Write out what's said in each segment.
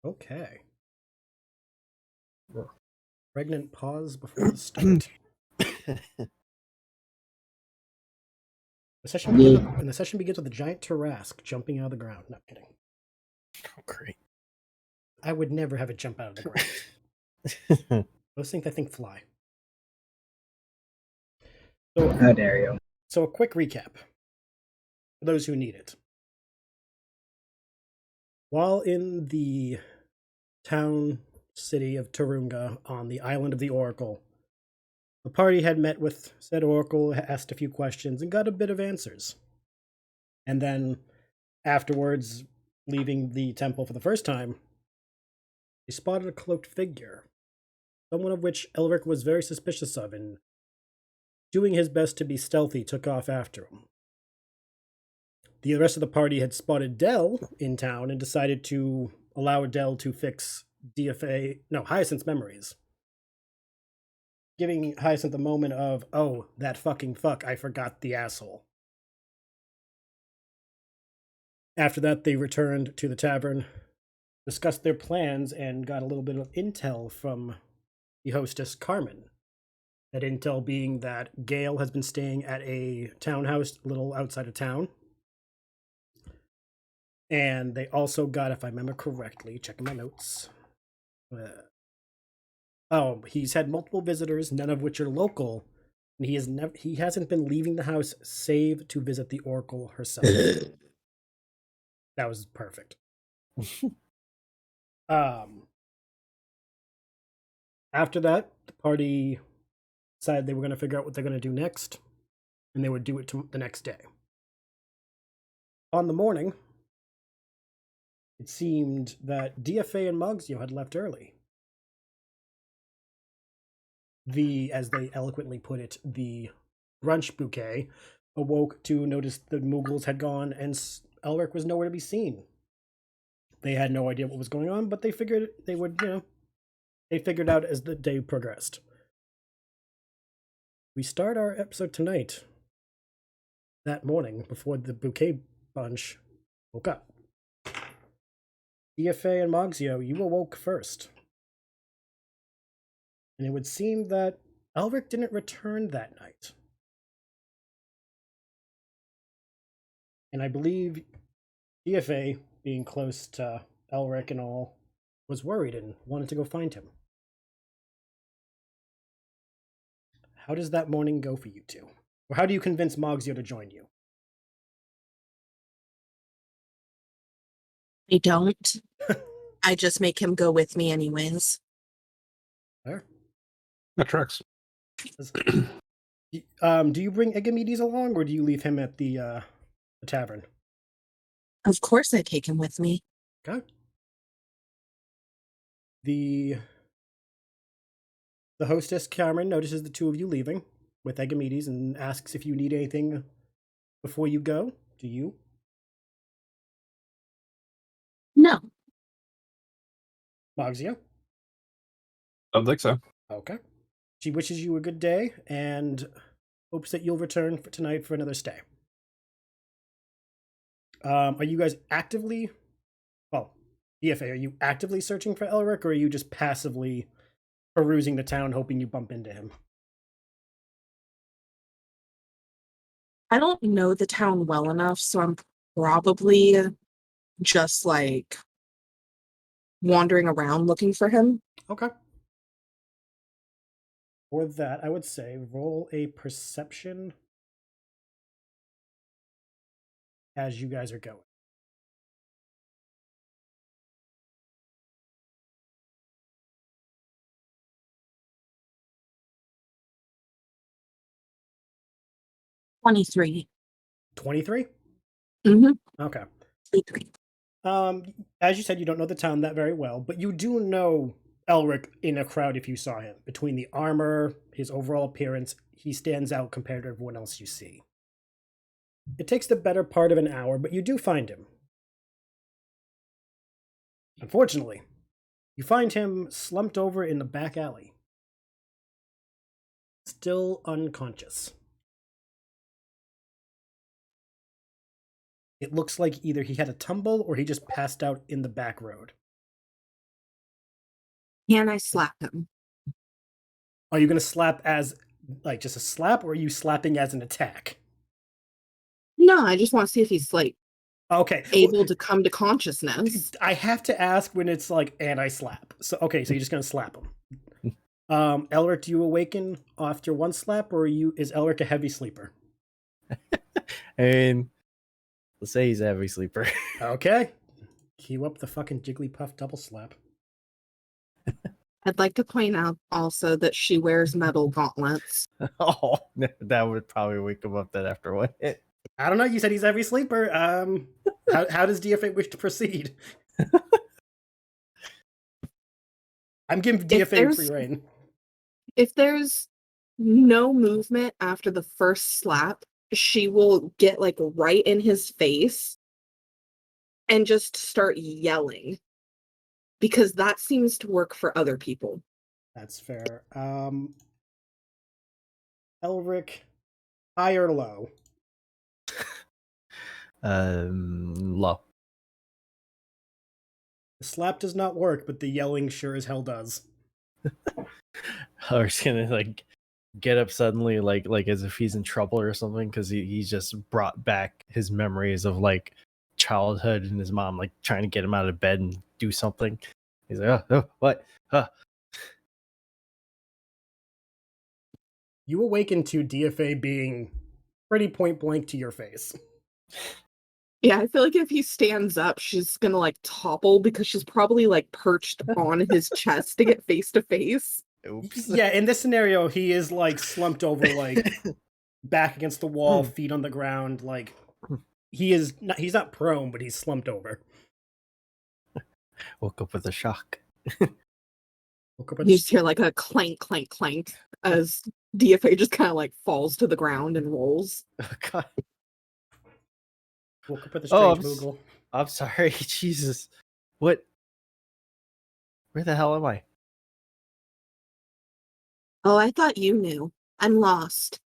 Okay. Pregnant pause before the start. The session begins with a giant Tarrasque jumping out of the ground. Not kidding. Oh, great. I would never have it jump out of the ground. Those things I think fly. So, How dare you? So a quick recap for those who need it. While in the town city of Turunga on the island of the Oracle, the party had met with said Oracle, asked a few questions, and got a bit of answers. And then, afterwards, leaving the temple for the first time, they spotted a cloaked figure, someone of which Elric was very suspicious of, and doing his best to be stealthy, took off after him. The rest of the party had spotted Dell in town and decided to allow Dell to fix Hyacinth's memories. Giving Hyacinth a moment of, oh, that fucking fuck, I forgot the asshole. After that, they returned to the tavern, discussed their plans, and got a little bit of intel from the hostess, Carmen. That intel being that Geayl has been staying at a townhouse a little outside of town. And they also got, if I remember correctly, checking my notes. He's had multiple visitors, none of which are local, and he hasn't been leaving the house save to visit the Oracle herself. That was perfect. After that, the party decided they were going to figure out what they're going to do next, and they would do it the next day. On the morning, it seemed that DFA and Mogsio had left early. As they eloquently put it, the brunch bouquet awoke to notice the Mughals had gone and Elric was nowhere to be seen. They had no idea what was going on, but they figured they would, they figured out as the day progressed. We start our episode tonight, that morning, before the bouquet bunch woke up. DFA and Mogsio, you awoke first. And it would seem that Elric didn't return that night. And I believe DFA, being close to Elric and all, was worried and wanted to go find him. How does that morning go for you two? Or how do you convince Mogsio to join you? I don't. I just make him go with me anyways. There. That tracks. Do you bring Egamedes along, or do you leave him at the tavern? Of course I take him with me. Okay. The hostess, Cameron, notices the two of you leaving with Egamedes and asks if you need anything before you go. Do you? No. Mogsio? I don't think so. Okay. She wishes you a good day and hopes that you'll return for tonight for another stay. Are you guys actively... Well, DFA, are you actively searching for Elric, or are you just passively perusing the town hoping you bump into him? I don't know the town well enough, so I'm probably just like wandering around looking for him. Okay. For that, I would say roll a perception as you guys are going. $23. 23? Mm-hmm. Okay. 23. As you said, you don't know the town that very well, but you do know Elric in a crowd if you saw him. Between the armor, his overall appearance, he stands out compared to everyone else you see. It takes the better part of an hour, but you do find him. Unfortunately, you find him slumped over in the back alley. Still unconscious. It looks like either he had a tumble or he just passed out in the back road. Can I slap him? Are you going to slap as, like, just a slap, or are you slapping as an attack? No, I just want to see if he's like Okay. able to come to consciousness. I have to ask when it's like anti-slap. So okay, so you're just gonna slap him. Elric, do you awaken after one slap, or is Elric a heavy sleeper? And let's say he's a heavy sleeper. Okay. Cue up the fucking Jigglypuff double slap. I'd like to point out also that she wears metal gauntlets. Oh, that would probably wake him up then after one hit. I don't know. You said he's a heavy sleeper. How does DFA wish to proceed? I'm giving DFA free reign. If there's no movement after the first slap, she will get like right in his face and just start yelling. Because that seems to work for other people. That's fair. Elric, high or low? Low. The slap does not work, but the yelling sure as hell does. Or he's gonna like get up suddenly, like as if he's in trouble or something, because he's just brought back his memories of like childhood and his mom like trying to get him out of bed and do something. He's like, oh what? You awaken to DFA being pretty point blank to your face. Yeah, I feel like if he stands up, she's gonna like topple because she's probably like perched on his chest to get face to face. Oops. Yeah, in this scenario, he is like slumped over, like back against the wall, feet on the ground. Like he's not prone, but he's slumped over. Woke up with a shock. You just hear like a clank, clank, clank as DFA just kind of like falls to the ground and rolls. Oh god. Woke up with a strange moogle. I'm sorry, Jesus. What? Where the hell am I? Oh, I thought you knew. I'm lost.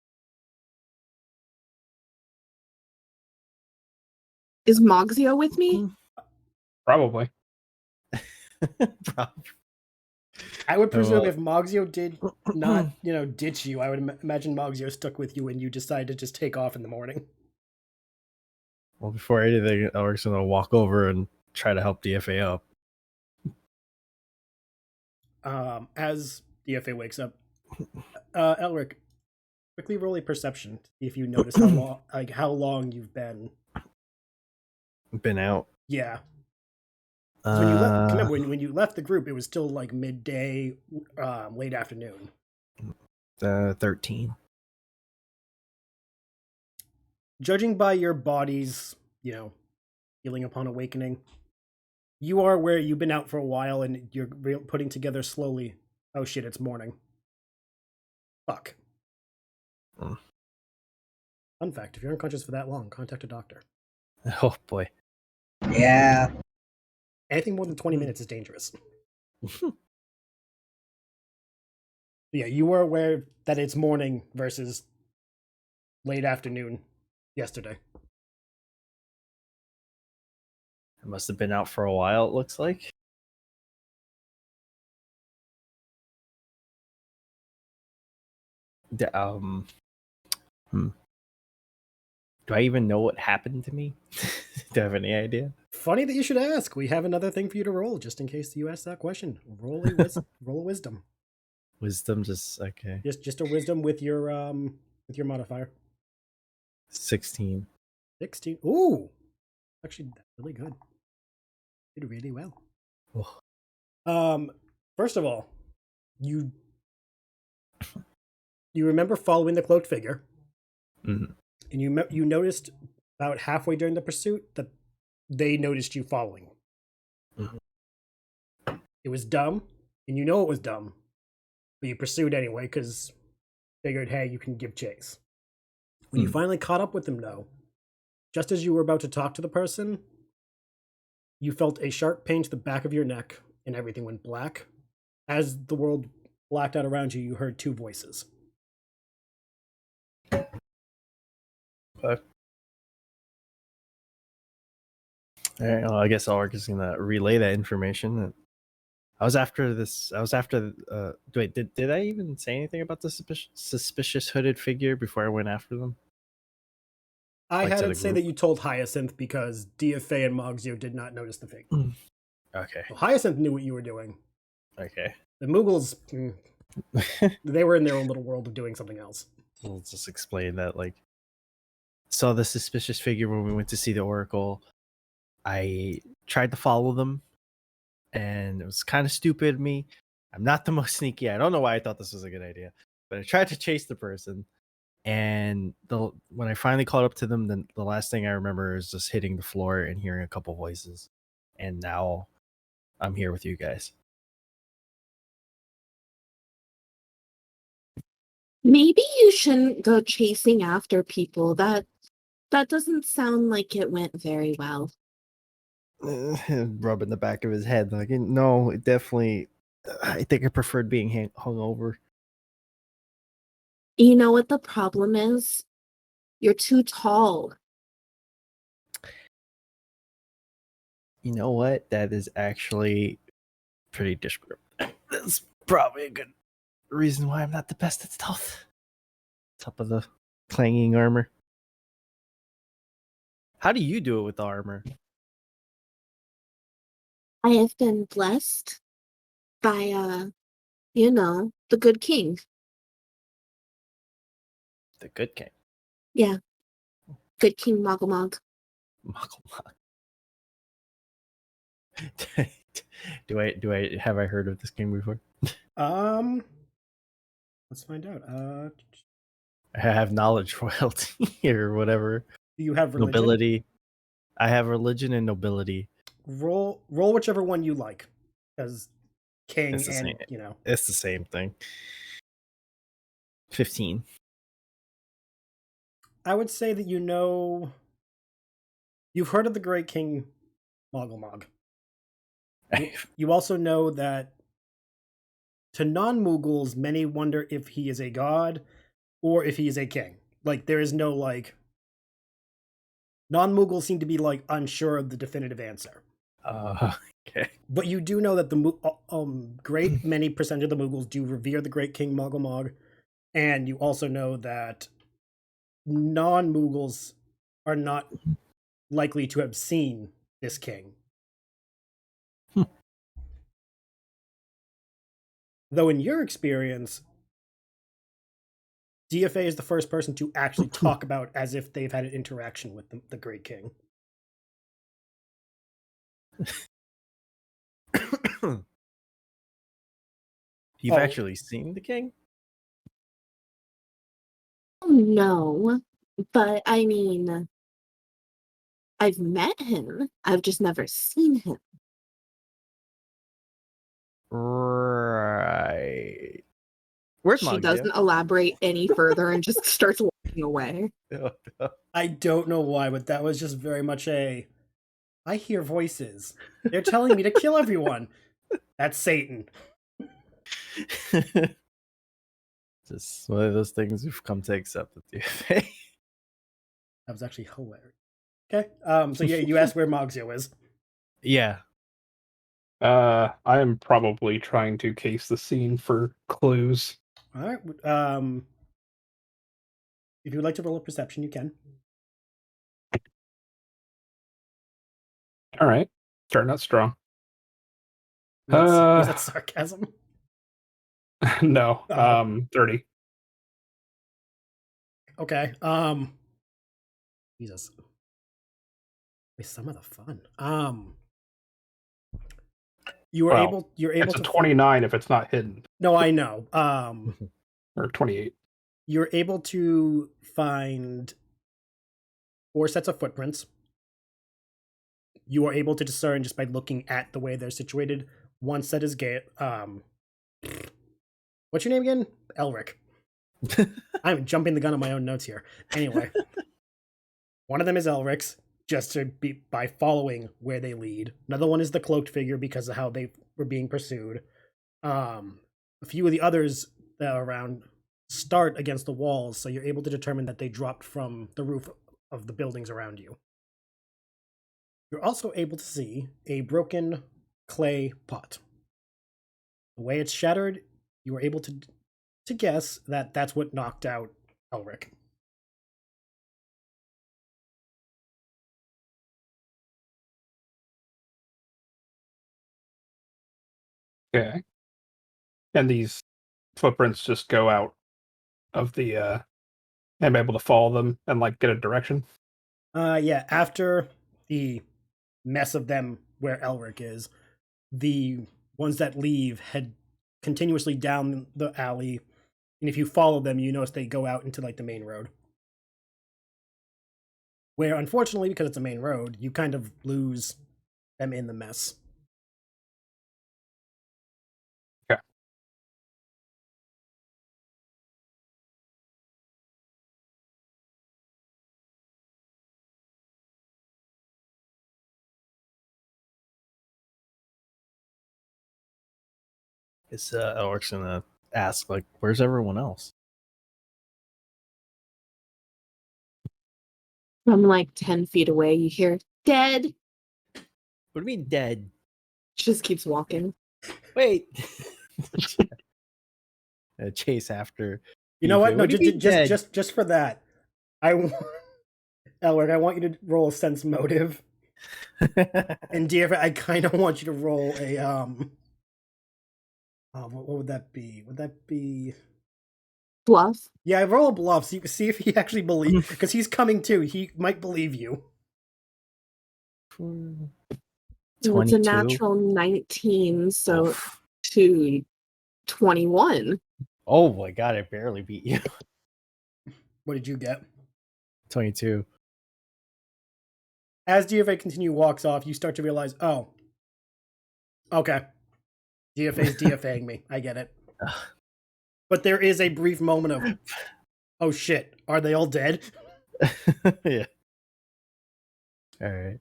Is Moxio with me? Probably. Probably. I would presume if Moxio did not, ditch you, I would imagine Moxio stuck with you and you decide to just take off in the morning. Well, before anything, Elric's gonna walk over and try to help DFA up. As DFA wakes up, Elric, quickly roll a perception to see if you notice how long you've been out. Yeah. So when you left, remember when you left the group, it was still like midday, late afternoon. 13. Judging by your body's, healing upon awakening, you are where you've been out for a while and you're putting together slowly. Oh shit, it's morning. Fuck. Fun fact, if you're unconscious for that long, contact a doctor. Oh boy. Yeah. Anything more than 20 minutes is dangerous. Yeah, you were aware that it's morning versus late afternoon yesterday. I must have been out for a while, it looks like. Do I even know what happened to me? Do I have any idea? Funny that you should ask. We have another thing for you to roll, just in case you ask that question. Roll a wisdom. Wisdom, just okay. Just a wisdom with your modifier. 16. 16. Ooh, actually, that's really good. You did really well. Oh. First of all, you remember following the cloaked figure, Mm-hmm. and you noticed about halfway during the pursuit that they noticed you following. Mm-hmm. It was dumb, and you know it was dumb, but you pursued anyway because figured, hey, you can give chase. When you finally caught up with them, though, just as you were about to talk to the person, you felt a sharp pain to the back of your neck, and everything went black. As the world blacked out around you, you heard two voices. Okay. All right, well, I guess Ulrich is going to relay that information. I was after this. I was after. Wait, did I even say anything about the suspicious hooded figure before I went after them? I Like, to had the it say group? that you told Hyacinth because DFA and Moxio did not notice the figure. Okay. So Hyacinth knew what you were doing. Okay. The Moogles, they were in their own little world of doing something else. We'll just explain that. Like, saw the suspicious figure when we went to see the Oracle. I tried to follow them, and it was kind of stupid of me. I'm not the most sneaky. I don't know why I thought this was a good idea, but I tried to chase the person. And when I finally caught up to them, the last thing I remember is just hitting the floor and hearing a couple voices. And now I'm here with you guys. Maybe you shouldn't go chasing after people. That doesn't sound like it went very well. Rubbing the back of his head, like, no, it definitely. I think I preferred being hung over. You know what the problem is? You're too tall. You know what? That is actually pretty descriptive. That's probably a good reason why I'm not the best at stealth. Top of the clanging armor. How do you do it with the armor? I have been blessed by the good king. The good king. Yeah. Good King Mogulmog. Muggle. Have I heard of this king before? Let's find out. I have knowledge royalty or whatever. Do you have religion? Nobility. I have religion and nobility. Roll whichever one you like, because king It's the and same. It's the same thing. 15. I would say that you've heard of the Great King Mogulmog. You also know that to non-Mughals, many wonder if he is a god or if he is a king. Like, there is no, like... Non-Mughals seem to be, like, unsure of the definitive answer. Okay. But you do know that the great many percentage of the Mughals do revere the Great King Mogulmog, and you also know that non-Mughals are not likely to have seen this king. Though in your experience, DFA is the first person to actually talk about as if they've had an interaction with the Great King. You've actually seen the king? No, but I mean, I've met him. I've just never seen him. Right. Where's She Moxia? doesn't elaborate any further and just starts walking away. I don't know why, but that was just very much I hear voices. They're telling me to kill everyone. That's Satan. Just one of those things we've come to accept with DFA. That was actually hilarious. Okay, so yeah, you asked where Moxio is. Yeah. I am probably trying to case the scene for clues. All right. If you would like to roll a perception, you can. All right, starting out strong. Was that sarcasm? No, 30. Okay. Jesus. Wait, some of the fun. You're able It's a to 29 if it's not hidden. No, I know. Or 28. You're able to find 4 sets of footprints. You are able to discern just by looking at the way they're situated. One set is Geayl. What's your name again? Elric. I'm jumping the gun on my own notes here. Anyway, one of them is Elric's, just to be by following where they lead. Another one is the cloaked figure because of how they were being pursued. A few of the others that are around start against the walls, so you're able to determine that they dropped from the roof of the buildings around you. You're also able to see a broken clay pot. The way it's shattered, you were able to guess that that's what knocked out Elric. Okay. And these footprints just go out of the I'm able to follow them and like get a direction. Yeah, after the mess of them where Elric is, the ones that leave head continuously down the alley, and if you follow them, you notice they go out into like the main road. Where unfortunately, because it's a main road, you kind of lose them in the mess. Okay. Is Elric's gonna ask like, "Where's everyone else?" From like 10 feet away, you hear dead. What do you mean dead? Just keeps walking. Wait. Chase after. You know what? No, What do you mean dead? just for that, Elric, I want you to roll a sense motive. And DF, I kind of want you to roll a what would that be? Would that be Bluff. Yeah, roll a bluff so you can see if he actually believes, because he's coming too. He might believe you. It's a 22. natural 19, so Oof. to 21. Oh my god, I barely beat you. What did you get? 22. As DFA continue walks off, you start to realize, oh, okay, DFA's DFAing me. I get it. But there is a brief moment of, oh shit, are they all dead? Yeah. All right.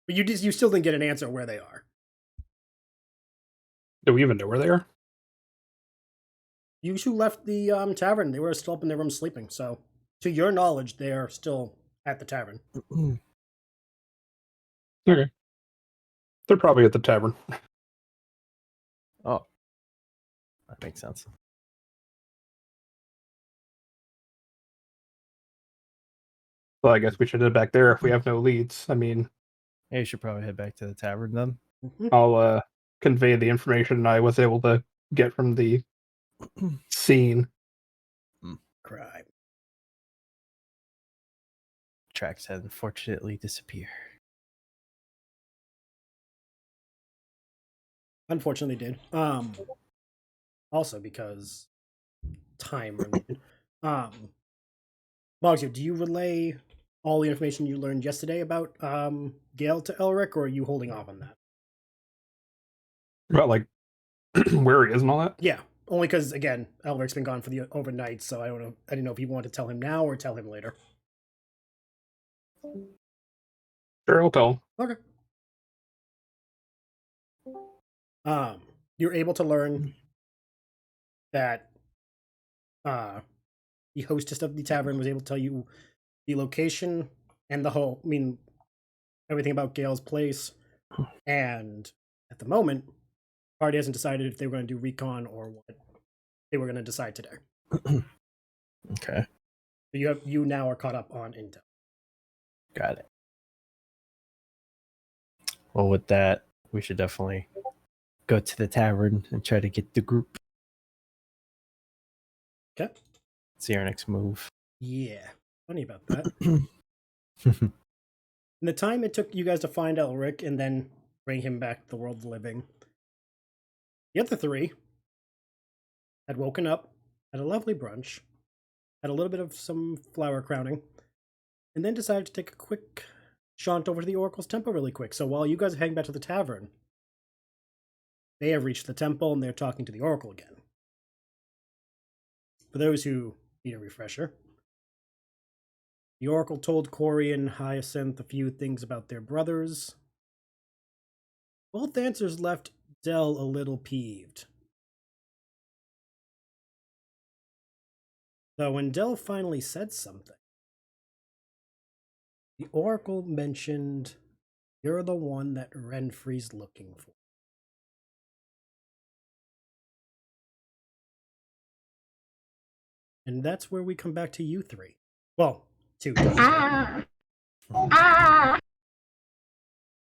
But you still didn't get an answer where they are. Do we even know where they are? You two left the tavern. They were still up in their room sleeping. So, to your knowledge, they are still at the tavern. Okay. They're probably at the tavern. Oh, that makes sense. Well, I guess we should head back there if we have no leads. I mean, Hey, you should probably head back to the tavern then. I'll convey the information I was able to get from the scene. Crime. Tracks had unfortunately disappeared. Unfortunately, did. Also because time related. Bogsy, do you relay all the information you learned yesterday about Geayl to Elric, or are you holding off on that? About like where he is and all that. Yeah, only because again, Elric's been gone for the overnight, so I don't know. I didn't know if you want to tell him now or tell him later. Sure, I'll tell him. Okay. You're able to learn that the hostess of the tavern was able to tell you the location and the whole, everything about Gail's place. And at the moment, the party hasn't decided if they were going to do recon or what they were going to decide today. Okay. So you now are caught up on intel. Got it. Well, with that, we should definitely go to the tavern and try to get the group. Okay. See our next move. Yeah. Funny about that. In the time it took you guys to find Elric and then bring him back to the world of the living, the other three had woken up, had a lovely brunch, had a little bit of some flower crowning, and then decided to take a quick jaunt over to the Oracle's temple really quick. So while you guys are heading back to the tavern, they have reached the temple and they're talking to the Oracle again. For those who need a refresher, the Oracle told Corey and Hyacinth a few things about their brothers. Both answers left Dell a little peeved. Though when Dell finally said something, the Oracle mentioned, "You're the one that Renfri's looking for." And that's where we come back to you three. Well, two.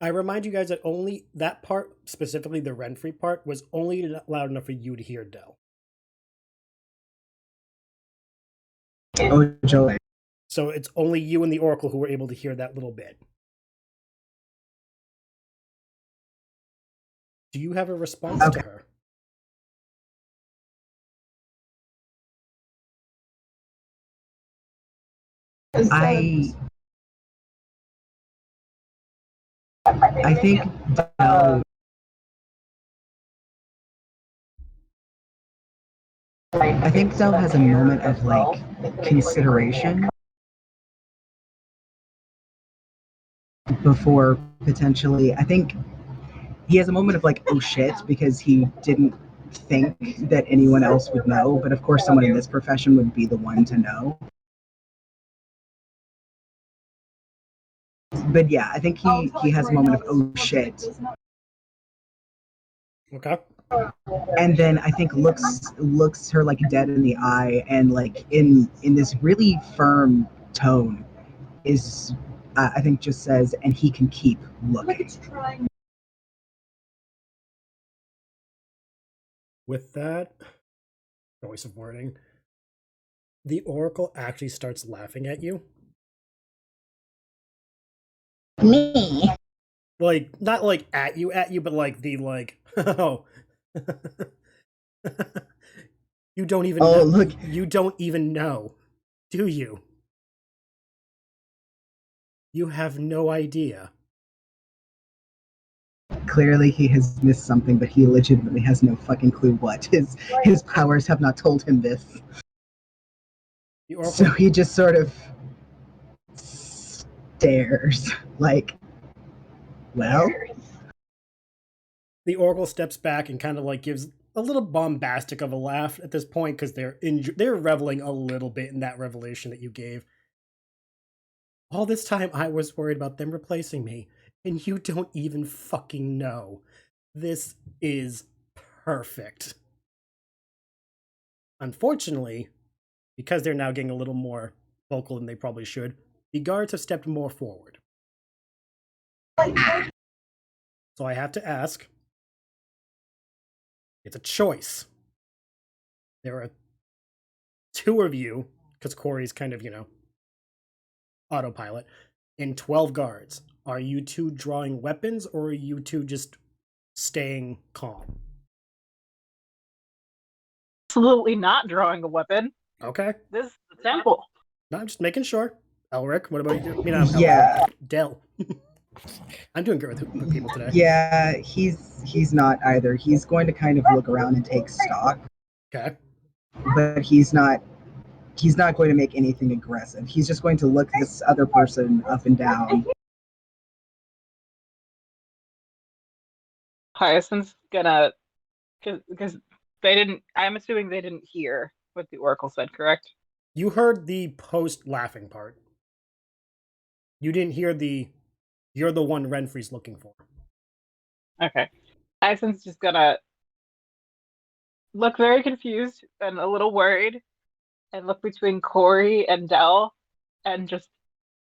I remind you guys that only that part, specifically the Renfrey part, was only loud enough for you to hear Del. Oh, joy. So it's only you and the Oracle who were able to hear that little bit. Do you have a response to her? I think Del, Del has a moment of like consideration before potentially. I think he has a moment of like, oh shit, because he didn't think that anyone else would know. But of course, someone in this profession would be the one to know. But yeah, I think he has a moment of, oh shit. Okay. And then I think looks her like dead in the eye, and like in this really firm tone is I think just says, and he can keep looking. With that choice of wording, the Oracle actually starts laughing at you. Me. Like, not like at you, but like the like, oh. You don't even know. Look. You don't even know, do you? You have no idea. Clearly he has missed something, but he legitimately has no fucking clue what. His powers have not told him this. So he just sort of stares like, well. The Oracle steps back and kind of like gives a little bombastic of a laugh at this point because they're reveling a little bit in that revelation that you gave. All this time I was worried about them replacing me, and you don't even fucking know. This is perfect. Unfortunately, because they're now getting a little more vocal than they probably should, the guards have stepped more forward. So I have to ask, it's a choice. There are two of you, because Corey's kind of, autopilot, and 12 guards. Are you two drawing weapons, or are you two just staying calm? Absolutely not drawing a weapon. Okay. This is the temple. No, I'm just making sure. Elric, what about you? Yeah. Del. I'm doing good with people today. Yeah, he's not either. He's going to kind of look around and take stock. Okay. But he's not going to make anything aggressive. He's just going to look this other person up and down. Hyacinth's gonna, because they didn't. I'm assuming they didn't hear what the Oracle said, correct? You heard the post laughing part. You didn't hear you're the one Renfrey's looking for. Okay. Hyacinth's just gonna look very confused and a little worried, and look between Corey and Del, and just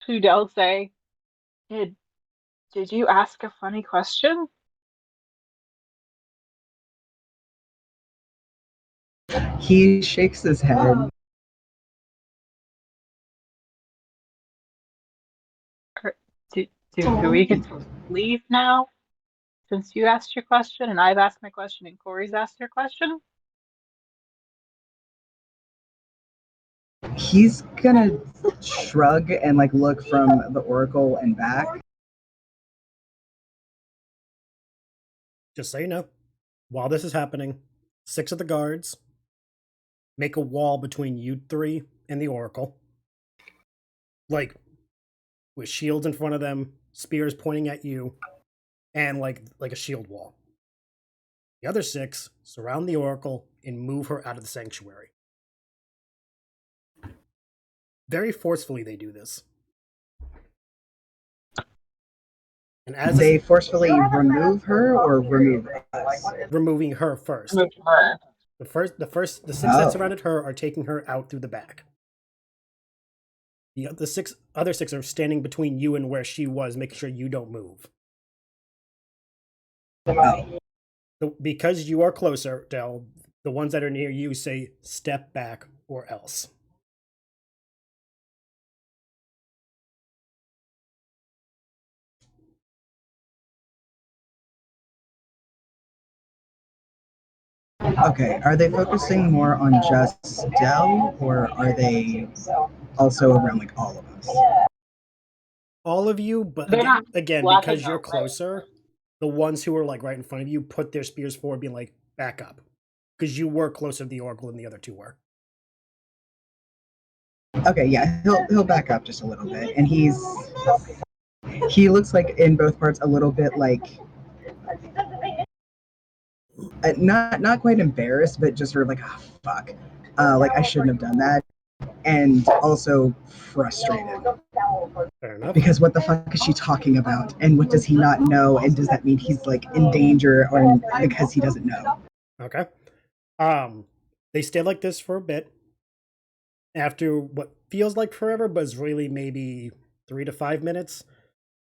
to Del say, Did you ask a funny question? He shakes his head. Do we get to leave now? Since you asked your question and I've asked my question and Corey's asked her question? He's gonna shrug and like look from the Oracle and back. Just so you know, while this is happening, 6 of the guards make a wall between you three and the Oracle. Like, with shields in front of them, spears pointing at you, and like a shield wall. The other 6 surround the Oracle and move her out of the sanctuary. Very forcefully they do this. And as they forcefully remove her or remove us? Removing her first. Remove her. The six that surrounded her are taking her out through the back. The other six are standing between you and where she was, making sure you don't move. Oh. Because you are closer, Del, the ones that are near you say step back or else. Okay, are they focusing more on just Dell, or are they also around like all of us? All of you, but They're not again blocking because her you're way. closer, the ones who are like right in front of you put their spears forward, being like, back up. Because you were closer to the Oracle than the other two were. Okay, yeah, he'll back up just a little bit, and he looks like in both parts a little bit like not quite embarrassed, but just sort of like, oh, fuck, like I shouldn't have done that, and also frustrated. Fair enough. Because what the fuck is she talking about, and what does he not know, and does that mean he's like in danger, or because he doesn't know? Okay. They stay like this for a bit. After what feels like forever, but is really maybe 3 to 5 minutes,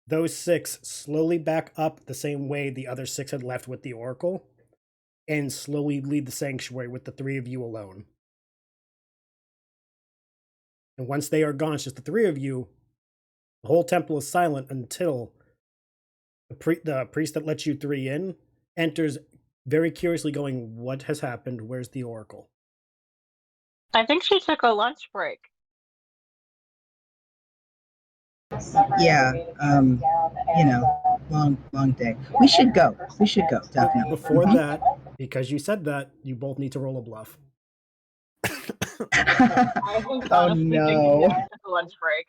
those six slowly back up the same way the other six had left with the Oracle, and slowly leave the sanctuary with the three of you alone. And once they are gone, it's just the three of you. The whole temple is silent until the priest that lets you three in enters very curiously going, what has happened? Where's the Oracle? I think she took a lunch break. Yeah, long day. We should go, definitely. Before that, because you said that, you both need to roll a bluff. I was Oh honestly thinking no. that she took a lunch break.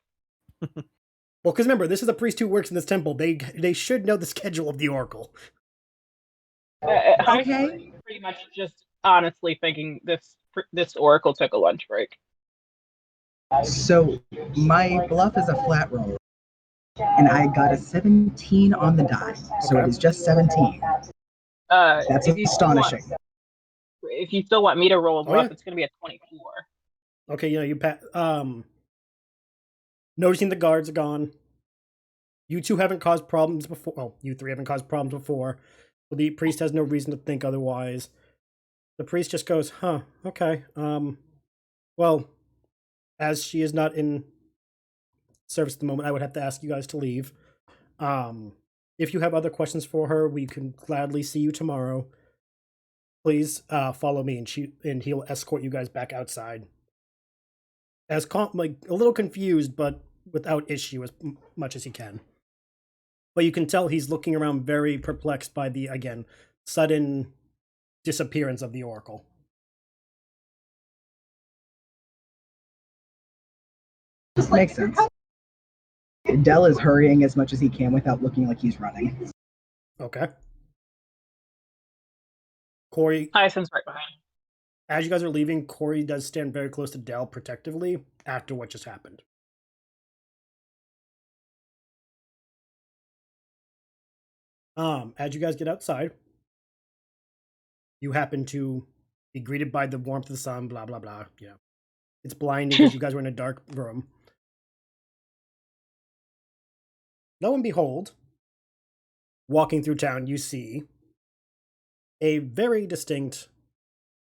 Well, because remember, this is a priest who works in this temple. They should know the schedule of the Oracle. Okay. Pretty much just honestly thinking this Oracle took a lunch break. So my bluff is a flat roll, and I got a 17 on the die, so Okay. it is just 17. That's If you astonishing. If you still want me to roll a bluff, yeah. it's going to be a 24. Okay, you noticing the guards are gone. You two haven't caused problems before. Well, you three haven't caused problems before. But the priest has no reason to think otherwise. The priest just goes, huh, okay. Well, as she is not in service at the moment, I would have to ask you guys to leave. If you have other questions for her, we can gladly see you tomorrow. Please follow me, and he'll escort you guys back outside. Like a little confused, but without issue as much as he can. But you can tell he's looking around very perplexed by the, again, sudden disappearance of the Oracle. Makes sense. Dell is hurrying as much as he can without looking like he's running. Okay. Corey, Hyacinth's right behind. as you guys are leaving, Corey does stand very close to Dell protectively after what just happened. As you guys get outside, you happen to be greeted by the warmth of the sun, blah, blah, blah. You know, it's blinding because you guys were in a dark room. Lo and behold, walking through town, you see a very distinct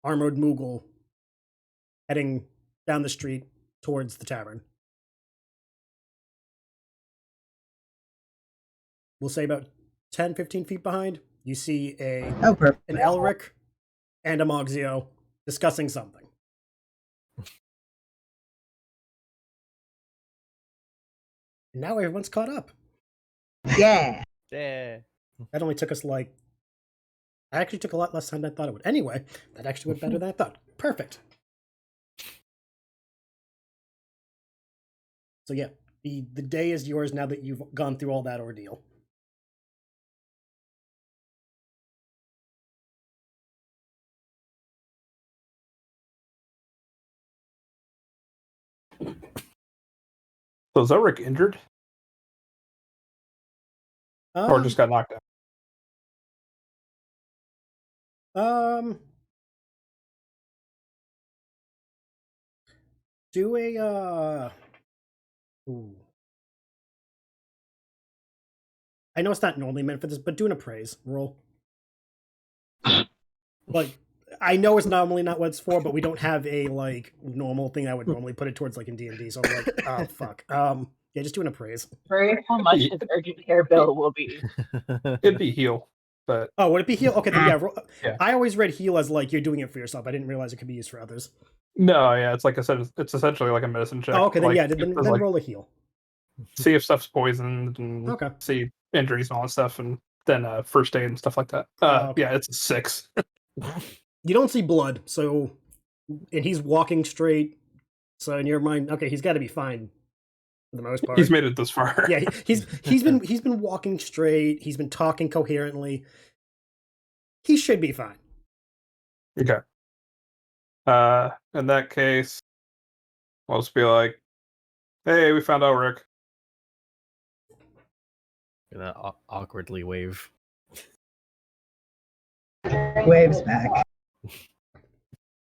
armored Moogle heading down the street towards the tavern. We'll say about 10, 15 feet behind, you see Perfect. an Elric and a Mogzio discussing something. And now everyone's caught up. Yeah. Yeah. That only took us I actually took a lot less time than I thought it would. Anyway, that actually went better than I thought. Perfect. So yeah, the day is yours now that you've gone through all that ordeal. So is Elric injured? Or just got knocked out? Do a ooh. I know it's not normally meant for this, but do an appraise roll. Like, I know it's normally not what it's for, but we don't have a like normal thing I would normally put it towards, like in D&D. So I'm like, oh fuck. Yeah, just do an appraise. For how much his urgent care bill will be. It'd be heal, but Oh, would it be heal? Okay, then yeah. Yeah. I always read heal as like you're doing it for yourself. I didn't realize it could be used for others. no, yeah, it's like I said, it's essentially like a medicine check. Oh, okay, then like, yeah, then like, roll a heal. see if stuff's poisoned and Okay. see injuries and all that stuff, and then first aid and stuff like that. Okay. Yeah, it's a 6. You don't see blood, so and he's walking straight. So in your mind, okay, he's got to be fine for the most part. He's made it this far. Yeah, he's been walking straight. He's been talking coherently. He should be fine. Okay. In that case, I'll just be like, "Hey, we found Elric." Gonna awkwardly wave. Waves back.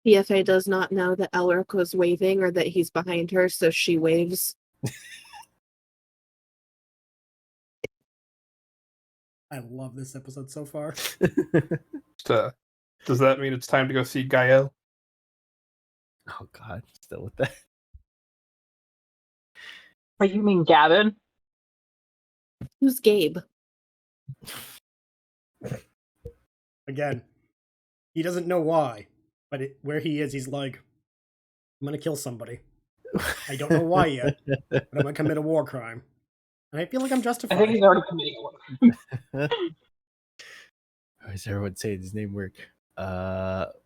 PFA does not know that Elric was waving or that he's behind her, so she waves. I love this episode so far. Does that mean it's time to go see Geayl? Oh god, still with that. What you mean, Gavin? Who's Gabe? Again, he doesn't know why, but where he is, he's like, I'm gonna kill somebody. I don't know why yet, but I'm gonna commit a war crime. And I feel like I'm I justified. think he's already committing one. As everyone say his name weird.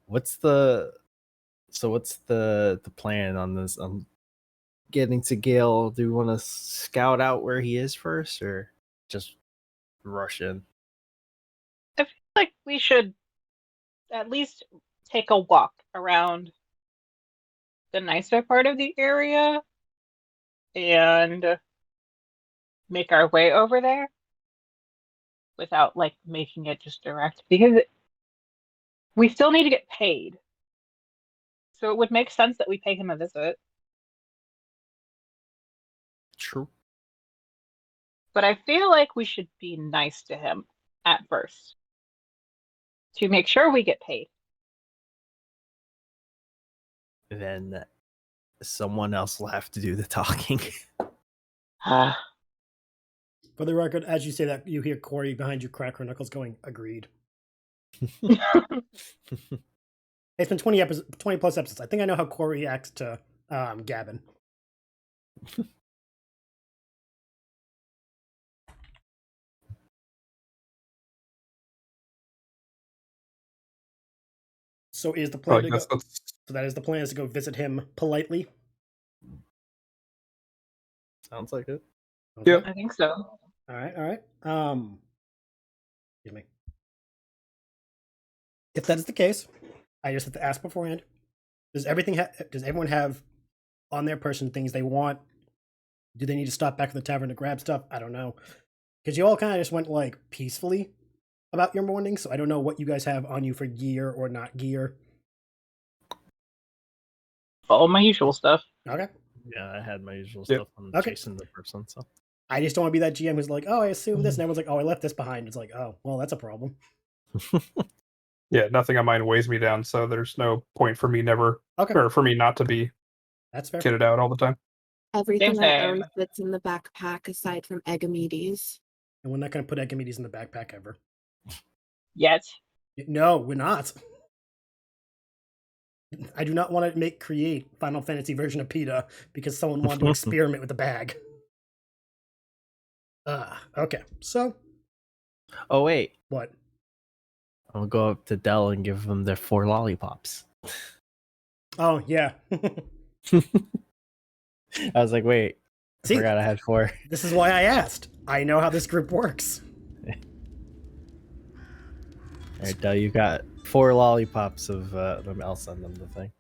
What's the plan on this? Getting to Geayl. Do we want to scout out where he is first, or just rush in? I feel like we should at least take a walk around the nicer part of the area and make our way over there without like making it just direct, because we still need to get paid. So it would make sense that we pay him a visit. True. But I feel like we should be nice to him at first to make sure we get paid. Then someone else will have to do the talking. For the record, as you say that, you hear Corey behind you crack her knuckles going, agreed. It's been 20 plus episodes. I think I know how Corey reacts to Gavin. So is the plan to go? So that is the plan, is to go visit him politely. Sounds like it. Okay. Yep. I think so. All right. Excuse me. If that is the case, I just have to ask beforehand. Does everyone have on their person things they want? Do they need to stop back at the tavern to grab stuff? I don't know. Because you all kind of just went like peacefully about your morning, so I don't know what you guys have on you for gear or not gear. All my usual stuff. Okay. Yeah, I had my usual Yep. stuff on Okay. chasing the person. So I just don't want to be that GM who's like, oh, I assume this, and everyone's like, oh, I left this behind. It's like, oh, well, that's a problem. Yeah, nothing on mine weighs me down, so there's no point for me for me not to be That's fair. kitted out all the time. Everything I Same. own fits in the backpack aside from Egamedes. And we're not going to put Egamedes in the backpack ever. Yet. No, we're not. I do not want to create Final Fantasy version of PETA because someone wanted to experiment with the bag. Okay. So, oh wait, what? I'll go up to Dell and give them their 4 lollipops. Oh, yeah. I was like, wait, I See, forgot I had 4. this is why I asked. I know how this group works. All right, Dell, you got 4 lollipops of them. I'll send them the thing.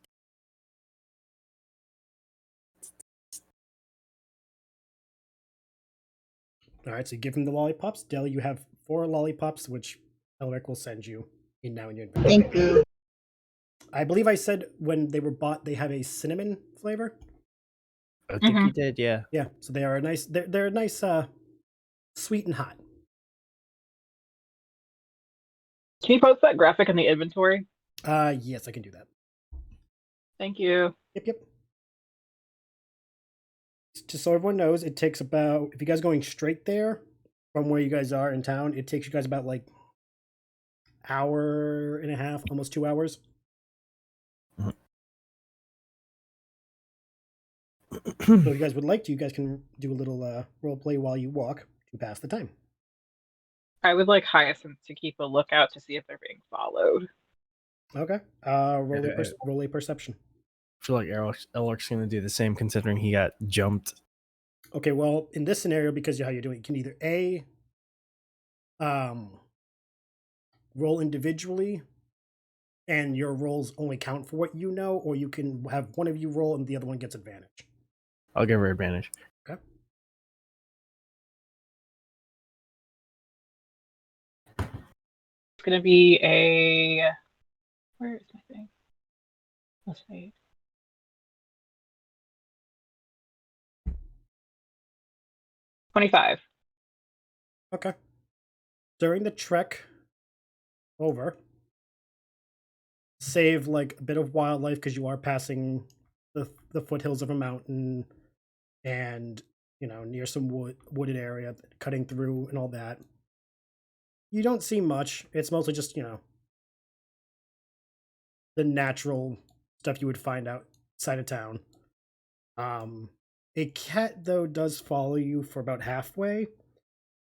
All right, so you give him the lollipops. Dell, you have 4 lollipops, which Elric will send you in now in your inventory. Thank you. I believe I said when they were bought, they have a cinnamon flavor. I think you did, yeah. Yeah, so they are a nice. They're nice, sweet and hot. Can you post that graphic in the inventory? Yes, I can do that. Thank you. Yep. Just so everyone knows, it takes about, if you guys are going straight there from where you guys are in town, it takes you guys about like hour and a half, almost 2 hours. So if you guys would like to, you guys can do a little role play while you walk to pass the time. I would like Hyacinth to keep a lookout to see if they're being followed. Okay. Roll a perception. I feel like Elric's going to do the same considering he got jumped. Okay, well, in this scenario, because of how you're doing it, you can either A, roll individually, and your rolls only count for what you know, or you can have one of you roll and the other one gets advantage. I'll give her advantage. Okay. It's gonna be a. Where is my thing? Let's see. $25. Okay. During the trek over, save like a bit of wildlife because you are passing the foothills of a mountain and, you know, near some wooded area, cutting through and all that. You don't see much. It's mostly just, you know, the natural stuff you would find outside of town. A cat, though, does follow you for about halfway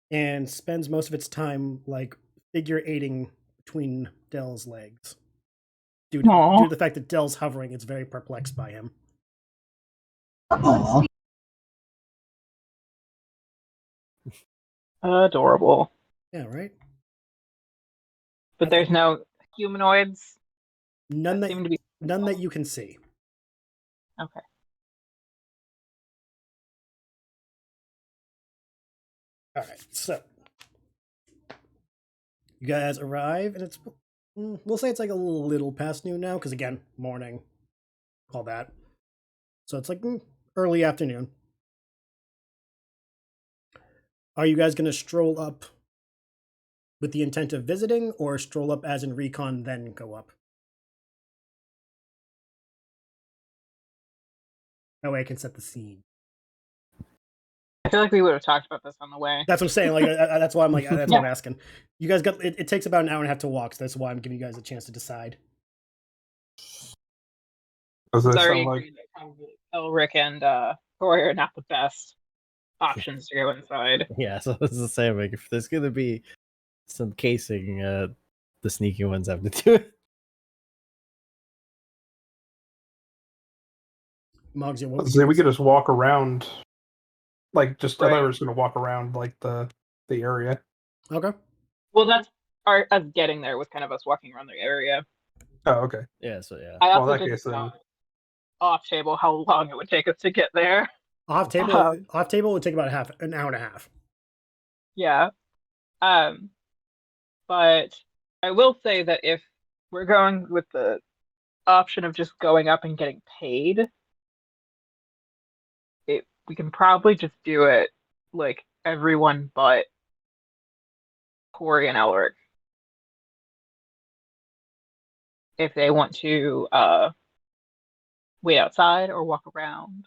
and spends most of its time like figure eighting between Dell's legs. Due to the fact that Dell's hovering, it's very perplexed by him. Aww. Adorable. Yeah, right? But there's no humanoids. None seem to be none that you can see. Okay. All right, so you guys arrive, and it's, we'll say it's like a little past noon now, because again, morning, all that. So it's like early afternoon. Are you guys going to stroll up with the intent of visiting, or stroll up as in recon, then go up? That way I can set the scene. I feel like we would have talked about this on the way. That's what I'm saying. Like that's why I'm like that's what I'm asking. You guys got it takes about an hour and a half to walk, so that's why I'm giving you guys a chance to decide. Sorry, like Elric and Corey are not the best options to go inside. Yeah, so it's the same. Like, if there's gonna be some casing, the sneaky ones have to do it. Mogsy, what Let's would say you we say? could just walk around, like just I Right. thought we were just gonna walk around like the area. Okay. Well, that's us getting there was kind of us walking around the area. Oh, okay. Yeah, so yeah. I Well, also in that just case, then off table how long it would take us to get there. Off table would take about an hour and a half. Yeah. But I will say that if we're going with the option of just going up and getting paid, we can probably just do it like everyone but Corey and Elric. If they want to wait outside or walk around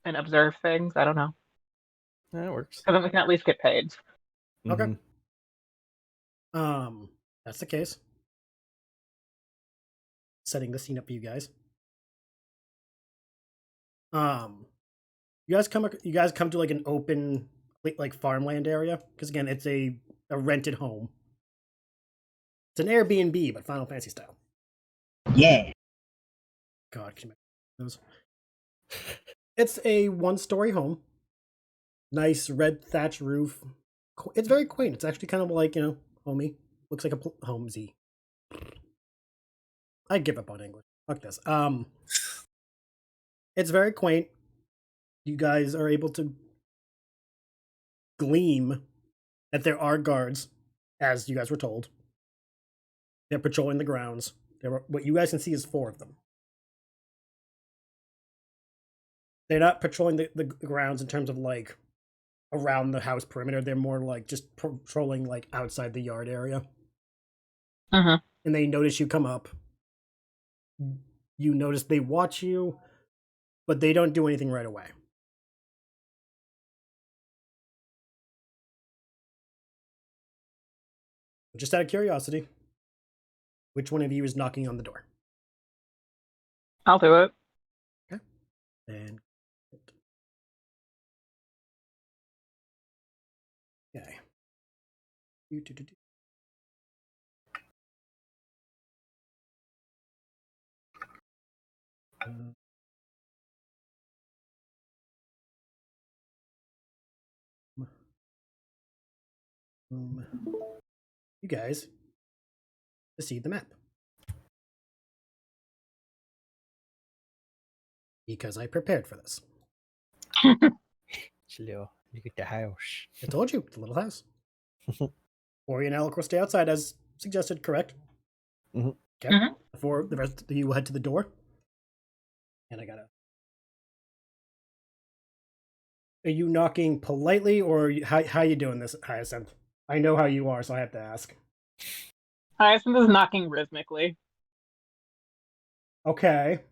and observe things, I don't know. That works. Because then we can at least get paid. Okay. Mhm. That's the case. Setting the scene up for you guys. You guys come to like an open like farmland area, because again, it's a rented home. It's an Airbnb, but Final Fantasy style. Yeah. God, can you imagine those? It's a one-story home. Nice red thatch roof. It's very quaint. It's actually kind of like, you know, homey. Looks like a homesy. I give up on English. Fuck this. It's very quaint. You guys are able to gleam that there are guards, as you guys were told. They're patrolling the grounds. What you guys can see is 4 of them. They're not patrolling the grounds in terms of like around the house perimeter. They're more like just patrolling like outside the yard area. Uh-huh. And they notice you come up. You notice they watch you, but they don't do anything right away. Just out of curiosity, which one of you is knocking on the door? I'll do it. And okay. You guys to see the map. Because I prepared for this. Slow. Look at the house. I told you, it's a little house. Ori and Alec will stay outside as suggested, correct? Mhm. Okay. Mhm. Before the rest of you head to the door. And I gotta. Are you knocking politely, or how you doing this, Hyacinth? I know how you are, so I have to ask. Hyacinth is knocking rhythmically. Okay.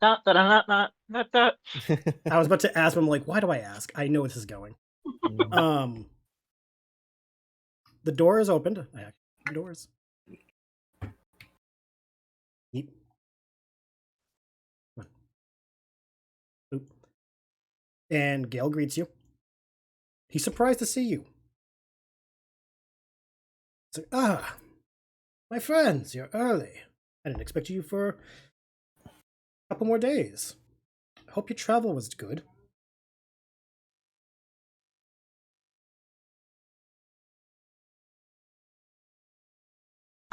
Dot, dot, dot, dot, dot, dot. I was about to ask him, like, why do I ask? I know this is going. The door is opened. I actually the doors. Yeep. Come on. Oop. And Geayl greets you. He's surprised to see you. It's like, my friends, you're early. I didn't expect you for a couple more days. I hope your travel was good.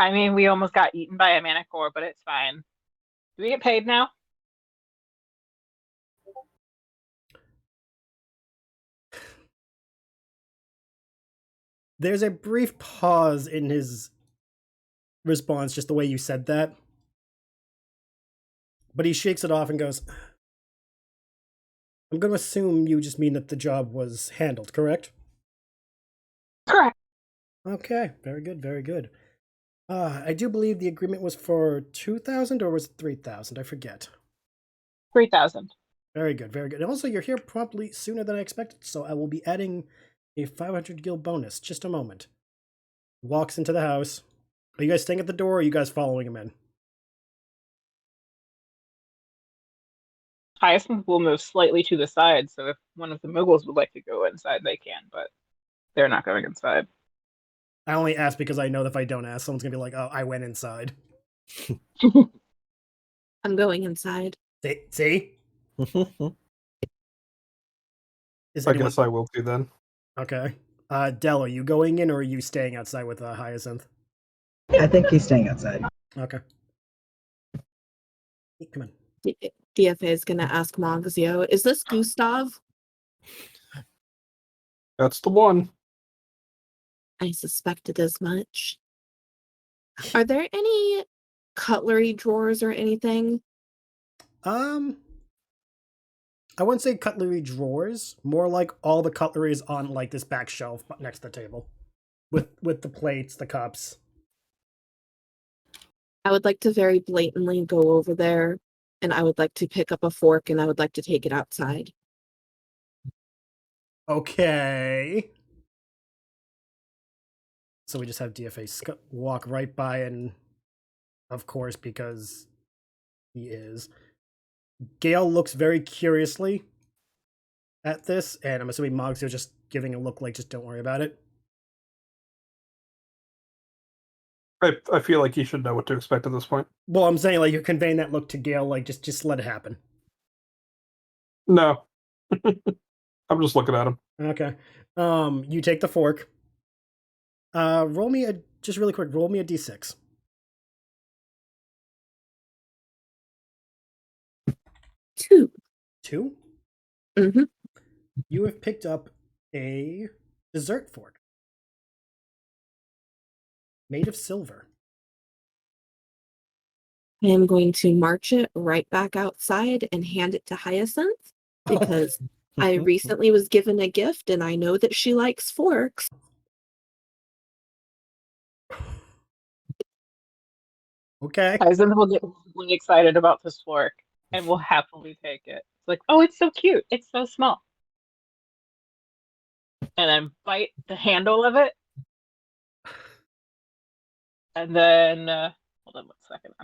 I mean, we almost got eaten by a manicore, but it's fine. Do we get paid now? There's a brief pause in his response, just the way you said that. But he shakes it off and goes, I'm going to assume you just mean that the job was handled, correct? Correct. Okay, very good, very good. I do believe the agreement was for 2,000 or was it 3,000? I forget. 3,000. Very good, very good. And also, you're here promptly sooner than I expected, so I will be adding a 500 gil bonus. Just a moment. Walks into the house. Are you guys staying at the door, or are you guys following him in? Hyacinth will move slightly to the side, so if one of the Muggles would like to go inside, they can, but they're not going inside. I only ask because I know that if I don't ask, someone's going to be like, oh, I went inside. I'm going inside. See? Is I anyone... guess I will too then. Okay. Del, are you going in or are you staying outside with Hyacinth? I think he's staying outside. Okay. Come on. DFA is going to ask Mogzio, is this Gustav? That's the one. I suspected as much. Are there any cutlery drawers or anything? I wouldn't say cutlery drawers. More like all the cutlery is on like this back shelf next to the table, with the plates, the cups. I would like to very blatantly go over there, and I would like to pick up a fork, and I would like to take it outside. Okay. So we just have DFA walk right by, and of course, because he is. Geayl looks very curiously at this, and I'm assuming Moggs are just giving a look like, just don't worry about it. I feel like you should know what to expect at this point. Well, I'm saying, like, you're conveying that look to Geayl, like, just let it happen. No. I'm just looking at him. Okay. You take the fork. Roll me just really quick, roll me a d6. Two. 2? Mm-hmm. You have picked up a dessert fork. Made of silver. I am going to march it right back outside and hand it to Hyacinth because I recently was given a gift and I know that she likes forks. Okay. Hyacinth will get really excited about this fork and will happily take it. It's like, oh, it's so cute. It's so small. And then bite the handle of it. And then, hold on 1 second.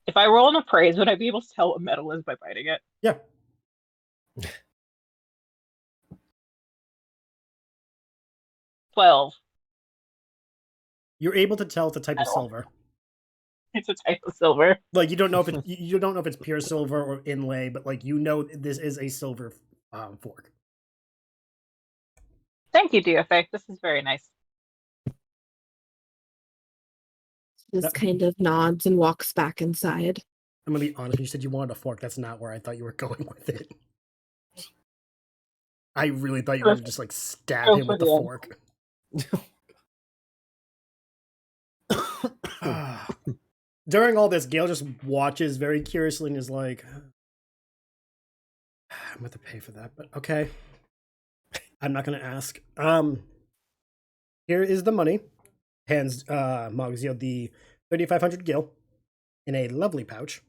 If I roll an appraise, would I be able to tell what metal is by biting it? Yeah. 12. You're able to tell it's a type of Metal. silver. It's a type of silver. Like you don't know if you don't know if it's pure silver or inlay, but like you know this is a silver fork. Thank you, DFA. This is very nice. Just kind of nods and walks back inside. I'm gonna be honest. You said you wanted a fork. That's not where I thought you were going with it. I really thought you were gonna just like stab Go him for with the the end. fork. During all this, Geayl just watches very curiously and is like, I'm gonna have to pay for that, but okay. I'm not gonna ask. Here is the money. Hands Mogsio the 3,500 Geayl in a lovely pouch.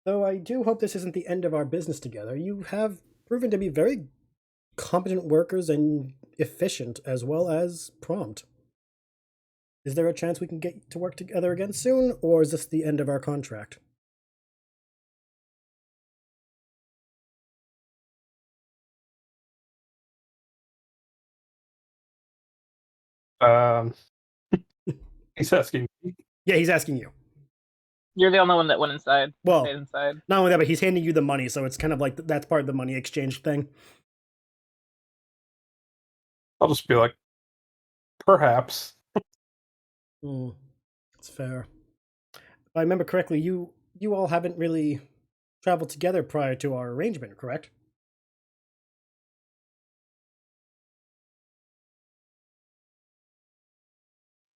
Though I do hope this isn't the end of our business together. You have proven to be very competent workers and efficient as well as prompt. Is there a chance we can get to work together again soon, or is this the end of our contract? He's asking. Yeah, he's asking you. You're the only one that went inside. Well, Stayed inside. not only that, but he's handing you the money, so it's kind of like that's part of the money exchange thing. I'll just be like, perhaps. That's fair. If I remember correctly, you all haven't really traveled together prior to our arrangement, correct?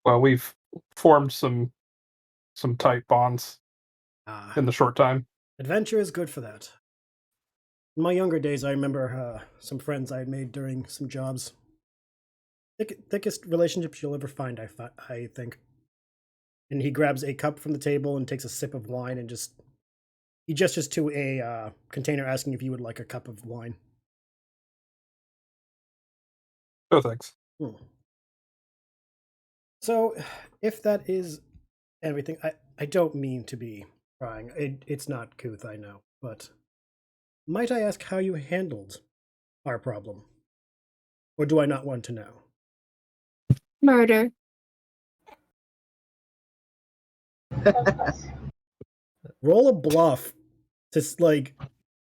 Well, we've formed some tight bonds Ah, in the short time. adventure is good for that. In my younger days, I remember some friends I had made during some jobs. Thickest relationships you'll ever find, I think. And he grabs a cup from the table and takes a sip of wine and he gestures to a container asking if you would like a cup of wine. Oh, thanks. So, if that is everything, I don't mean to be prying. It's not couth, I know, but might I ask how you handled our problem? Or do I not want to know? Murder. Roll a bluff to like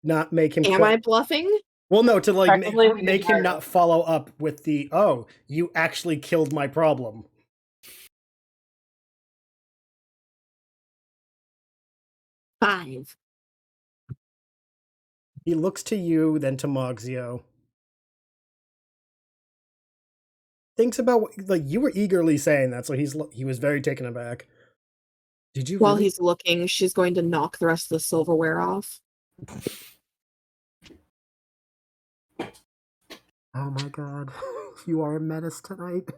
not make him. Am I bluffing? Well, no, to like Practically, we make did him murder. not follow up with the "oh, you actually killed my problem." 5. He looks to you, then to Mogsio. Thinks about like you were eagerly saying that, so he was very taken aback. Did you? While really? he's looking, she's going to knock the rest of the silverware off. Oh my god, you are a menace tonight.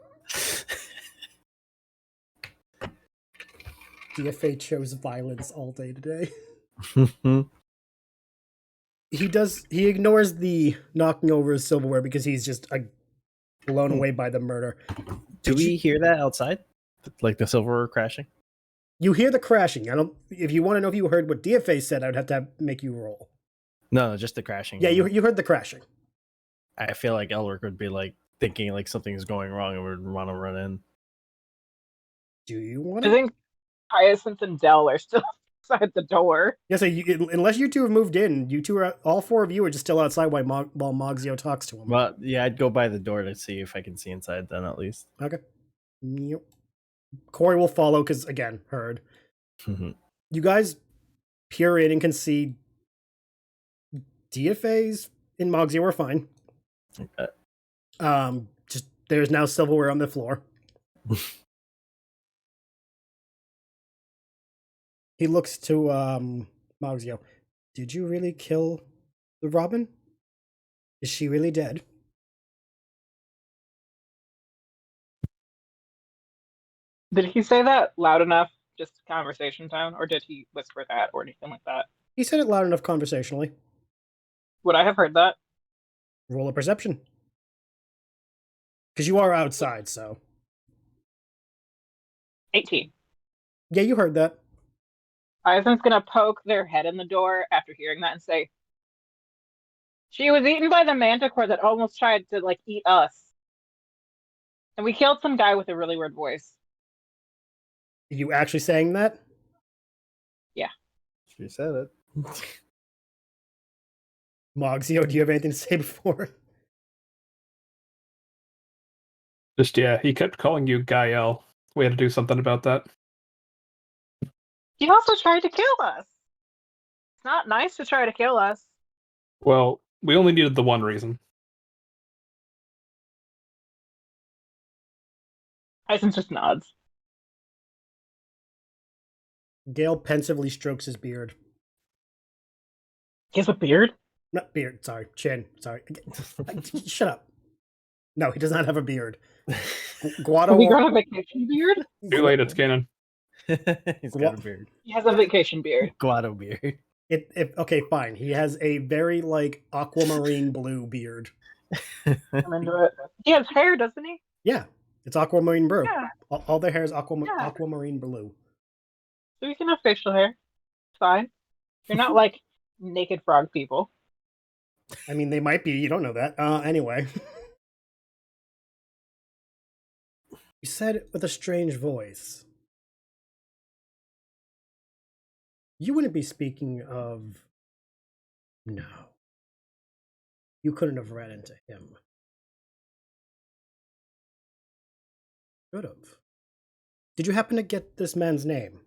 DFA chose violence all day today. He ignores the knocking over his silverware because he's just blown away by the murder. Do we hear that outside? Like the silverware crashing? You hear the crashing. If you want to know if you heard what DFA said, I would have to make you roll. No, just the crashing. Yeah, you heard the crashing. I feel like Elric would be like thinking like something's going wrong and would want to run in. Do you want I to? think Hyacinth and Dell are still outside the door. Yeah, so unless you two have moved in, all 4 of you are just still outside while Mogsio talks to him. Well, yeah, I'd go by the door to see if I can see inside then at least. Okay. Yep. Corey will follow because, again, heard. You guys peer in and can see DFAs in Mogsio are fine. Okay. Just there's now silverware on the floor. He looks to Mogsio. Did you really kill the robin? Is she really dead? Did he say that loud enough, just conversation tone, or did he whisper that or anything like that? He said it loud enough conversationally. Would I have heard that? Roll a perception. Because you are outside, so. 18. Yeah, you heard that. Eisen's gonna poke their head in the door after hearing that and say, she was eaten by the manticore that almost tried to, like, eat us. And we killed some guy with a really weird voice. Are you actually saying that? Yeah. She said it. Mogsio, do you have anything to say before? Just, yeah, he kept calling you Geayl. We had to do something about that. He also tried to kill us. It's not nice to try to kill us. Well, we only needed the one reason. Eisen just nods. Geayl pensively strokes his beard. He has a beard? Not beard, sorry. Chin, sorry. Shut up. No, he does not have a beard. Guado. Have we got a vacation beard? Too late, it's canon. He's got a beard. He has a vacation beard. Guado beard. Okay, fine. He has a very, like, aquamarine blue beard. I'm into it. He has hair, doesn't he? Yeah, it's aquamarine blue. Yeah. All their hair is Yeah. aquamarine blue. So you can have facial hair. It's fine. You're not like naked frog people. I mean, they might be. You don't know that. Anyway. You said it with a strange voice. You wouldn't be speaking of... No. You couldn't have read into him. Could have. Did you happen to get this man's name?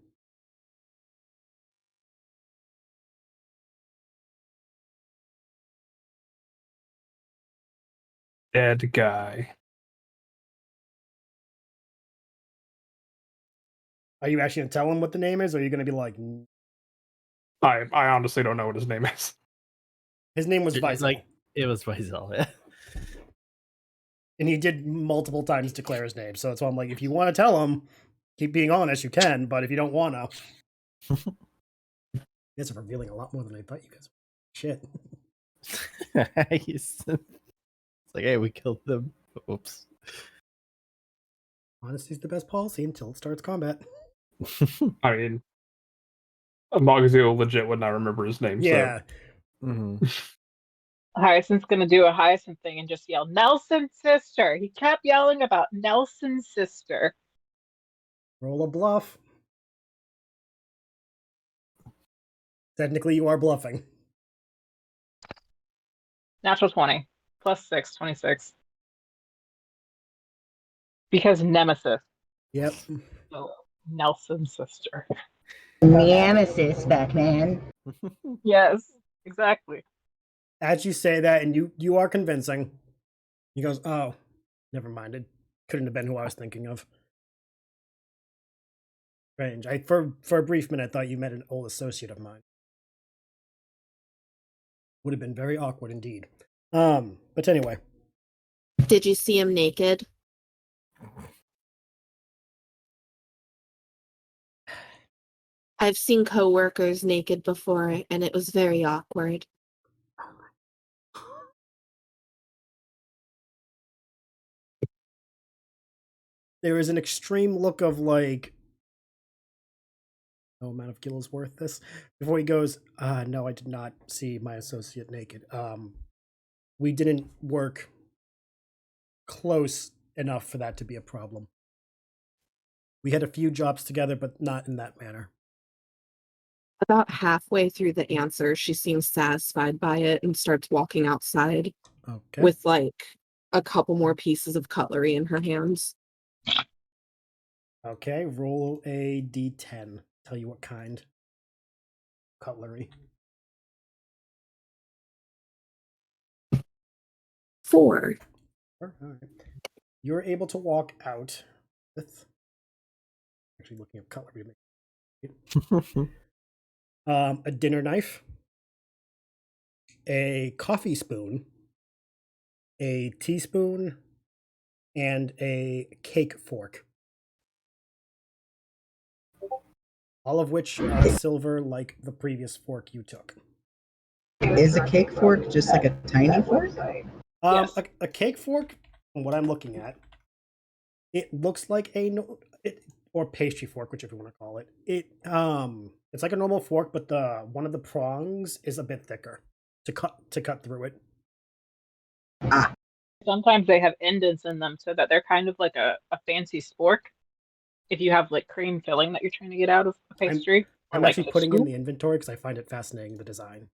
Dead guy. Are you actually going to tell him what the name is, or are you going to be like... I honestly don't know what his name is. His name was Vizel. Like, it was Vizel, yeah. And he did multiple times declare his name, so that's why I'm like, if you want to tell him, keep being honest, you can, but if you don't want to... You guys are revealing a lot more than I thought you guys were. Shit. It's like, hey, we killed them. Oops. Honesty's the best policy until it starts combat. I mean, Mogsio legit would not remember his name. Yeah. So. Mm-hmm. Hyacinth's gonna do a Hyacinth thing and just yell, Nelson's sister! He kept yelling about Nelson's sister. Roll a bluff. Technically, you are bluffing. Natural 20. Plus 6, 26. Because Nemesis. Yep. So, Nelson's sister. Nemesis, Batman. Yes, exactly. As you say that, and you are convincing, he goes, oh, never mind. It couldn't have been who I was thinking of. Strange. For a brief minute, I thought you met an old associate of mine. Would have been very awkward indeed. But anyway. Did you see him naked? I've seen coworkers naked before, and it was very awkward. There is an extreme look of like, no amount of Geayl is worth this. Before he goes, no, I did not see my associate naked. We didn't work close enough for that to be a problem. We had a few jobs together, but not in that manner. About halfway through the answer, she seems satisfied by it and starts walking outside Okay. with like a couple more pieces of cutlery in her hands. Okay, roll a d10. Tell you what kind. Cutlery. 4. All right. You're able to walk out with. Actually, looking at cutlery. A dinner knife, a coffee spoon, a teaspoon, and a cake fork. All of which are silver like the previous fork you took. Is a cake fork just like a tiny fork? Yes. A cake fork, from what I'm looking at, it looks like or pastry fork, whichever you want to call it. It's like a normal fork, but the one of the prongs is a bit thicker to cut through it. Sometimes they have indents in them so that they're kind of like a fancy spork. If you have like cream filling that you're trying to get out of a pastry. I'm like actually a putting in scoop. the inventory because I find it fascinating, the design.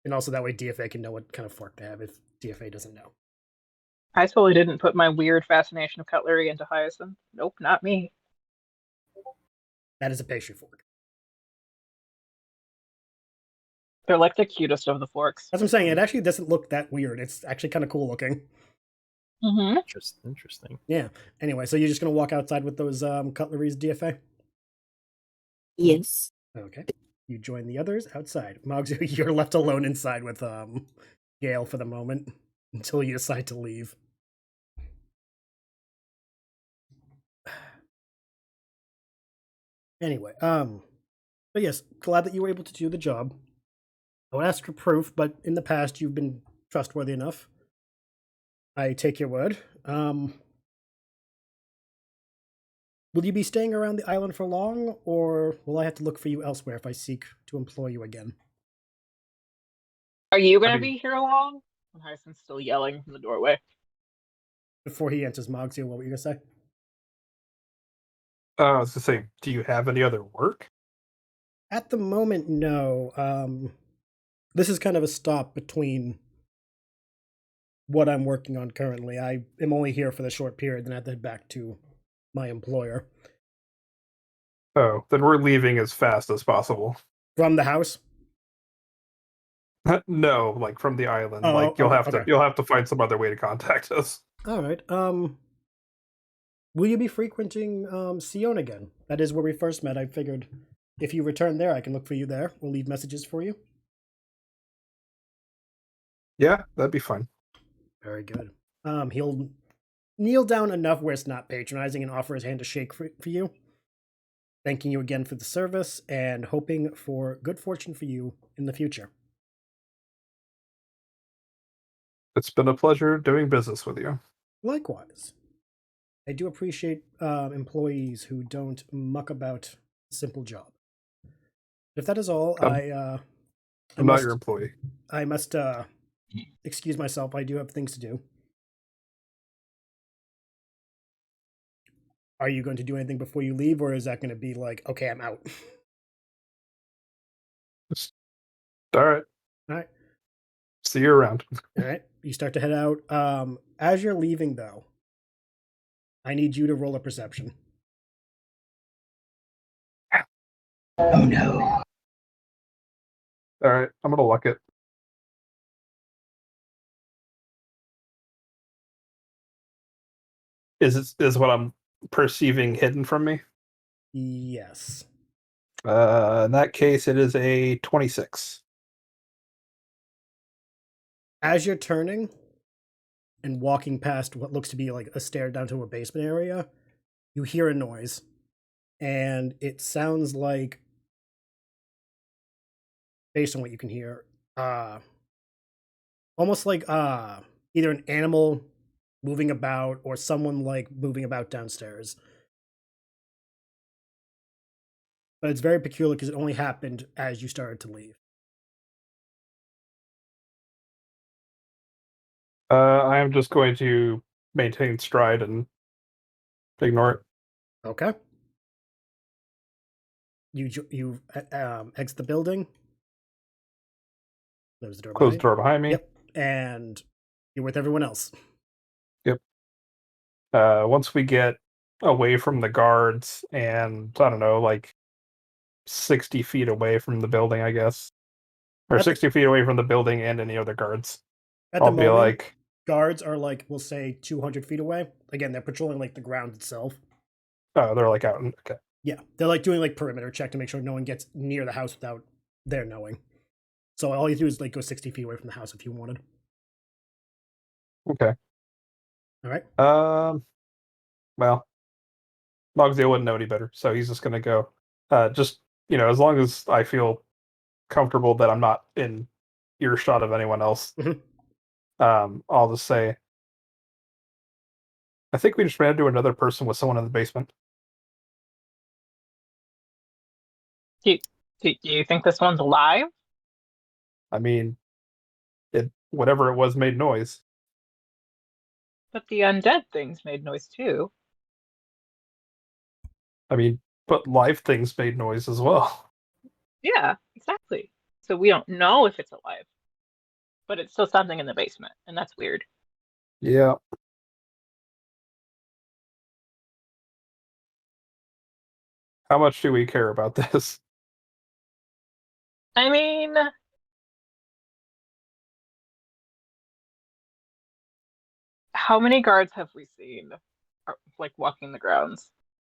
And also that way DFA can know what kind of fork to have if DFA doesn't know. I totally didn't put my weird fascination of cutlery into Hyacinth. Nope, not me. That is a pastry fork. They're like the cutest of the forks. That's what I'm saying. It actually doesn't look that weird. It's actually kind of cool looking. Mm-hmm. Interesting. Yeah. Anyway, so you're just gonna walk outside with those cutleries, DFA? Yes. Okay. You join the others outside. Moggs, you're left alone inside with Geayl for the moment until you decide to leave. Anyway, but yes, glad that you were able to do the job. I would ask for proof, but in the past you've been trustworthy enough. I take your word. Will you be staying around the island for long, or will I have to look for you elsewhere if I seek to employ you again? Are you gonna be here long? And Hyacinth's still yelling from the doorway. Before he answers Moggs, what were you gonna say? I was to say, do you have any other work? At the moment, no. This is kind of a stop between what I'm working on currently. I am only here for the short period, then I have to head back to my employer. Oh, then we're leaving as fast as possible. From the house? No, like from the island. Oh, like you'll okay. have to find some other way to contact us. All right. Will you be frequenting Scione again? That is where we first met. I figured if you return there, I can look for you there. We'll leave messages for you. Yeah, that'd be fine. Very good. He'll kneel down enough where it's not patronizing and offer his hand to shake for you, thanking you again for the service and hoping for good fortune for you in the future. It's been a pleasure doing business with you. Likewise. I do appreciate employees who don't muck about a simple job. If that is all, I'm not your employee. I must excuse myself. I do have things to do. Are you going to do anything before you leave, or is that going to be like, okay, I'm out? All right. All right. See you around. All right. You start to head out. As you're leaving, though, I need you to roll a perception. Oh no. All right, I'm gonna luck it. Is what I'm perceiving hidden from me? Yes. In that case, it is a 26. As you're turning and walking past what looks to be like a stair down to a basement area, you hear a noise. And it sounds like, based on what you can hear, almost like either an animal moving about or someone like moving about downstairs. But it's very peculiar because it only happened as you started to leave. I am just going to maintain stride and ignore it. Okay. You exit the building. Close the door. Close the door behind me. Yep. And you're with everyone else. Yep. Once we get away from the guards and, I don't know, like 60 feet away from the building, I guess. Or 60 feet away from the building and any other guards. At I'll the be moment, like, guards are like, we'll say 200 feet away. Again, they're patrolling like the ground itself. Oh, they're like out. Okay. Yeah, they're like doing like perimeter check to make sure no one gets near the house without their knowing. So all you do is like go 60 feet away from the house if you wanted. Okay. All right. Well, Logsdale wouldn't know any better, so he's just gonna go. Just as long as I feel comfortable that I'm not in earshot of anyone else, Mhm. I'll just say, I think we just ran into another person with someone in the basement. Do you think this one's alive? I mean, whatever it was made noise. But the undead things made noise too. I mean, but live things made noise as well. Yeah, exactly. So we don't know if it's alive. But it's still something in the basement, and that's weird. Yeah. How much do we care about this? I mean, how many guards have we seen, like, walking the grounds?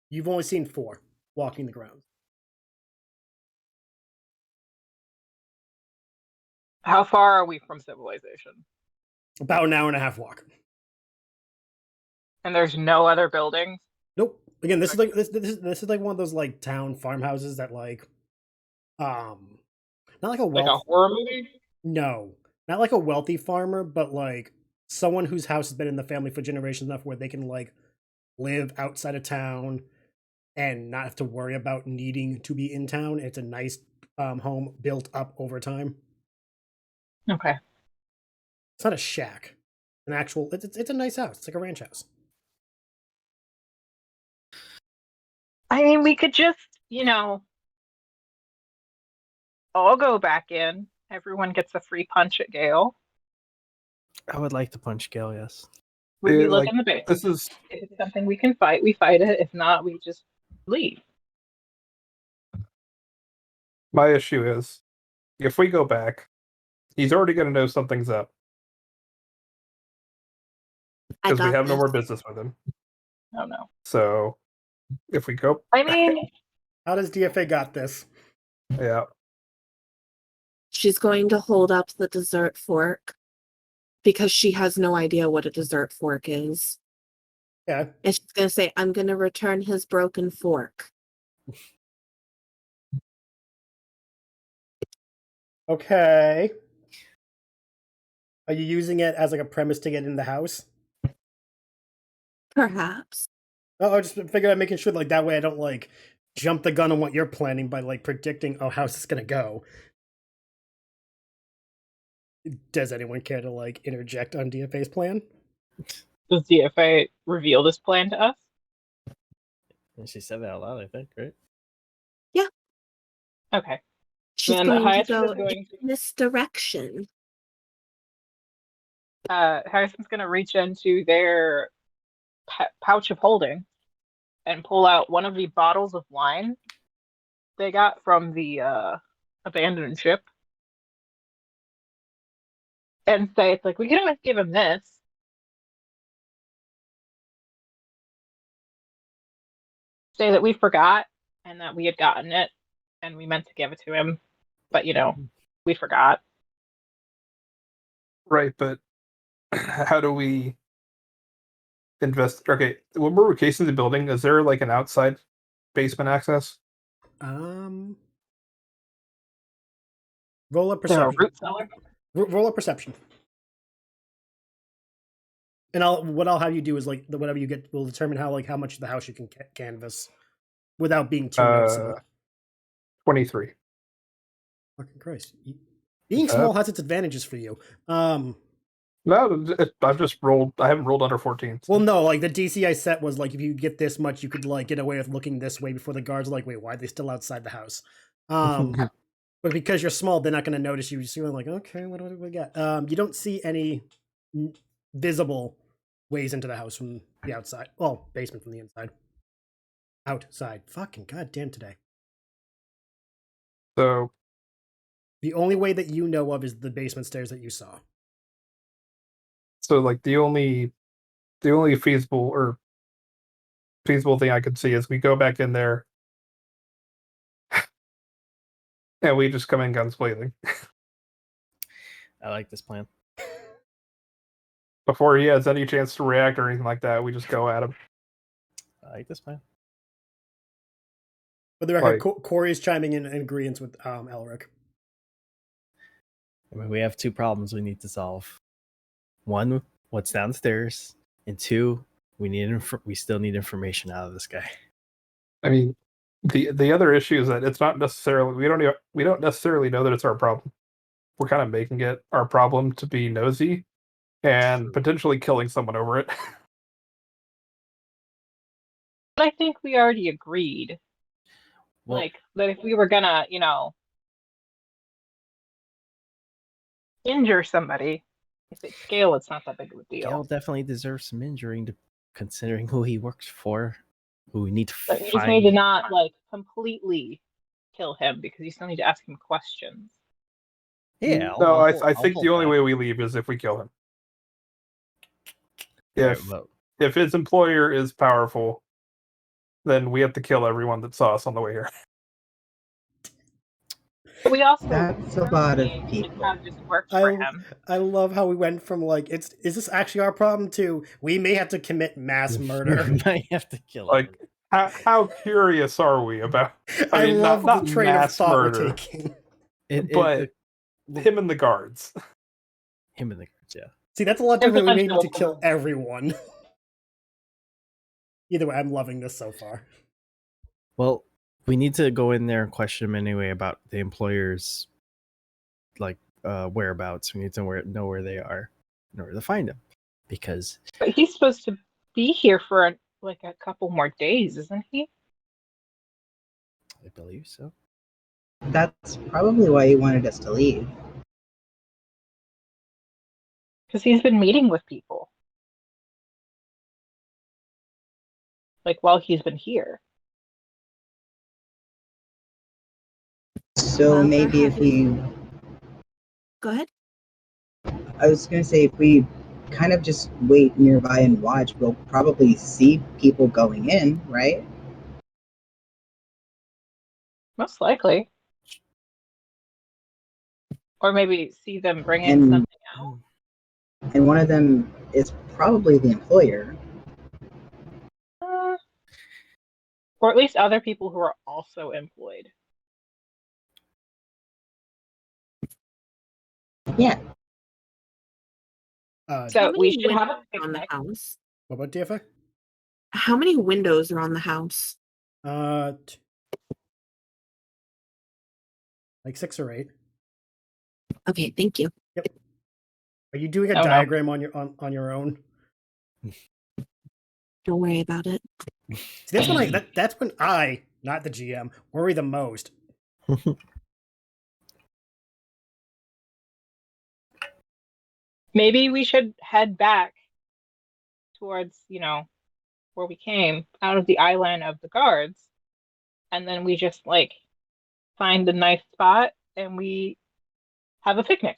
You've only seen 4 walking the ground. How far are we from civilization? About an hour and a half walk. And there's no other buildings? Nope. Again, this is like this is like one of those like town farmhouses that like, not like a Like a wealth. horror movie? No, not like a wealthy farmer, but like someone whose house has been in the family for generations enough where they can like live outside of town and not have to worry about needing to be in town. It's a nice home built up over time. Okay. It's not a shack. An actual. It's a nice house. It's like a ranch house. I mean, we could just, all go back in. Everyone gets a free punch at Geayl. I would like to punch Geayl, yes. We look Like, in the basement. this is If it's something we can fight, we fight it. If not, we just leave. my issue is, if we go back, he's already going to know something's up I because we got have no this. more business with him. Oh no. So, if we go, I mean, How does DFA got this? yeah, She's going to hold up the dessert fork because she has no idea what a dessert fork is. Yeah. And she's going to say, I'm going to return his broken fork. Okay. Are you using it as like a premise to get in the house? Perhaps. Oh, I just figured out making sure like that way I don't like jump the gun on what you're planning by like predicting, oh, how's this gonna go? Does anyone care to like interject on DFA's plan? does DFA reveal this plan to us? And she said that out loud, I think, right? Okay. She's Then going to Hyacinth go is going in this direction. Hyacinth's going to reach into their pouch of holding and pull out one of the bottles of wine they got from the abandoned ship and say, it's like, we can always give him this. Say that we forgot and that we had gotten it and we meant to give it to him, but we forgot. right. But how do we invest? Okay, when we're casing the building, is there like an outside basement access? Roll a They're a perception. root cellar. Roll a perception. And what I'll have you do is like whatever you get will determine how much of the house you can canvas without being too noticeable. 23. Fucking Christ. Being small has its advantages for you. No, I've just rolled. I haven't rolled under 14. So. Well, no, like the DC I set was like if you get this much, you could like get away with looking this way before the guards are like, wait, why are they still outside the house? But because you're small, they're not going to notice you. So you're like, okay, what do we got? You don't see any visible ways into the house from the outside. Well, basement from the inside. Outside. Fucking goddamn today. So the only way that you know of is the basement stairs that you saw. So like the only feasible thing I could see is we go back in there and we just come in guns blazing. I like this plan. Before he has any chance to react or anything like that, we just go at him. I like this plan. For the record, Like- Corey's chiming in agreement with Elric. I mean, we have two problems we need to solve. One, what's downstairs, and two, we still need information out of this guy. I mean, the other issue is that it's not necessarily we don't necessarily know that it's our problem. We're kind of making it our problem to be nosy and potentially killing someone over it. But I think we already agreed, Well, like, that if we were gonna, injure somebody, if it's Geayl, it's not that big of a deal. Geayl definitely deserves some injuring, considering who he works for, who we need to But find. you just need to not, like, completely kill him, because you still need to ask him questions. Yeah. No, I think the only way we leave is if we kill him. If his employer is powerful, then we have to kill everyone that saw us on the way here. But we also That's a lot of personally people. have just worked for him. I love how we went from like, is this actually our problem to we may have to commit mass murder. We might have to kill him. Like, how curious are we about? I mean, love not the train of mass thought murder, we're taking. but him and the guards. Him and the guards, yeah. See, that's a lot And different than we need to potential kill for- everyone. Either way, I'm loving this so far. Well, we need to go in there and question him anyway about the employer's whereabouts. We need to know where they are in order to find him, because But he's supposed to be here for like a couple more days, isn't he? I believe so. That's probably why he wanted us to leave. Because he's been meeting with people. Like, while he's been here. So Well, maybe if we, Go ahead. I was going to say, if we kind of just wait nearby and watch, we'll probably see people going in, right? Most likely. Or maybe see them bring in And- something out. And one of them is probably the employer. Or at least other people who are also employed. Yeah. So How we many should have a windows on the picnic. house. What about DFA? How many windows are on the house? Like 6 or 8. Okay, thank you. Are you doing a Oh, no. diagram on your own? Don't worry about it. See, that's when I, not the GM, worry the most. Maybe we should head back towards, where we came, out of the island of the guards. And then we just, like, find a nice spot and we have a picnic.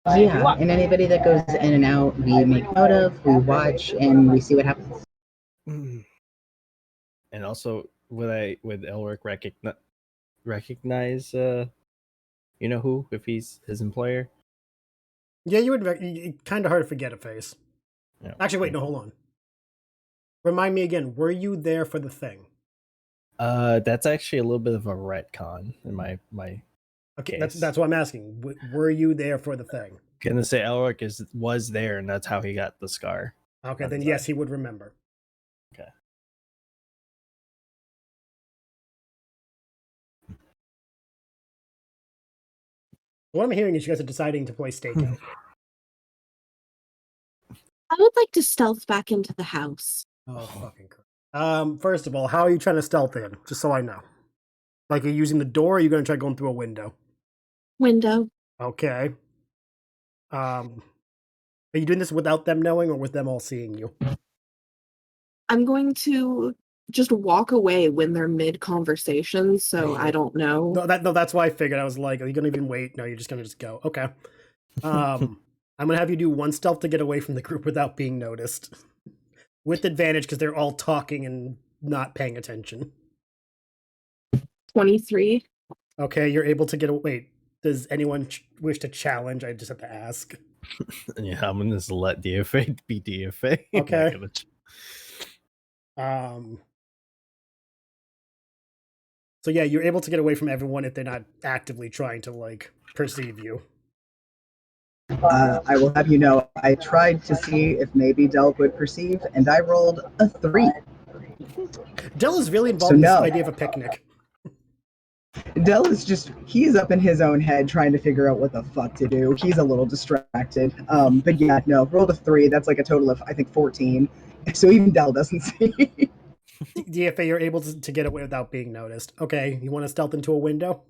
Yeah, and anybody that goes in and out, we make note of, we watch, and we see what happens. And also, would Elric recognize you know who, if he's his employer? Yeah, you would. Kind of hard to forget a face. Yeah. Actually, wait, no, hold on. Remind me again. Were you there for the thing? That's actually a little bit of a retcon in my Okay, case. that's what I'm asking. Were you there for the thing? Gonna say Elric was there, and that's how he got the scar. Okay, On then the yes, side. he would remember. Okay. What I'm hearing is you guys are deciding to play stakeout. I would like to stealth back into the house. Oh, fucking crap. First of all, how are you trying to stealth in? Just so I know. Like, are you using the door, or are you going to try going through a window? Window. Okay. Are you doing this without them knowing, or with them all seeing you? I'm going to just walk away when they're mid-conversation, so I don't know. No, that's why I figured. I was like, are you going to even wait? No, you're just going to just go. Okay. I'm gonna have you do one stealth to get away from the group without being noticed, with advantage because they're all talking and not paying attention. 23. Okay, you're able to get away. Wait, does anyone wish to challenge? I just have to ask. Yeah, I'm gonna just let DFA be DFA. Okay. Not gonna So yeah, you're able to get away from everyone if they're not actively trying to like perceive you. I will have you know, I tried to see if maybe Delk would perceive, and I rolled a 3. Dell is really involved So in this no. idea of a picnic. Dell is he's up in his own head trying to figure out what the fuck to do. He's a little distracted. But yeah, no, rolled a 3. That's like a total of, I think, 14. So even Dell doesn't see. DFA, you're able to get away without being noticed. Okay, you want to stealth into a window?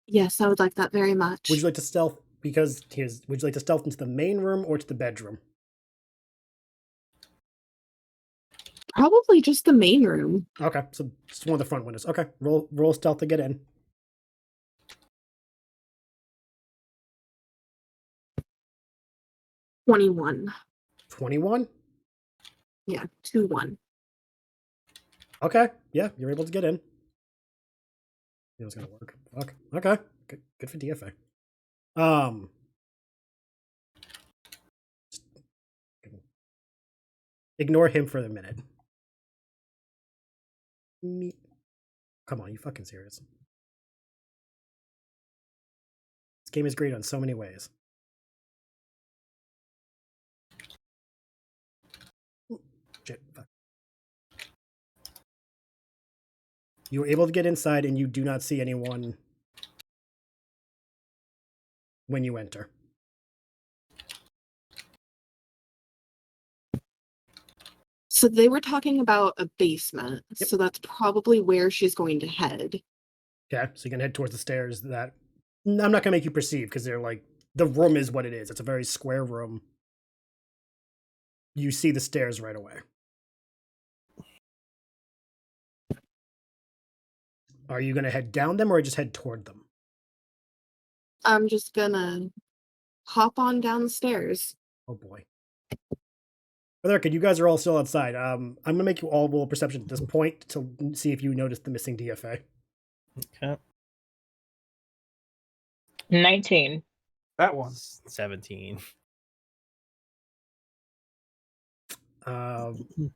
Yes, I would like that very much. Would you like to stealth? Because would you like to stealth into the main room or to the bedroom? Probably just the main room. Okay, so just one of the front windows. Okay, roll stealth to get in. 21. 21? Yeah, 2-1. Okay, yeah, you're able to get in. It was gonna work. Fuck. Okay, good for DFA. Ignore him for the minute. Come on, you fucking serious? This game is great on so many ways. Shit, fuck. You were able to get inside and you do not see anyone when you enter. So they were talking about a basement. Yep. So that's probably where she's going to head. Okay, so you can head towards the stairs that I'm not gonna make you perceive because they're like the room is what it is. It's a very square room. You see the stairs right away. Are you gonna head down them or just head toward them? I'm just gonna hop on down the stairs. Oh boy. For the record, you guys are all still outside. I'm gonna make you all roll perception at this point to see if you notice the missing DFA. Okay. 19. That one. 17.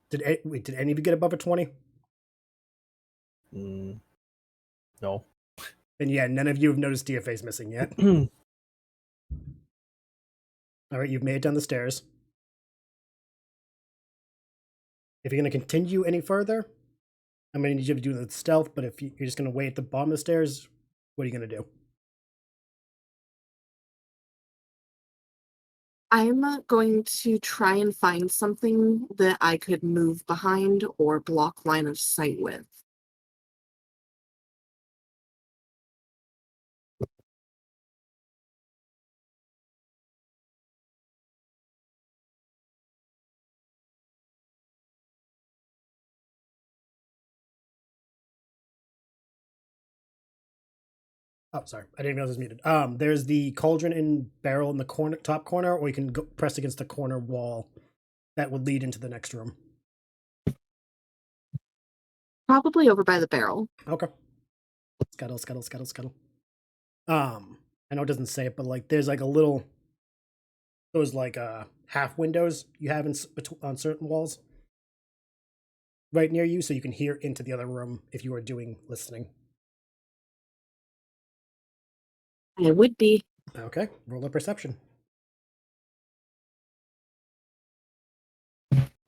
Did any of you get above a 20? No. And yeah, none of you have noticed DFA's missing yet. All right, you've made it down the stairs. If you're going to continue any further, I'm going to need you to do the stealth, but if you're just going to wait at the bottom of the stairs, what are you going to do? I'm going to try and find something that I could move behind or block line of sight with. Oh, sorry. I didn't realize it was muted. There's the cauldron and barrel in the corner, top corner, or you can press against the corner wall that would lead into the next room. Probably over by the barrel. Okay. Scuttle. I know it doesn't say it, but like there's like a little, those like half windows you have on certain walls right near you, so you can hear into the other room if you are doing listening. It would be. Okay, roll a perception.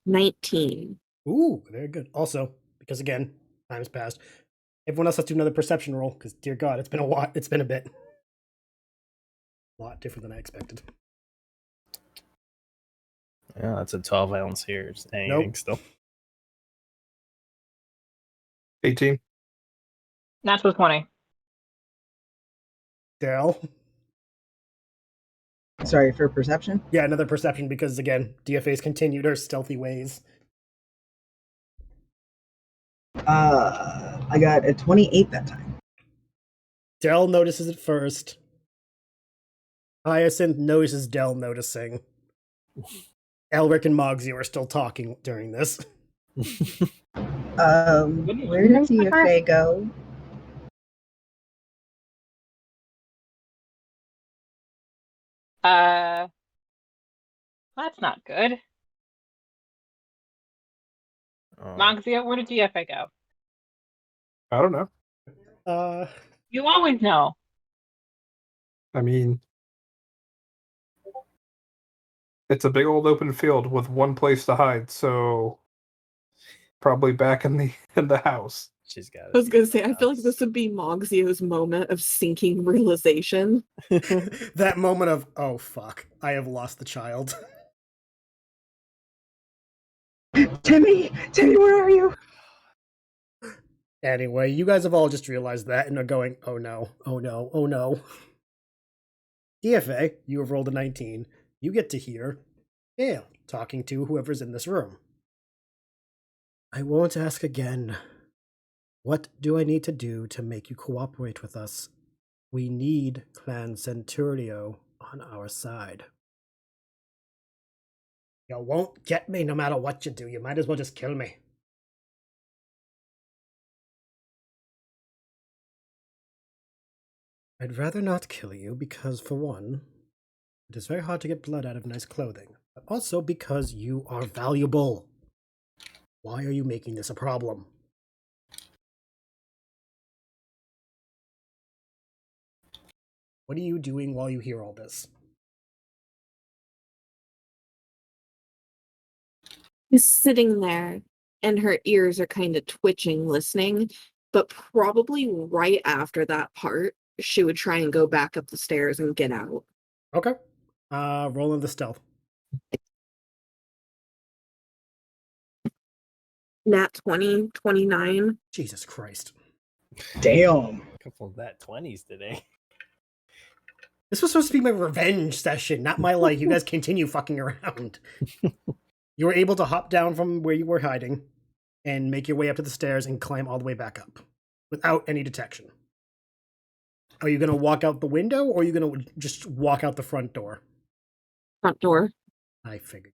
19. Ooh, very good. Also, because again, time's passed. Everyone else has to do another perception roll, because dear God, it's been a lot. It's been a bit. A lot different than I expected. Yeah, that's a 12 ounce here. It's anything Nope. still. 18. Natural 20. Dale? Sorry, for perception? Yeah, another perception, because again, DFA's continued her stealthy ways. I got a 28 that time. Dell notices it first. Hyacinth notices Dell noticing. Elric and Mogsy are still talking during this. Where did DFA go? That's not good. Oh. Moxia, where did DFA go? I don't know. You always know. I mean, it's a big old open field with one place to hide, so probably back in the house. She's got it. I was gonna say, I feel like this would be Mogzio's moment of sinking realization. That moment of, oh fuck, I have lost the child. Timmy, where are you? Anyway, you guys have all just realized that and are going, oh no, oh no, oh no. DFA, you have rolled a 19. You get to hear Geayl talking to whoever's in this room. I won't ask again. What do I need to do to make you cooperate with us? We need Clan Centurio on our side. You won't get me no matter what you do. You might as well just kill me. I'd rather not kill you because, for one, it is very hard to get blood out of nice clothing, but also because you are valuable. Why are you making this a problem? What are you doing while you hear all this? She's sitting there, and her ears are kind of twitching, listening, but probably right after that part, she would try and go back up the stairs and get out. Okay. Roll in the stealth. Nat 20, 29. Jesus Christ. Damn. Couple of that 20s today. This was supposed to be my revenge session, not my like, you guys continue fucking around. You were able to hop down from where you were hiding and make your way up to the stairs and climb all the way back up without any detection. Are you going to walk out the window or are you going to just walk out the front door? Front door. I figured.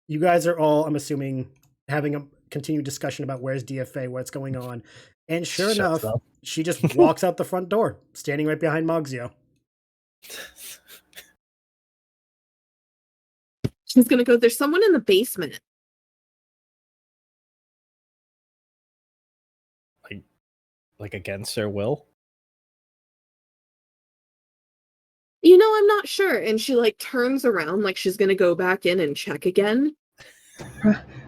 You guys are all, I'm assuming, having a continued discussion about where's DFA, what's going on. And sure enough, she just walks out the front door, standing right behind Mogsio. She's gonna go, there's someone in the basement. Like against her will? You know, I'm not sure. And she like turns around like she's gonna go back in and check again.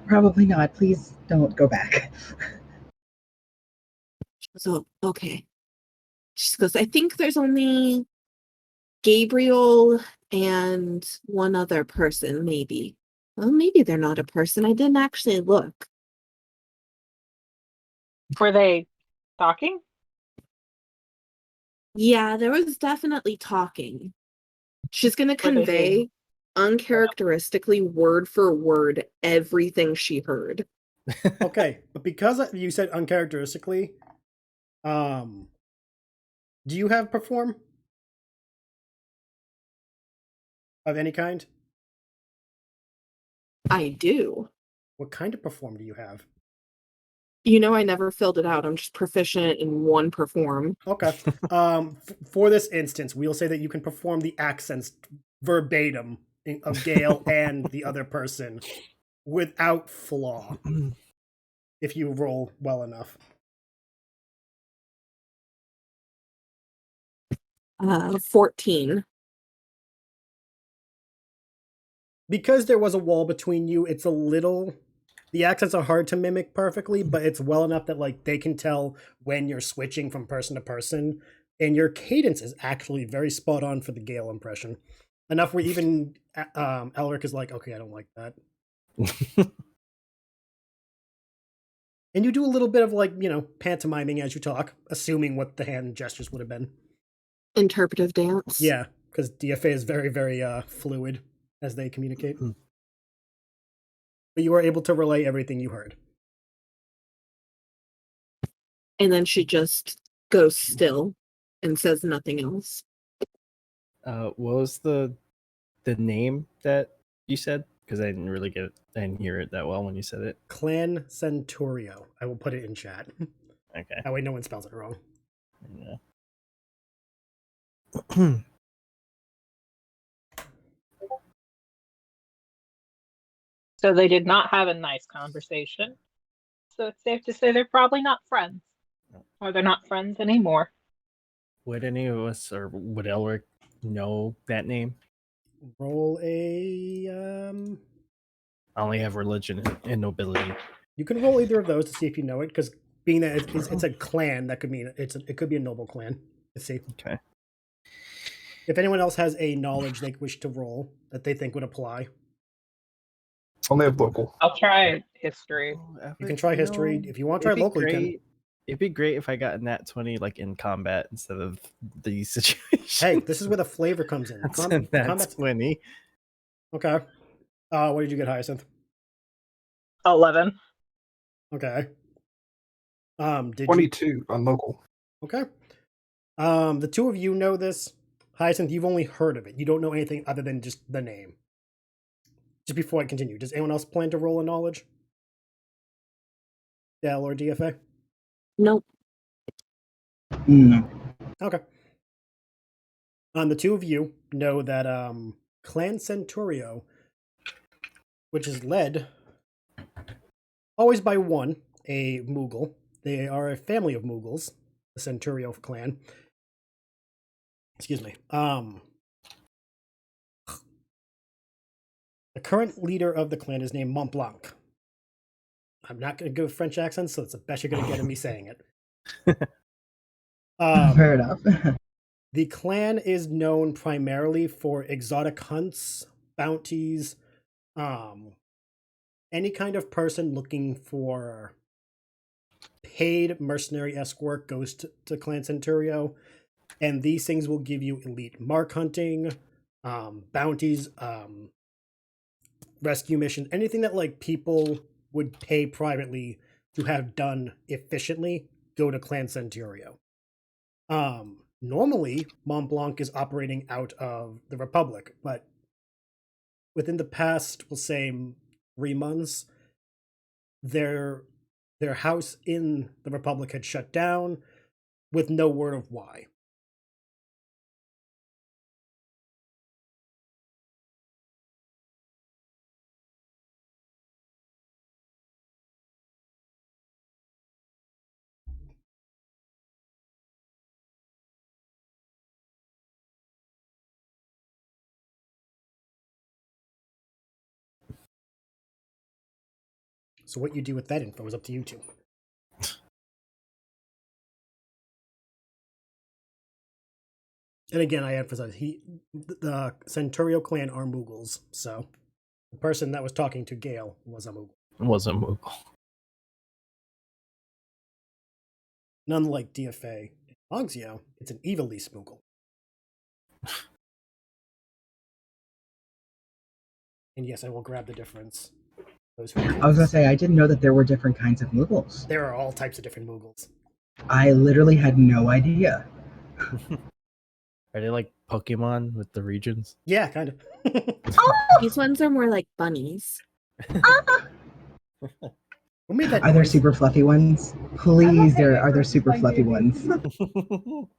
Probably not. Please don't go back. So, okay. She goes, I think there's only Gabriel and one other person, maybe. Well, maybe they're not a person. I didn't actually look. Were they talking? Yeah, there was definitely talking. She's going to convey uncharacteristically, word for word, everything she heard. Okay, but because you said uncharacteristically, do you have perform? Of any kind? I do. What kind of perform do you have? You know, I never filled it out. I'm just proficient in one perform. Okay. For this instance, we'll say that you can perform the accents verbatim of Geayl and the other person without flaw, if you roll well enough. 14. Because there was a wall between you, it's a little... The accents are hard to mimic perfectly, but it's well enough that like they can tell when you're switching from person to person. And your cadence is actually very spot on for the Geayl impression. Enough where even Elric is like, okay, I don't like that. And you do a little bit of like, pantomiming as you talk, assuming what the hand gestures would have been. Interpretive dance. Yeah, because DFA is very, very fluid as they communicate. But you were able to relay everything you heard. And then she just goes still. and says nothing else. What was the name that you said? Because I didn't really get it. I didn't hear it that well when you said it. Clan Centurio. I will put it in chat. Okay. That way no one spells it wrong. Yeah. So they did not have a nice conversation. So it's safe to say they're probably not friends. Or they're not friends anymore. Would any of us, or would Elric know that name? Roll a I only have religion and nobility. you can roll either of those to see if you know it, because being that it's a clan, that could mean it could be a noble clan. Let's see. Okay. If anyone else has a knowledge they wish to roll that they think would apply, Only have local. I'll try history. you can try history. If you want to try local, you can. It'd be great if I got a nat 20 like in combat instead of these situations. Hey, this is where the flavor comes in. That's a nat Combat's 20. okay. What did you get, Hyacinth? 11. Okay. Did you? 22 on local. Okay. The two of you know this. Hyacinth, you've only heard of it. You don't know anything other than just the name. Just before I continue, does anyone else plan to roll a knowledge? Dell or DFA? Nope. No. Okay. The two of you know that Clan Centurio, which is led always by one, a Moogle. They are a family of Moogles, the Centurio clan. Excuse me. The current leader of the clan is named Mont Blanc. I'm not going to go with French accents, so it's the best you're going to get in me saying it. Fair enough. The clan is known primarily for exotic hunts, bounties, any kind of person looking for paid mercenary escort goes to Clan Centurio, and these things will give you elite mark hunting, bounties, rescue missions, anything that like people would pay privately to have done efficiently, go to Clan Centurio. Normally, Mont Blanc is operating out of the Republic, but within the past, we'll say 3 months, their house in the Republic had shut down with no word of why. So what you do with that info is up to you two. And again, I emphasize, the Centurio clan are Moogles, so the person that was talking to Geayl was a Moogle. It wasn't Moogle. And unlike DFA and Moxio, it's an evilly Moogle. And yes, I will grab the difference. Those who I was gonna say I didn't know that there were different kinds of Moogles. there are all types of different Moogles. I literally had no idea. Are they like Pokemon with the regions? Yeah, kind of. These ones are more like bunnies. Who made that Are there noise? super fluffy ones? Please, are there super fluffy ones?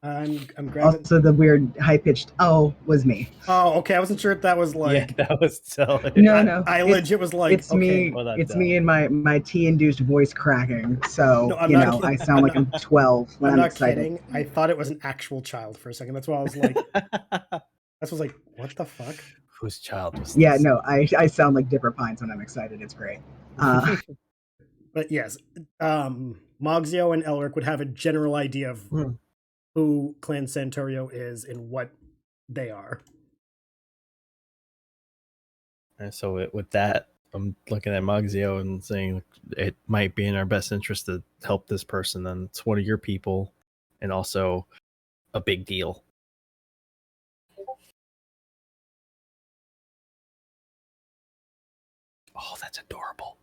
I'm grabbing. Also, the weird high pitched "oh" was me. Oh, okay. I wasn't sure if that was like. Yeah, that was so. No, I legit was like, it's okay. me. Well, that's It's me and my tea-induced voice cracking. So No, I'm not kidding. I sound like I'm 12 when I'm I'm not excited. kidding. I thought it was an actual child for a second. That's why I was like, what the fuck? Whose child was Yeah, this? no, I sound like Dipper Pines when I'm excited. It's great. But yes, Moxio and Elric would have a general idea of who Clan Centurio is and what they are. And so with that, I'm looking at Moxio and saying it might be in our best interest to help this person. Then it's one of your people, and also a big deal. Oh, that's adorable.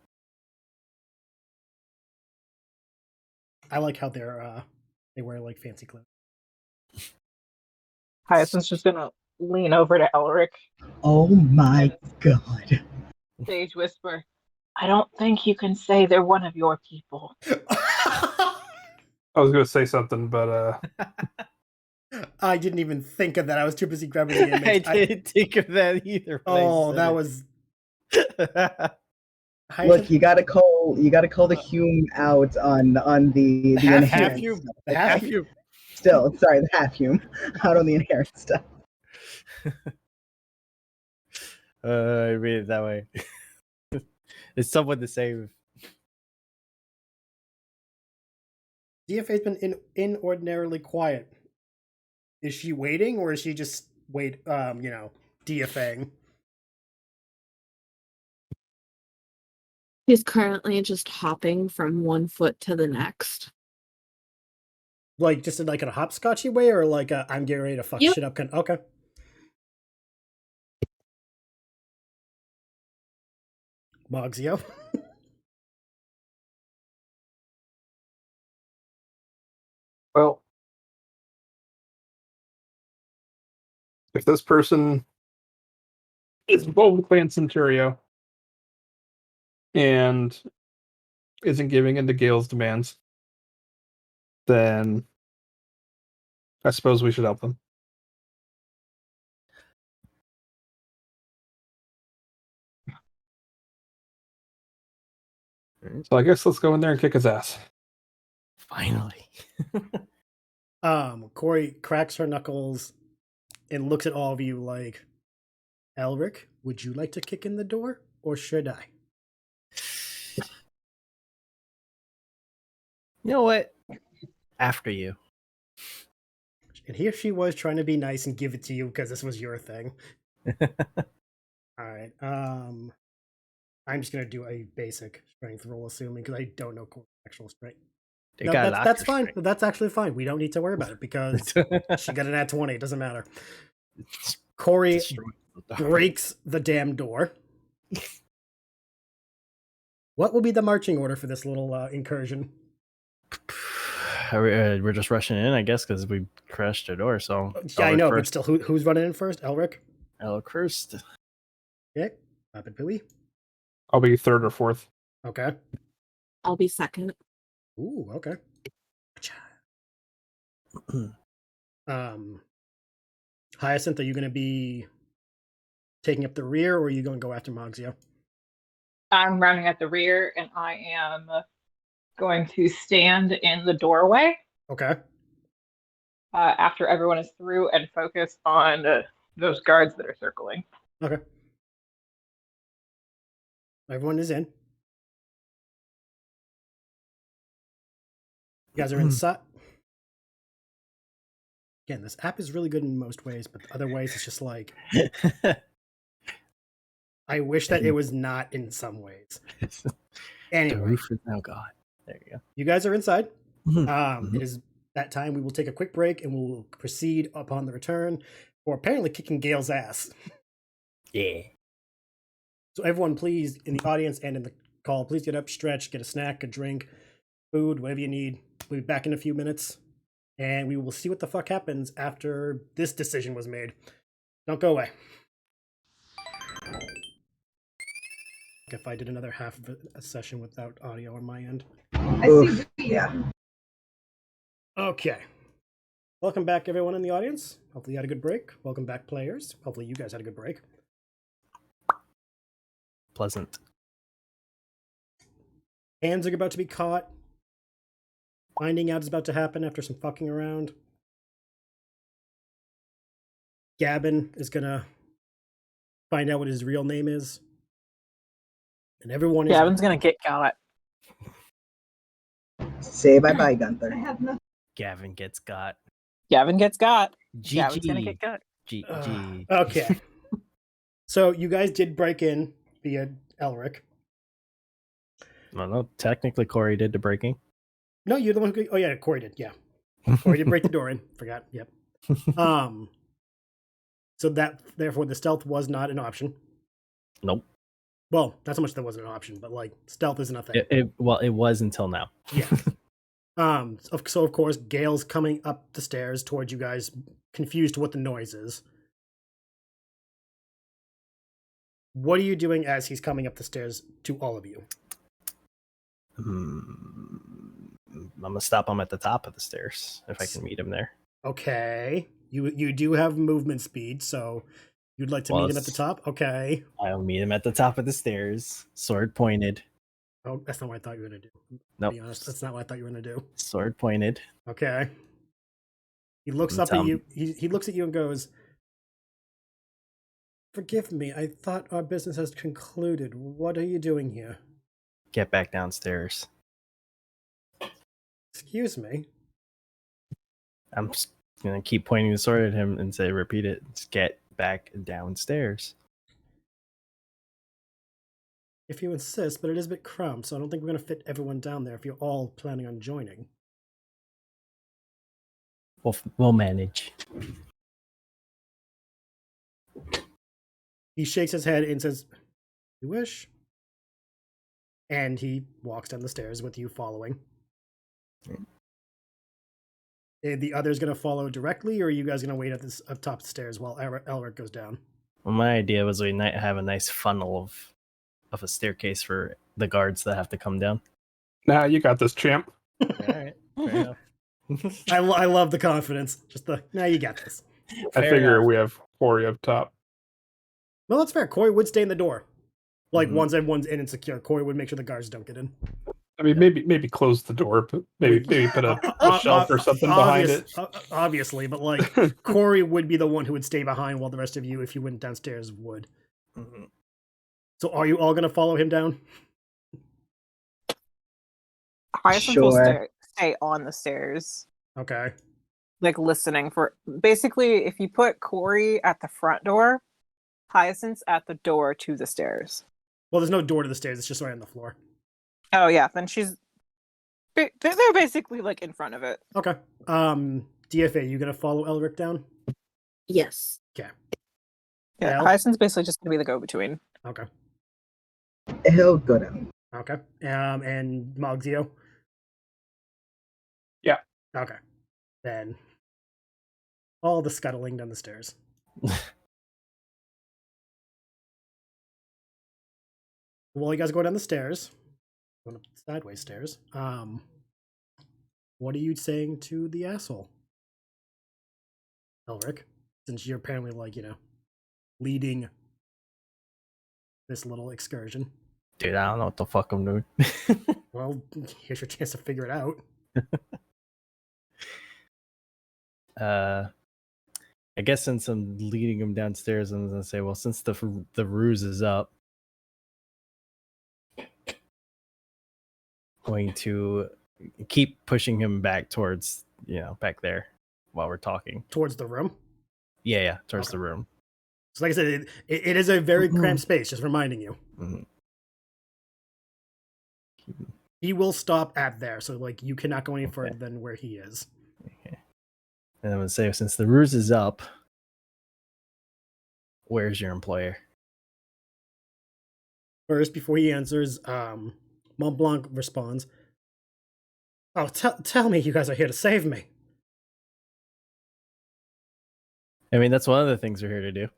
I like how they wear like fancy clothes. Hyacinth's just gonna lean over to Elric, Oh my god. stage whisper. I don't think you can say they're one of your people. I was going to say something, but I didn't even think of that. I was too busy grabbing the I image. didn't think of that either. when I Oh, said that it. was. Look, you gotta call the Hume out on the half inherent Hume. stuff. The half Half Hume. you. Still, sorry, the half Hume out on the inherent stuff. I read it that way. It's somewhat the same. DFA's been inordinarily quiet. Is she waiting, or is she just DFAing? He's currently just hopping from one foot to the next. Like just in like a hopscotchy way, or like a I'm getting ready to fuck Yep. shit up? Okay. Mogsio. well, if this person is involved with Clan Centurio and isn't giving in to Geyl's demands, then I suppose we should help them. So I guess let's go in there and kick his ass. Finally. Corey cracks her knuckles and looks at all of you like, Elric, would you like to kick in the door, or should I? You know what? After you. And here she was trying to be nice and give it to you because this was your thing. All right. I'm just gonna do a basic strength roll, assuming, because I don't know Corey's actual strength. They No, got that's fine. That's actually fine. We don't need to worry about it because she got an at 20. It doesn't matter. Corey breaks the damn door. What will be the marching order for this little incursion? We're just rushing in, I guess, because we crashed the door. So Yeah, I Elric know, but first. still, who's running in first? Elric? Elric first. Okay. Rapid Pooey. I'll be third or fourth. Okay. I'll be second. Ooh, okay. Hyacinth, are you going to be taking up the rear, or are you going to go after Mogsio? I'm running at the rear, and I am going to stand in the doorway Okay. after everyone is through and focus on those guards that are circling. Okay. Everyone is in. You guys are inside. Again, this app is really good in most ways, but other ways it's just like, I wish that it was not in some ways. The Anyway, roof is now gone. There you go. you guys are inside. Mhm. It is that time. We will take a quick break and we'll proceed upon the return for apparently kicking Geyl's ass. Yeah. So everyone, please, in the audience and in the call, please get up, stretch, get a snack, a drink, food, whatever you need. We'll be back in a few minutes, and we will see what the fuck happens after this decision was made. Don't go away. If I did another half of a session without audio on my end. Oof, yeah. Okay. Welcome back, everyone in the audience. Hopefully you had a good break. Welcome back, players. Hopefully you guys had a good break. Pleasant. Hands are about to be caught. Finding out is about to happen after some fucking around. Gavin is gonna find out what his real name is. And everyone is... Gavin's gonna get got. Say bye-bye, Gunther. Gavin gets got. Gavin gets got. GG. Gavin's gonna get got. GG. Okay. So you guys did break in via Elric. Well, no, technically Corey did the breaking. No, you're the one who... Oh, yeah, Corey did. Yeah. Corey did break the door in. Forgot. Yep. So that, therefore, the stealth was not an option. Nope. Well, not so much that wasn't an option, but, like, stealth isn't a thing. Well, it was until now. Yeah. So of course, Gayl's coming up the stairs towards you guys, confused to what the noise is. What are you doing as he's coming up the stairs to all of you? I'm gonna stop him at the top of the stairs if I can meet him there. Okay. You do have movement speed, so you'd like to meet him at the top? Okay. I'll meet him at the top of the stairs, sword pointed. Oh, that's not what I thought you were going to do. To Nope. be honest, that's not what I thought you were going to do. Sword pointed. Okay. He looks up at you. He looks at you and goes, "Forgive me. I thought our business has concluded. What are you doing here?" Get back downstairs. Excuse me. I'm just gonna keep pointing the sword at him and say, repeat it. Just get back downstairs. If you insist, but it is a bit cramped, so I don't think we're going to fit everyone down there if you're all planning on joining. We'll manage. He shakes his head and says, "You wish?" And he walks down the stairs with you following. Are the others going to follow directly, or are you guys going to wait at this up top of the stairs while Elric goes down? Well, my idea was we might have a nice funnel of a staircase for the guards that have to come down. Nah, you got this, champ. All right, fair enough. I love the confidence. Just now you got this. I figure we have Corey up top. Well, that's fair. Corey would stay in the door. Like, once everyone's in and secure, Corey would make sure the guards don't get in. I mean, maybe close the door, but maybe put a shelf or something behind it. Obviously, but like, Corey would be the one who would stay behind while the rest of you, if you went downstairs, would. Mm-hmm. So are you all going to follow him down? Hyacinth will stay on the stairs, Okay. like listening for. Basically, if you put Corey at the front door, Hyacinth's at the door to the stairs. Well, there's no door to the stairs. It's just right on the floor. Oh yeah, then they're basically like in front of it. Okay. DFA, you going to follow Elric down? Yes. Okay. Yeah, Well- Hyacinth's basically just gonna be the go-between. Okay. He'll go down. Okay. And Mogzio? Yeah. Okay. Then all the scuttling down the stairs. Well, you guys go down the stairs. Going up the sideways stairs. What are you saying to the asshole? Elric? Since you're apparently leading this little excursion. Dude, I don't know what the fuck I'm doing. Well, here's your chance to figure it out. I guess since I'm leading him downstairs, I'm gonna say, well, since the ruse is up, going to keep pushing him back towards back there while we're talking. Towards the room? Yeah, towards Okay. the room. So like I said, it is a very cramped space, just reminding you. Mm-hmm. He will stop at there, so like you cannot go any Okay. further than where he is. Okay. And I'm gonna say, since the ruse is up, where's your employer? First, before he answers, Mont Blanc responds, "Oh, tell me you guys are here to save me." I mean, that's one of the things we're here to do.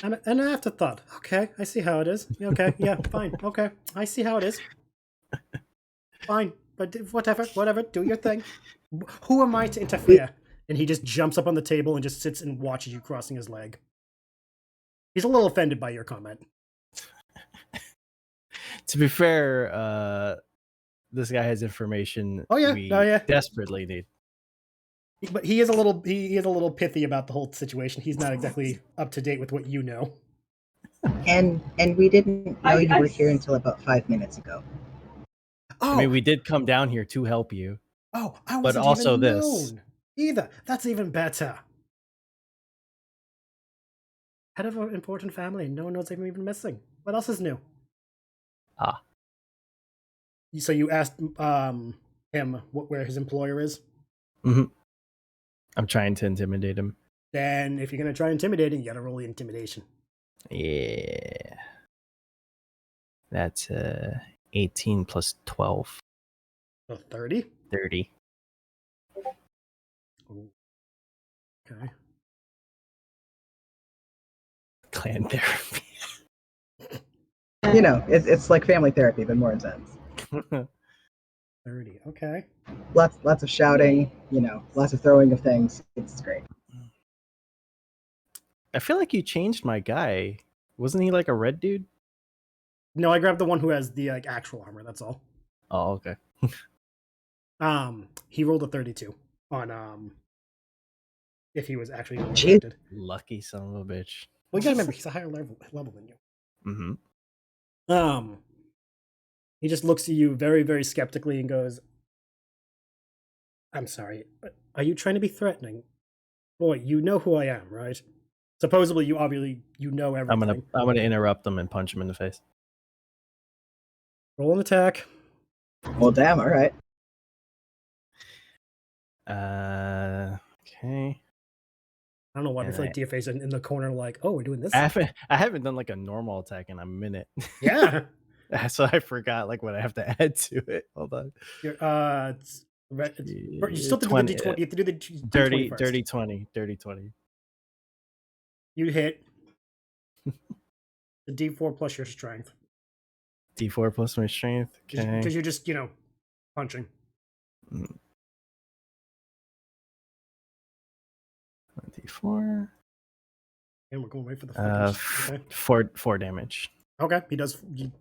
And an afterthought. Okay, I see how it is. Okay, yeah, fine. Okay, I see how it is. Fine, but whatever, do your thing. Who am I to interfere? And he just jumps up on the table and just sits and watches you crossing his leg. He's a little offended by your comment. To be fair, this guy has information we desperately need. But he is a little pithy about the whole situation. He's not exactly up to date with what you know. And we didn't know you were here until about 5 minutes ago. Oh, I mean, we did come down here to help you. Oh, I wasn't but also even this. known either. That's even better. Head of an important family. No one knows they've even missing. What else is new? Ah. So you asked him where his employer is? Mm-hmm. I'm trying to intimidate him. Then if you're going to try intimidating, you got to roll the intimidation. Yeah. That's 18 plus 12. A 30? 30. Ooh. Okay. Clan therapy. You know, it's like family therapy, but more intense. 30. Okay. Lots of shouting, you know, lots of throwing of things. It's great. I feel like you changed my guy. Wasn't he like a red dude? No, I grabbed the one who has the like actual armor. That's all. Oh, okay. He rolled a 32 on if he was actually Jeez. infected. Lucky son of a bitch. Well, you gotta remember he's a higher level than you. Mm-hmm. He just looks at you very, very skeptically and goes, "I'm sorry, but are you trying to be threatening? Boy, you know who I am, right? Supposedly, you obviously know everything. I'm gonna interrupt him and punch him in the face. Roll an attack. Well, damn. All right. Okay. I don't know why. I And feel like DFA's in the corner, like, oh, we're doing this. I haven't done like a normal attack in a minute. Yeah. So I forgot like what I have to add to it. Hold on. You still have to do the D20. You have to do the dirty, D20 first. dirty 20. Dirty 20. You hit the D4 plus your strength. D4 plus my strength. Okay. Because you're just, punching. D4. And we're going right for the fucking... Okay. 4 damage. Okay, he does... Okay,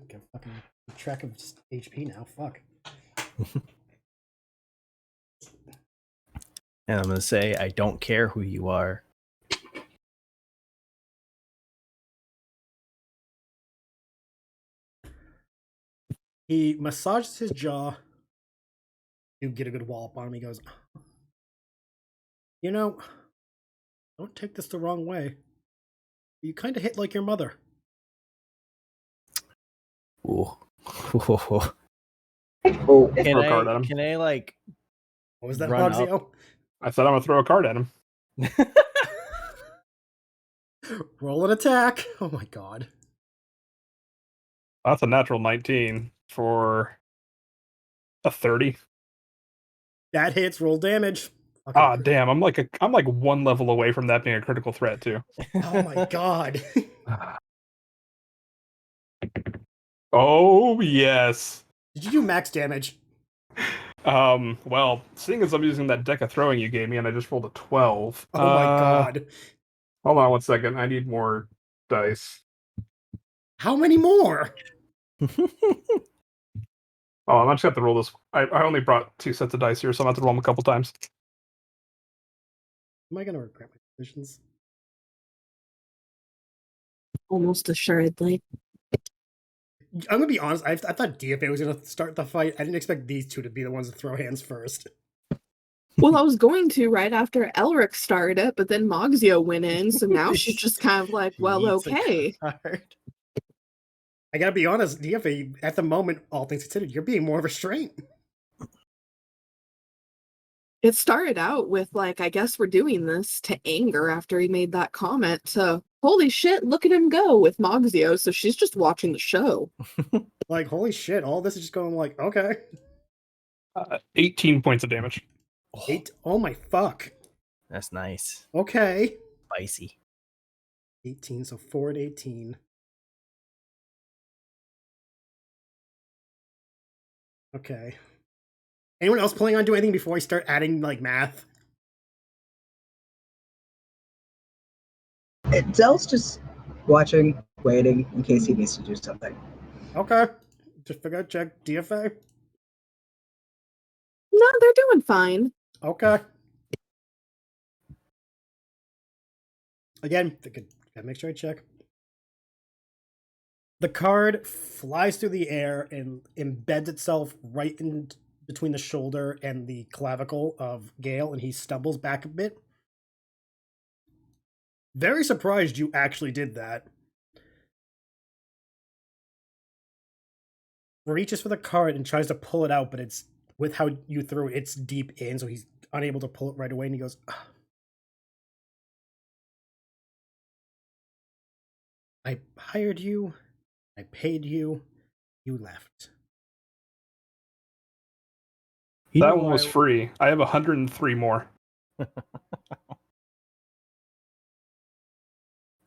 get fucking track of just HP now. Fuck. And I'm going to say, I don't care who you are. He massages his jaw. You get a good wallop on him. He goes, don't take this the wrong way. You kind of hit like your mother. Ooh. Oh, Throw a card at him. Can I like... What was that, Run Moxio? I said I'm gonna throw a card at him. Roll an attack. Oh my god. That's a natural 19 for a 30. That hits. Roll damage. Ah, damn! I'm like one level away from that being a critical threat too. Oh my god. Oh yes. Did you do max damage? Well, seeing as I'm using that deck of throwing you gave me, and I just rolled a 12. Oh my god. Hold on 1 second. I need more dice. How many more? Oh, I'm just gonna have to roll this. I only brought 2 sets of dice here, so I'm gonna have to roll them a couple times. Am I gonna regret my decisions? Almost assuredly. I'm gonna be honest. I thought DFA was gonna start the fight. I didn't expect these two to be the ones to throw hands first. Well, I was going to right after Elric started it, but then Moxio went in, so now she's just kind of like, well, okay. I gotta be honest, DFA, at the moment, all things considered, you're being more restrained. It started out with, like, I guess we're doing this to anger after he made that comment, to holy shit, look at him go with Moxio, so she's just watching the show. Like, holy shit, all this is just going like, okay. 18 points of damage. Oh my fuck. That's nice. Okay. Spicy. 18, so 4 and 18. Okay. Anyone else planning on doing anything before I start adding, like, math? Dell's just watching, waiting in case he needs to do something. Okay. Just figure out, check DFA. No, they're doing fine. Okay. Again, gotta make sure I check. The card flies through the air and embeds itself right in between the shoulder and the clavicle of Geayl, and he stumbles back a bit. Very surprised you actually did that. Reaches for the card and tries to pull it out, but it's with how you threw it, it's deep in, so he's unable to pull it right away, and he goes, "Ugh. I hired you, I paid you, you left. You That know one why was free. I have 103 more.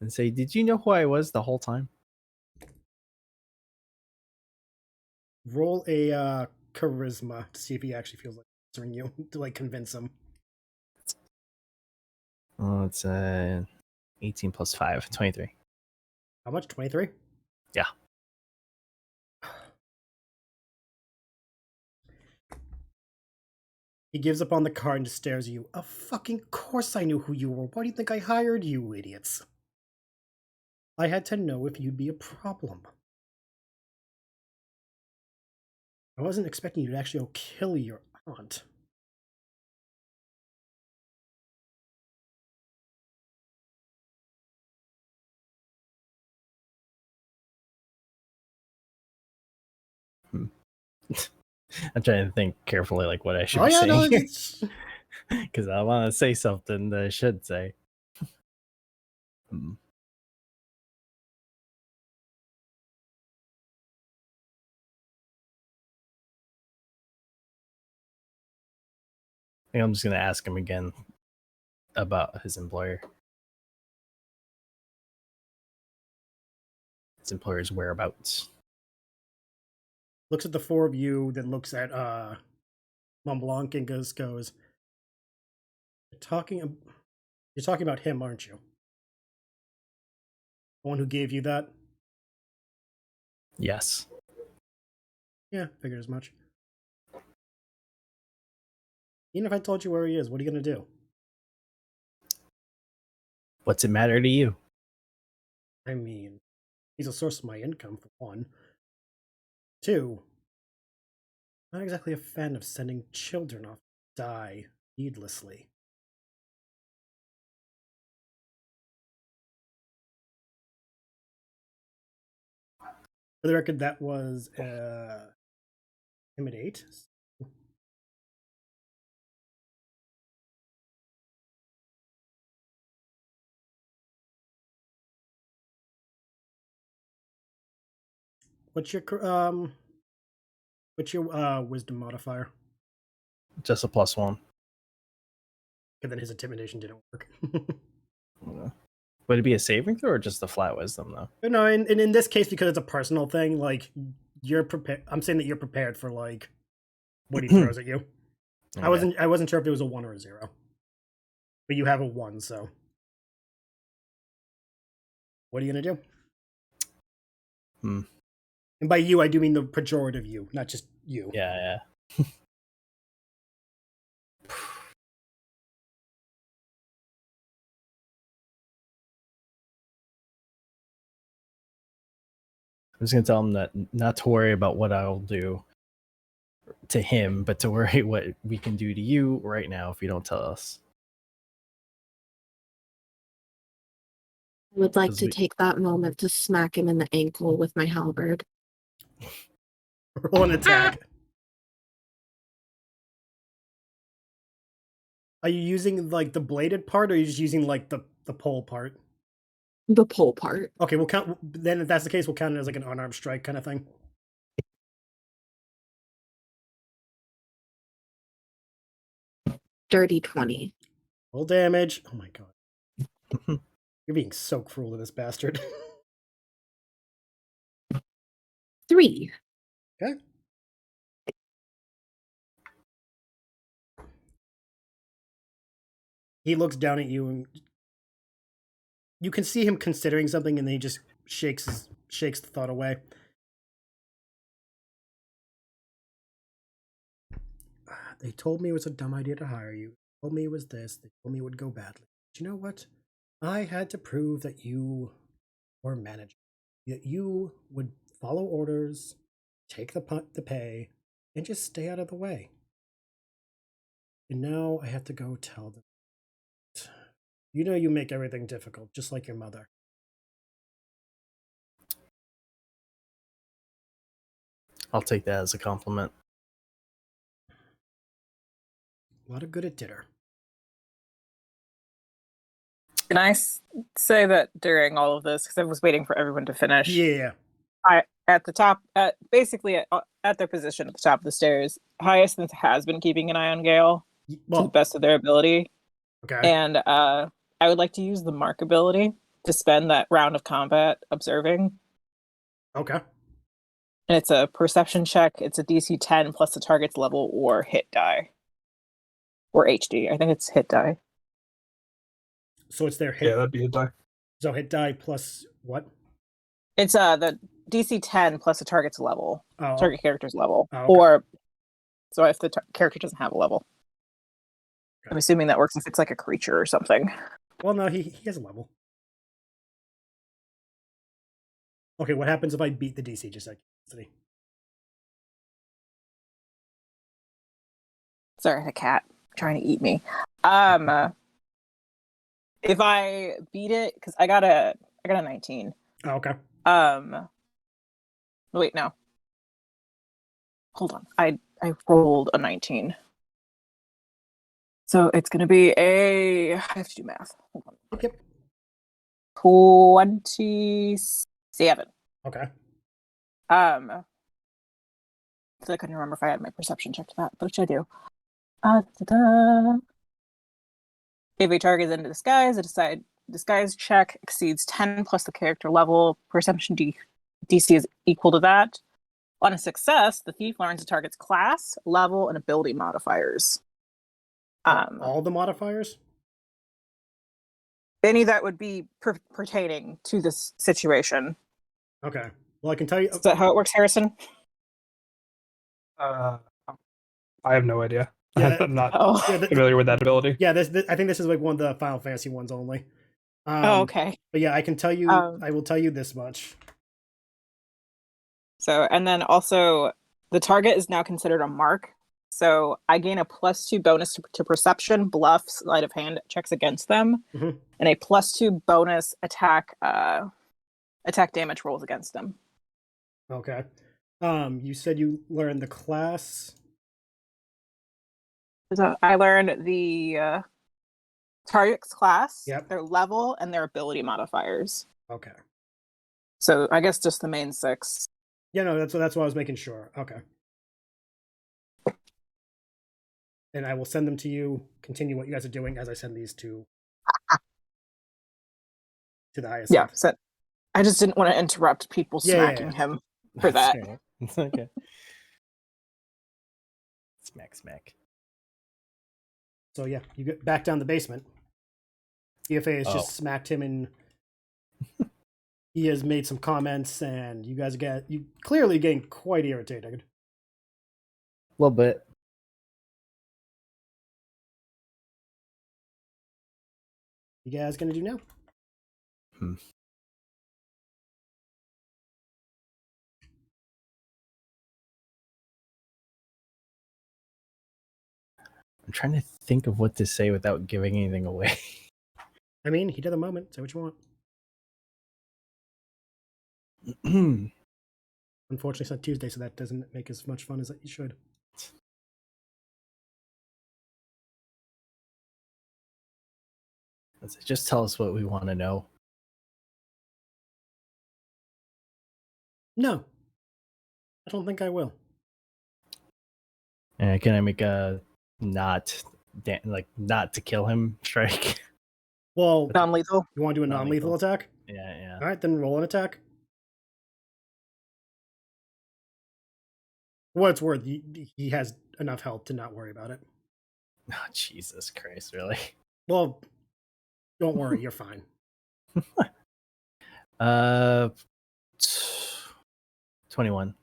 and say, did you know who I was the whole time? Roll a charisma to see if he actually feels like answering you to like convince him. Oh, it's 18 plus 5, 23. How much? 23? Yeah. He gives up on the card and just stares at you. Of fucking course I knew who you were. Why do you think I hired you, idiots? I had to know if you'd be a problem. I wasn't expecting you to actually go kill your aunt. I'm trying to think carefully, like what I should Oh be yeah, no, saying, it's... because I want to say something that I should say. Hmm. I think I'm just gonna ask him again about his employer, his employer's whereabouts. looks at the four of you, then looks at Montblanc and goes, you're talking about him, aren't you? The one who gave you that? Yes. Yeah, figured as much. Even if I told you where he is, what are you gonna do? What's it matter to you? I mean, he's a source of my income, for one. Two, not exactly a fan of sending children off to die needlessly. For the record, that was intimidate. What's your wisdom modifier? Just a +1. And then his intimidation didn't work. Would it be a saving throw or just a flat wisdom though? No, and in this case, because it's a personal thing, like you're prepared. I'm saying that you're prepared for like what he throws at you. Okay. I wasn't sure if it was a 1 or a 0, but you have a 1, so what are you gonna do? Hmm. And by you, I do mean the pejorative you, not just you. Yeah. I'm just gonna tell him that not to worry about what I'll do to him, but to worry what we can do to you right now if you don't tell us. I would like 'Cause to take that moment to smack him in the ankle with my halberd. Roll an attack. Are you using like the bladed part, or are you just using like the pole part? The pole part. Okay, we'll count. Then, if that's the case, we'll count it as like an unarmed strike kind of thing. Dirty 20. Full damage. Oh my god, you're being so cruel to this bastard. 3. Okay. He looks down at you, and you can see him considering something, and then he just shakes the thought away. They told me it was a dumb idea to hire you. They told me it was this. They told me it would go badly. But you know what? I had to prove that you were manager. That you would follow orders, take the pay, and just stay out of the way. And now I have to go tell them. You know you make everything difficult, just like your mother. I'll take that as a compliment. A lot of good it did her. Can I say that during all of this, because I was waiting for everyone to finish, Yeah. At the top, basically at their position at the top of the stairs, Hyacinth has been keeping an eye on Geayl to the Well, best of their ability, okay. and I would like to use the mark ability to spend that round of combat observing. Okay. And it's a perception check. It's a DC 10 plus the target's level or hit die. Or HD. I think it's hit die. So it's their hit. Yeah, that'd be a die. So hit die plus what? It's the DC 10 plus the target's level. Oh, Target character's level. okay. Or so if the character doesn't have a level. Okay. I'm assuming that works if it's like a creature or something. Well, no, he has a level. Okay, what happens if I beat the DC? Just like curiosity. Sorry, the cat trying to eat me. If I beat it, because I got a 19. Oh, okay. Wait, no. Hold on. I rolled a 19. So it's gonna be I have to do math. Hold on. Yep. 27. Okay. So I couldn't remember if I had my perception check to that, but which I do. If a target is in disguise, a disguise check exceeds 10 plus the character level. Perception DC is equal to that. On a success, the thief learns the target's class, level, and ability modifiers. All the modifiers? Any that would be pertaining to this situation. Okay. Well, I can tell you. Is that how it works, Harrison? I have no idea. Yeah, I'm not Yeah, familiar with that ability. Yeah, I think this is like one of the Final Fantasy ones only. Okay. But yeah, I can tell you. I will tell you this much. So, and then also, the target is now considered a mark. So I gain a +2 bonus to perception, bluff, sleight of hand checks against them, Mhm. and a +2 bonus attack damage rolls against them. Okay. You said you learned the class. So I learned the target's class, Yep. their level, and their ability modifiers. Okay. So I guess just the main 6. Yeah, no, that's what I was making sure. Okay. And I will send them to you. Continue what you guys are doing as I send these to the highest. Yeah. So I just didn't want to interrupt people Yeah, smacking him for that. Right. It's okay. Smack. So yeah, you get back down the basement. DFA has Oh. just smacked him, and he has made some comments, and you guys you clearly getting quite irritated. A little bit. You guys gonna do now? I'm trying to think of what to say without giving anything away. I mean, heat of the moment. Say what you want. Unfortunately, it's not Tuesday, so that doesn't make as much fun as it should. Just tell us what we want to know. No, I don't think I will. And can I make a not to kill him strike? Well, Non-lethal. you want to do a non-lethal attack? Yeah. All right, then roll an attack. For what it's worth, he has enough health to not worry about it. Oh, Jesus Christ, really? Well, don't worry, you're fine. 21.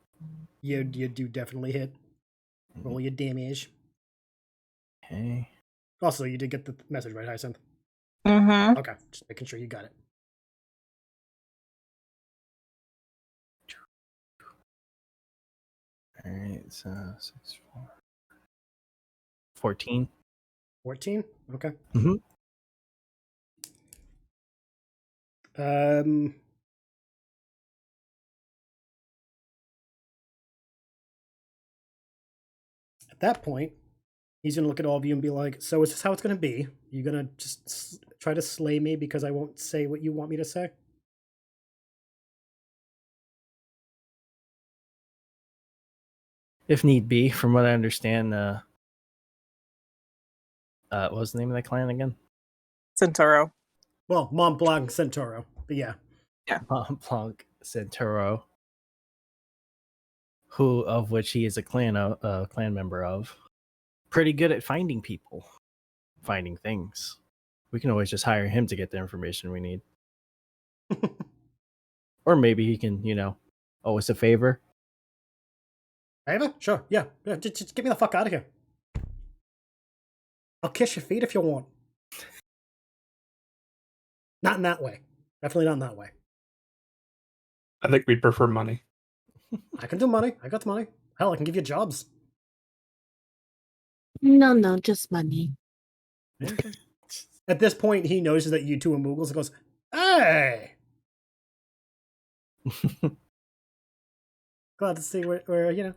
You do definitely hit. Roll your damage. Okay. Also, you did get the message right, Hyacinth? Mm-hmm. Okay, just making sure you got it. All right, so 6, 4. 14. 14? Okay. Mhm. At that point, he's gonna look at all of you and be like, "So is this how it's gonna be? You gonna just try to slay me because I won't say what you want me to say?" if need be. From what I understand, what was the name of that clan again? Centauro. Well, Mont Blanc Centauro, but yeah. Blanc Centauro, of which he is a clan member of. Pretty good at finding people, finding things. We can always just hire him to get the information we need. Or maybe he can, owe us a favor. Favor? Sure, yeah. Just get me the fuck out of here. I'll kiss your feet if you want. Not in that way. Definitely not in that way. I think we'd prefer money. I can do money. I got the money. Hell, I can give you jobs. No, just money. Okay. At this point, he notices that you two are Moogles and goes, "Hey! Glad to see where at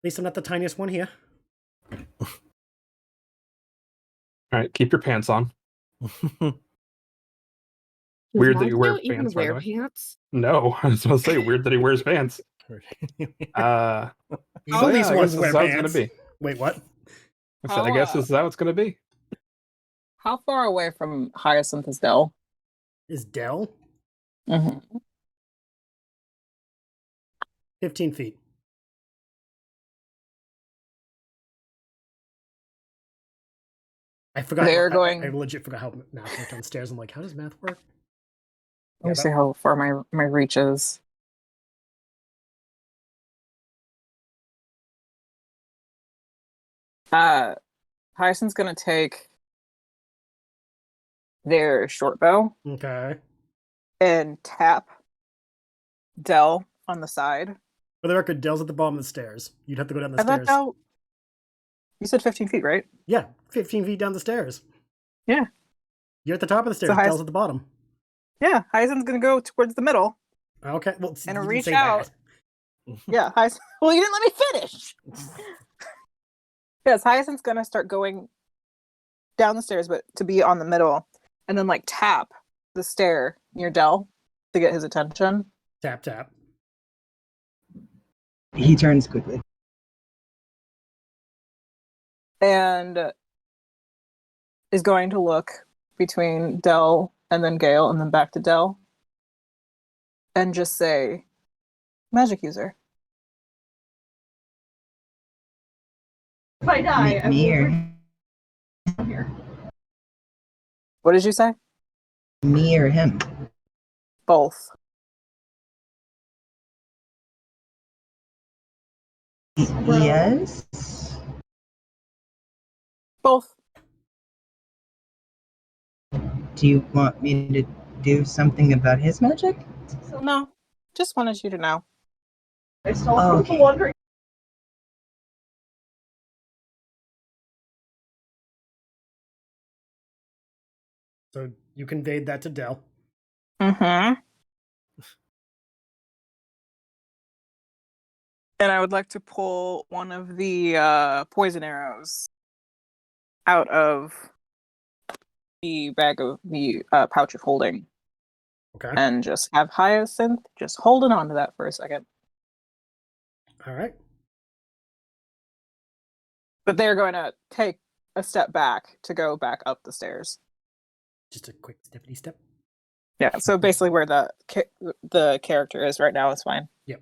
least I'm not the tiniest one here." All right, keep your pants on. Weird that you wear even pants, by the wear way. pants? No, I was going to say, weird that he wears pants. All So, these I ones guess this wear is how it's pants. going to be. Wait, what? I said, I guess this is how it's going to be. How far away from Hyacinth is Dell? Is Dell Mm-hmm. 15 feet? I forgot. They're I going- legit forgot how math worked on stairs. I'm like, how does math work? Let me see how far my reach is. Hyacinth's gonna take their short bow Okay. and tap Dell on the side. For the record, Dell's at the bottom of the stairs. You'd have to go down the I thought stairs. Dell. You said 15 feet, right? Yeah, 15 feet down the stairs. Yeah. You're at the top of the stairs. So Dell's at the bottom. Yeah, Hyacinth's gonna go towards the middle Okay, well, and you reach say out. that. Yeah, Hyacinth. Well, you didn't let me finish. Yes, Hyacinth's gonna start going down the stairs, but to be on the middle, and then like tap the stair near Dell to get his attention. Tap, tap. He turns quickly. And is going to look between Dell and then Geayl and then back to Dell and just say, magic user. If I die, Me or here. What did you say? me or him? Both. Yes. Both. Do you want me to do something about his magic? No, just wanted you to know. I still Oh, have okay. people wondering. So you conveyed that to Dell. Mm-hmm. And I would like to pull one of the poison arrows out of the pouch of holding, Okay. and just have Hyacinth just holding on to that for a second. All right. But they're going to take a step back to go back up the stairs. Just a quick steppity step. Yeah, so basically where the character is right now is fine. Yep.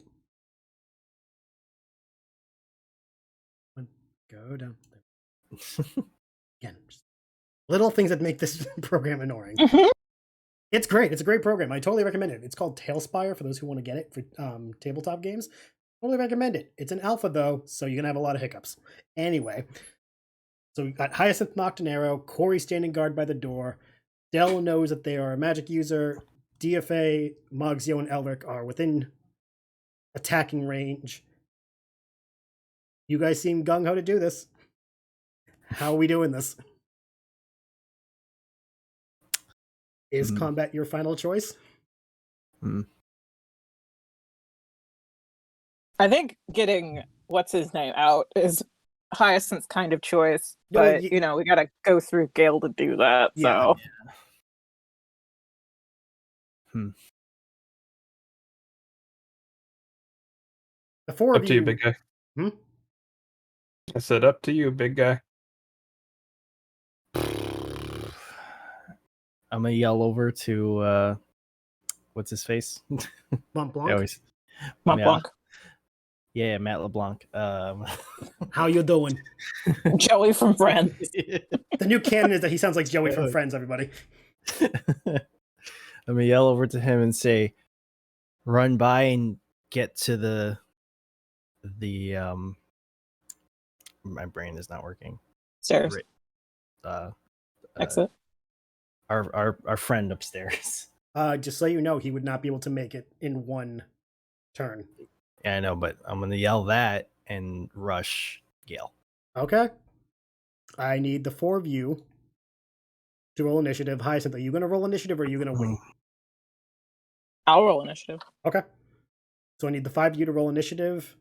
Go down. Again, just little things that make this program annoying. It's great. It's a great program. I totally recommend it. It's called Tailspire for those who want to get it for tabletop games. Totally recommend it. It's an alpha though, so you're gonna have a lot of hiccups. Anyway, so we got Hyacinth knocked an arrow. Corey standing guard by the door. Dell knows that they are a magic user. DFA, Mogzio, and Elric are within attacking range. You guys seem gung-ho to do this. How are we doing this? Is combat your final choice? I think getting what's his name out is Hyacinth's kind of choice, No, but we got to go through Geayl to do that. Yeah. So The four Up of to you, you. big guy. Hmm? I said up to you, big guy. I'm gonna yell over to what's his face? Mont I Blanc. always Mont yeah. Blanc. Yeah, Matt LeBlanc. How you doing? Joey from Friends. The new canon is that he sounds like Joey from Friends, everybody. I'm gonna yell over to him and say, "Run by and get to the My brain is not working. Stairs. Exit. Our friend upstairs." Just so you know, he would not be able to make it in one turn. Yeah, I know, but I'm gonna yell that and rush Geayl. Okay. I need the four of you to roll initiative. Hyacinth, are you going to roll initiative or are you going to wait? I'll roll initiative. Okay. So I need the five of you to roll initiative.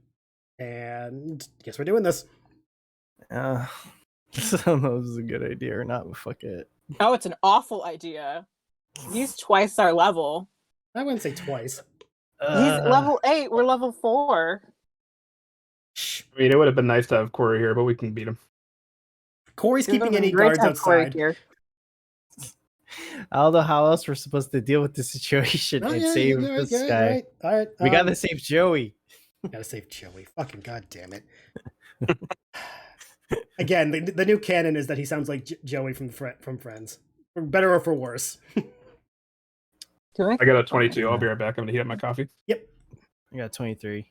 And guess we're doing this. I don't know if this is a good idea or not, but fuck it. Oh, it's an awful idea. He's twice our level. I wouldn't say twice. He's level 8. We're level 4. Shh. I mean, it would have been nice to have Corey here, but we can beat him. Corey's It would've keeping been any great to guards have Corey outside. here. I don't know how else we're supposed to deal with this situation and save this guy. All right. We gotta save Joey. Gotta save Joey. Fucking goddamn it. Again, the new canon is that he sounds like Joey from Friends. For better or for worse. Do I got a 22. I'll be right back. I'm gonna heat up my coffee. Yep. I got 23.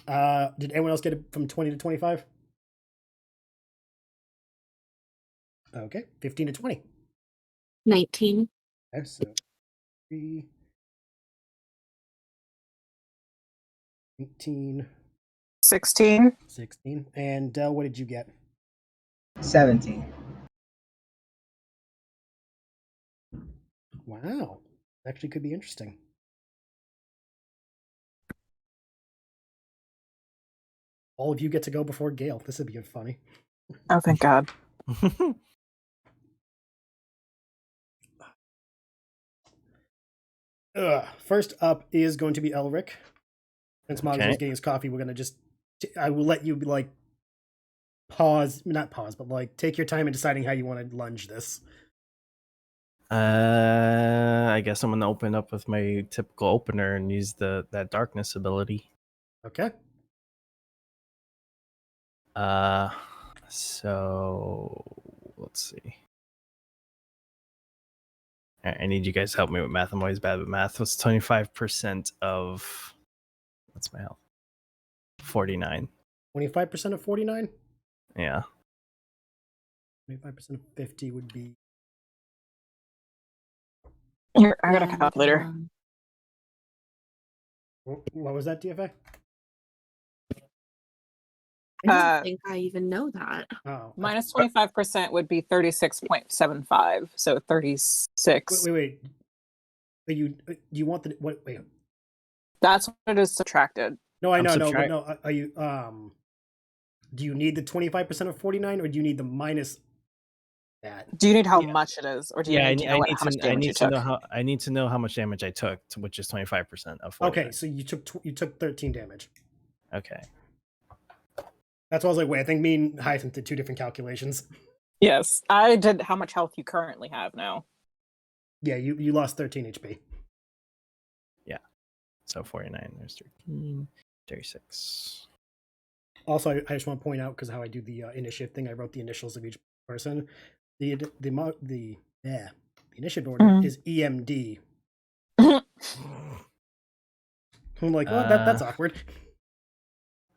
Did anyone else get it from 20 to 25? Okay. 15 to 20. 19. Okay, so 3, 18, 16. 16. And Del, what did you get? 17. Wow. Actually could be interesting. All of you get to go before Geayl. This would be funny. Oh, thank God. First up is going to be Elric. Since Mog's Okay. getting his coffee, we're going to just... I will let you, like, not pause, but, like, take your time in deciding how you want to lunge this. I guess I'm gonna open up with my typical opener and use that darkness ability. Okay. So let's see. I need you guys to help me with math. I'm always bad with math. What's 25% of what's my health? 49. 25% of 49? Yeah. 25% of 50 would be... Here, I got a calculator. What was that, DFA? I don't think I even know that. Oh. Minus 25% would be 36.75. So 36. Wait. Do you want the... Wait. That's what it is subtracted. No, I I'm know, subtract- no. Are you... Do you need the 25% of 49 or do you need the minus that? Do you need how Yeah. much it is, or do you Yeah, need to know how much damage you took? I need to know how much damage I took, which is 25% of 49. Okay, so you took 13 damage. Okay. That's why I was like, wait, I think me and Hyacinth did two different calculations. Yes, I did how much health you currently have now. Yeah, you lost 13 HP. So 49, there's 13, 36. Also, I just want to point out, because how I do the initiative thing, I wrote the initials of each person. The initiative order is EMD. I'm like, well, that's awkward.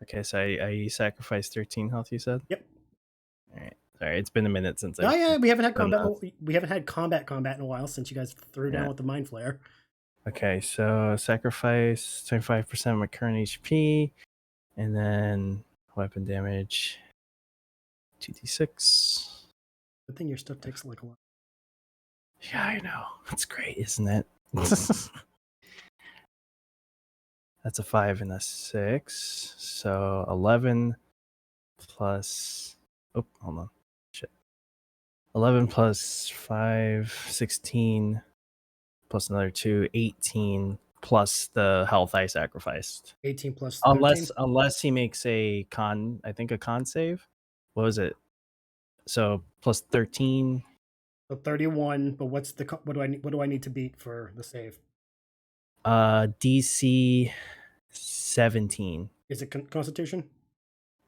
Okay, so I sacrificed 13 health, you said? Yep. All right. Sorry, it's been a minute since Oh yeah, we haven't had done combat. that. We haven't had combat in a while since you guys threw down with the mind flare. Okay, so sacrifice 25% of my current HP, and then weapon damage 2d6. Good thing your stuff takes like a lot. Yeah, I know. That's great, isn't it? That's a 5 and a 6. So 11 plus... Oh, hold on. Shit. 11 plus 5, 16, plus another 2, 18, plus the health I sacrificed. 18 plus 13. Unless he makes a con save. What was it? So plus 13. So 31. But what do I need to beat for the save? DC 17. Is it Constitution?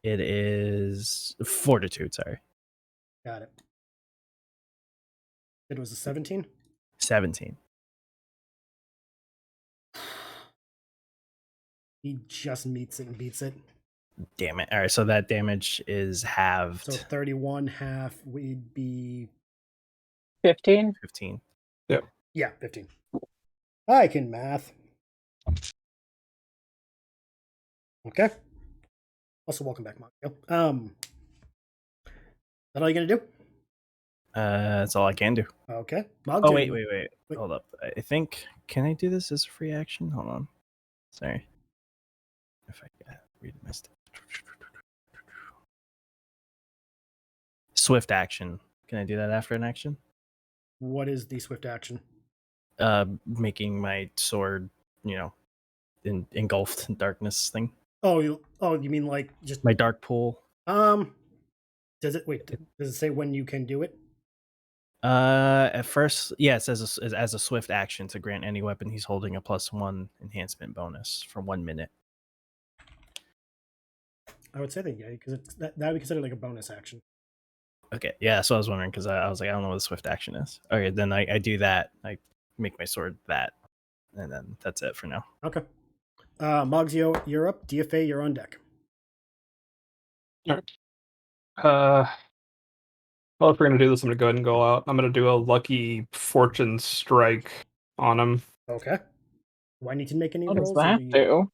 It is Fortitude. Sorry, Got it. It was a 17. 17. He just meets it and beats it. Damn it! All right, so that damage is halved. So 31 half would be 15. 15. yeah 15. I can math. Okay. Also, welcome back, Mario. That all you gonna do? That's all I can do. Okay. Oh wait. Hold up. I think can I do this as a free action? Hold on. Sorry. If I can read my stuff. Swift action. Can I do that after an action? What is the swift action? Making my sword, engulfed in darkness thing. Oh, you mean like just My dark pool. Does it say when you can do it? At first, yeah, it says as a swift action to grant any weapon he's holding a +1 enhancement bonus for 1 minute. I would say that yeah, because that would be considered like a bonus action. Okay, yeah, so I was wondering because I was like, I don't know what the swift action is. Okay, then I do that. I make my sword that, and then that's it for now. Okay. Mogzio, you're up. DFA, you're on deck. Well, if we're gonna do this, I'm gonna go ahead and go out. I'm gonna do a lucky fortune strike on him. Okay. Do I need to make any What does rolls? that do?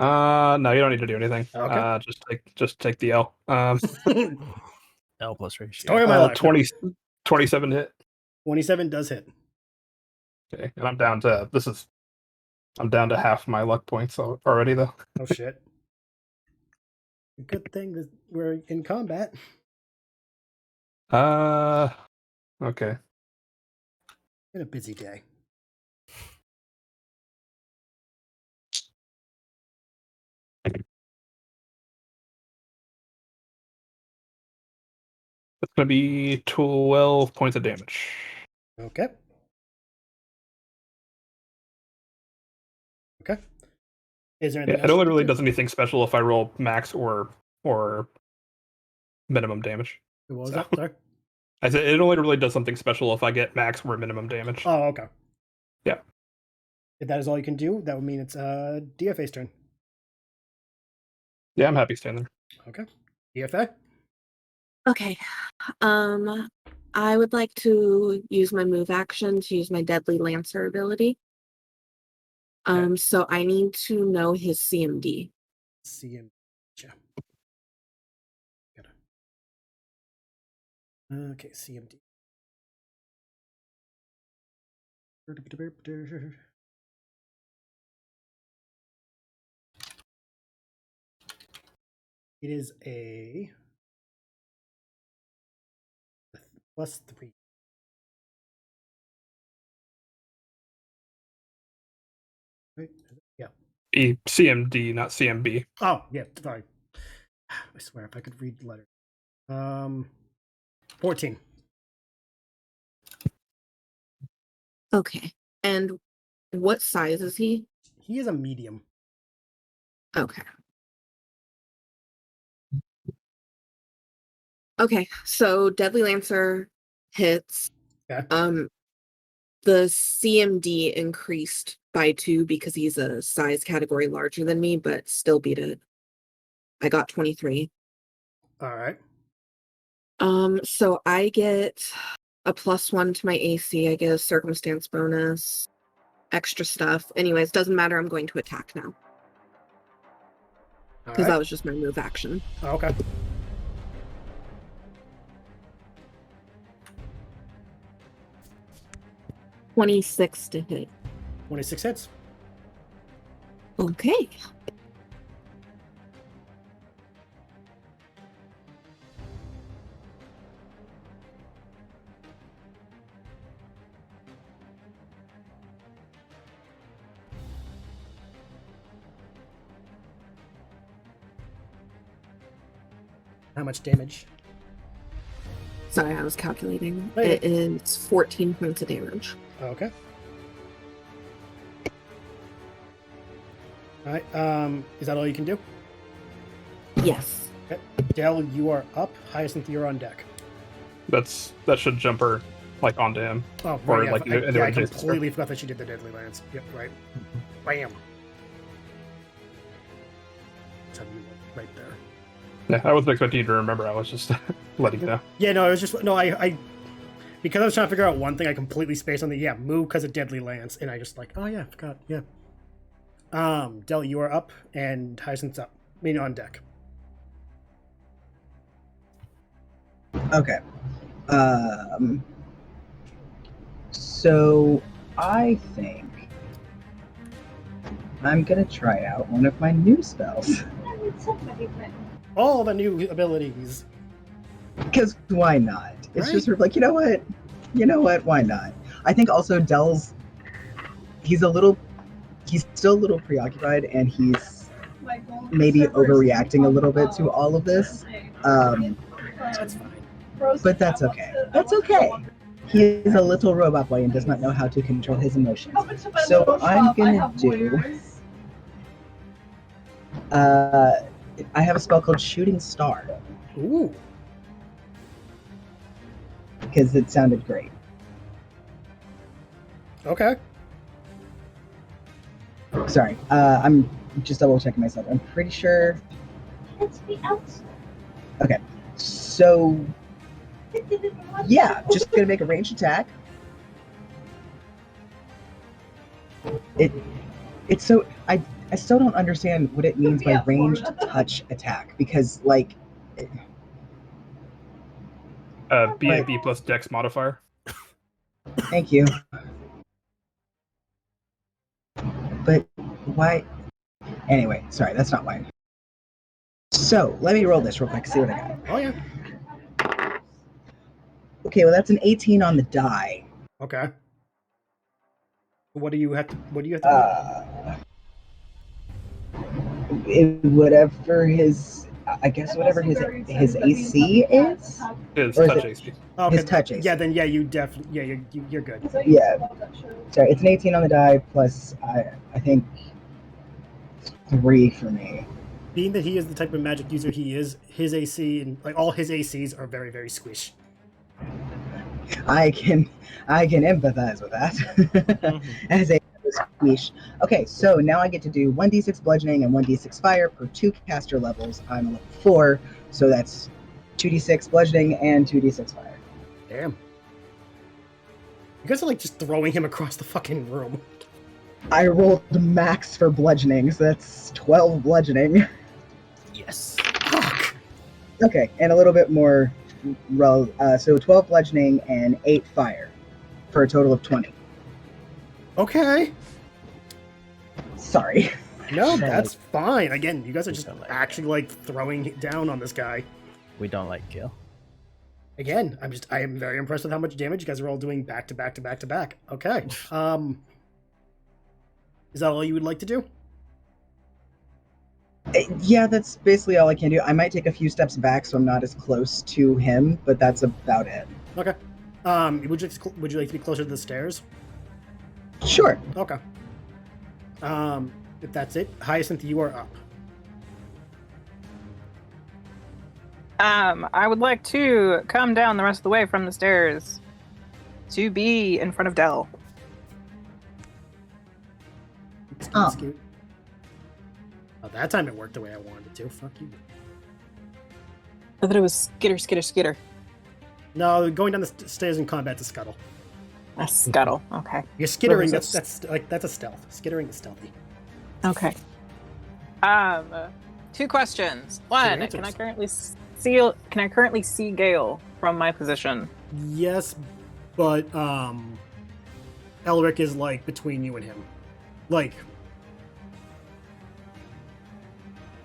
No, you don't need to do anything. Okay. Just take the L. L plus ratio. Story of my life. 27 hit. 27 does hit. Okay, and I'm down to half my luck points already though. Oh shit. Good thing that we're in combat. Okay. Been a busy day. That's gonna be 12 points of damage. Okay. Okay. Is there anything Yeah, it only else? really does anything special if I roll max or minimum damage. What was So. that? Sorry. I said it only really does something special if I get max or minimum damage. Oh, okay. Yeah. If that is all you can do, that would mean it's DFA's turn. Yeah, I'm happy staying there. Okay. DFA? Okay. I would like to use my move action to use my Deadly Lancer ability. So I need to know his CMD. CM. Okay, CMD. It is a +3. Right? Yeah. CMD, not CMB. Oh, yeah, sorry. I swear, if I could read the letter. 14. Okay. And what size is he? He is a medium. Okay. Okay, so Deadly Lancer hits. Okay. The CMD increased by 2 because he's a size category larger than me, but still beat it. I got 23. All right. So I get a +1 to my AC. I get a circumstance bonus, extra stuff. Anyways, doesn't matter. I'm going to attack now All because right. that was just my move action. Okay. $26 to hit. 26 hits. Okay. How much damage? Sorry, I was calculating. Oh, yeah. It is 14 points of damage. Okay. All right. Is that all you can do? Yes. Okay. Dell, you are up. Hyacinth, you're on deck. That should jump her like onto him. Oh, Or, right, yeah, like, I anyone chases her. completely forgot that she did the Deadly Lance. Yep, right. Bam. Tell you what, right there. Yeah, I wasn't expecting you to remember. I was just letting you know. Yeah, no, it was just I because I was trying to figure out one thing. I completely spaced on the move because of Deadly Lance, and I just like, oh yeah, forgot. Yeah. Dell, you are up, and Hyacinth's up. I mean, on deck. Okay. So I think I'm gonna try out one of my new spells. All the new abilities. Because why not? It's Right. just sort of like, you know what? Why not? I think also Dell's he's still a little preoccupied, and he's maybe overreacting a little bit to all of this. That's fine. But that's okay. That's okay. He is a little robot boy and does not know how to control his emotions. So I'm gonna do. I have a spell called Shooting Star Ooh. because it sounded great. Okay. Sorry, I'm just double checking myself. I'm pretty sure. Okay, so yeah, just gonna make a ranged attack. It's so I still don't understand what it means by ranged touch attack because like B plus Dex modifier. thank you. But why? Anyway, sorry, that's not why. So let me roll this real quick, see what I got. Oh yeah. Okay, well that's an 18 on the die. Okay. What do you have to do? Whatever his AC is. His Or is touch it- AC. Okay. His touch AC. Yeah, then yeah, you definitely you're good. Yeah. Sorry, it's an 18 on the die plus I think 3 for me. Being that he is the type of magic user he is, his AC and like all his ACs are very, very squish. I can empathize with that. As a squish. Okay, so now I get to do 1d6 bludgeoning and 1d6 fire per 2 caster levels. I'm a level 4, so that's 2d6 bludgeoning and 2d6 fire. Damn. You guys are like just throwing him across the fucking room. I rolled max for bludgeoning, so that's 12 bludgeoning. Yes. Fuck. Okay, and a little bit more. So 12 bludgeoning and 8 fire for a total of 20. Okay. Sorry. No, Don't that's fine. Again, you guys are We just don't like actually like throwing it down on this guy. We don't like Geayl. Again, I am very impressed with how much damage you guys are all doing back to back to back to back. Okay. Is that all you would like to do? Yeah, that's basically all I can do. I might take a few steps back so I'm not as close to him, but that's about it. Okay. Would you like to be closer to the stairs? Sure. Okay. If that's it, Hyacinth, you are up. I would like to come down the rest of the way from the stairs to be in front of Dell. Scoot, Oh. scoot. Oh, that time it worked the way I wanted it to. Fuck you. I thought it was skitter. No, going down the stairs in combat to scuttle. A scuttle. Okay. You're skittering. What was That's a stealth. Skittering is stealthy. Okay. 2 questions. One, answers. can I currently see Geayl from my position? Yes, but Elric is like between you and him. Like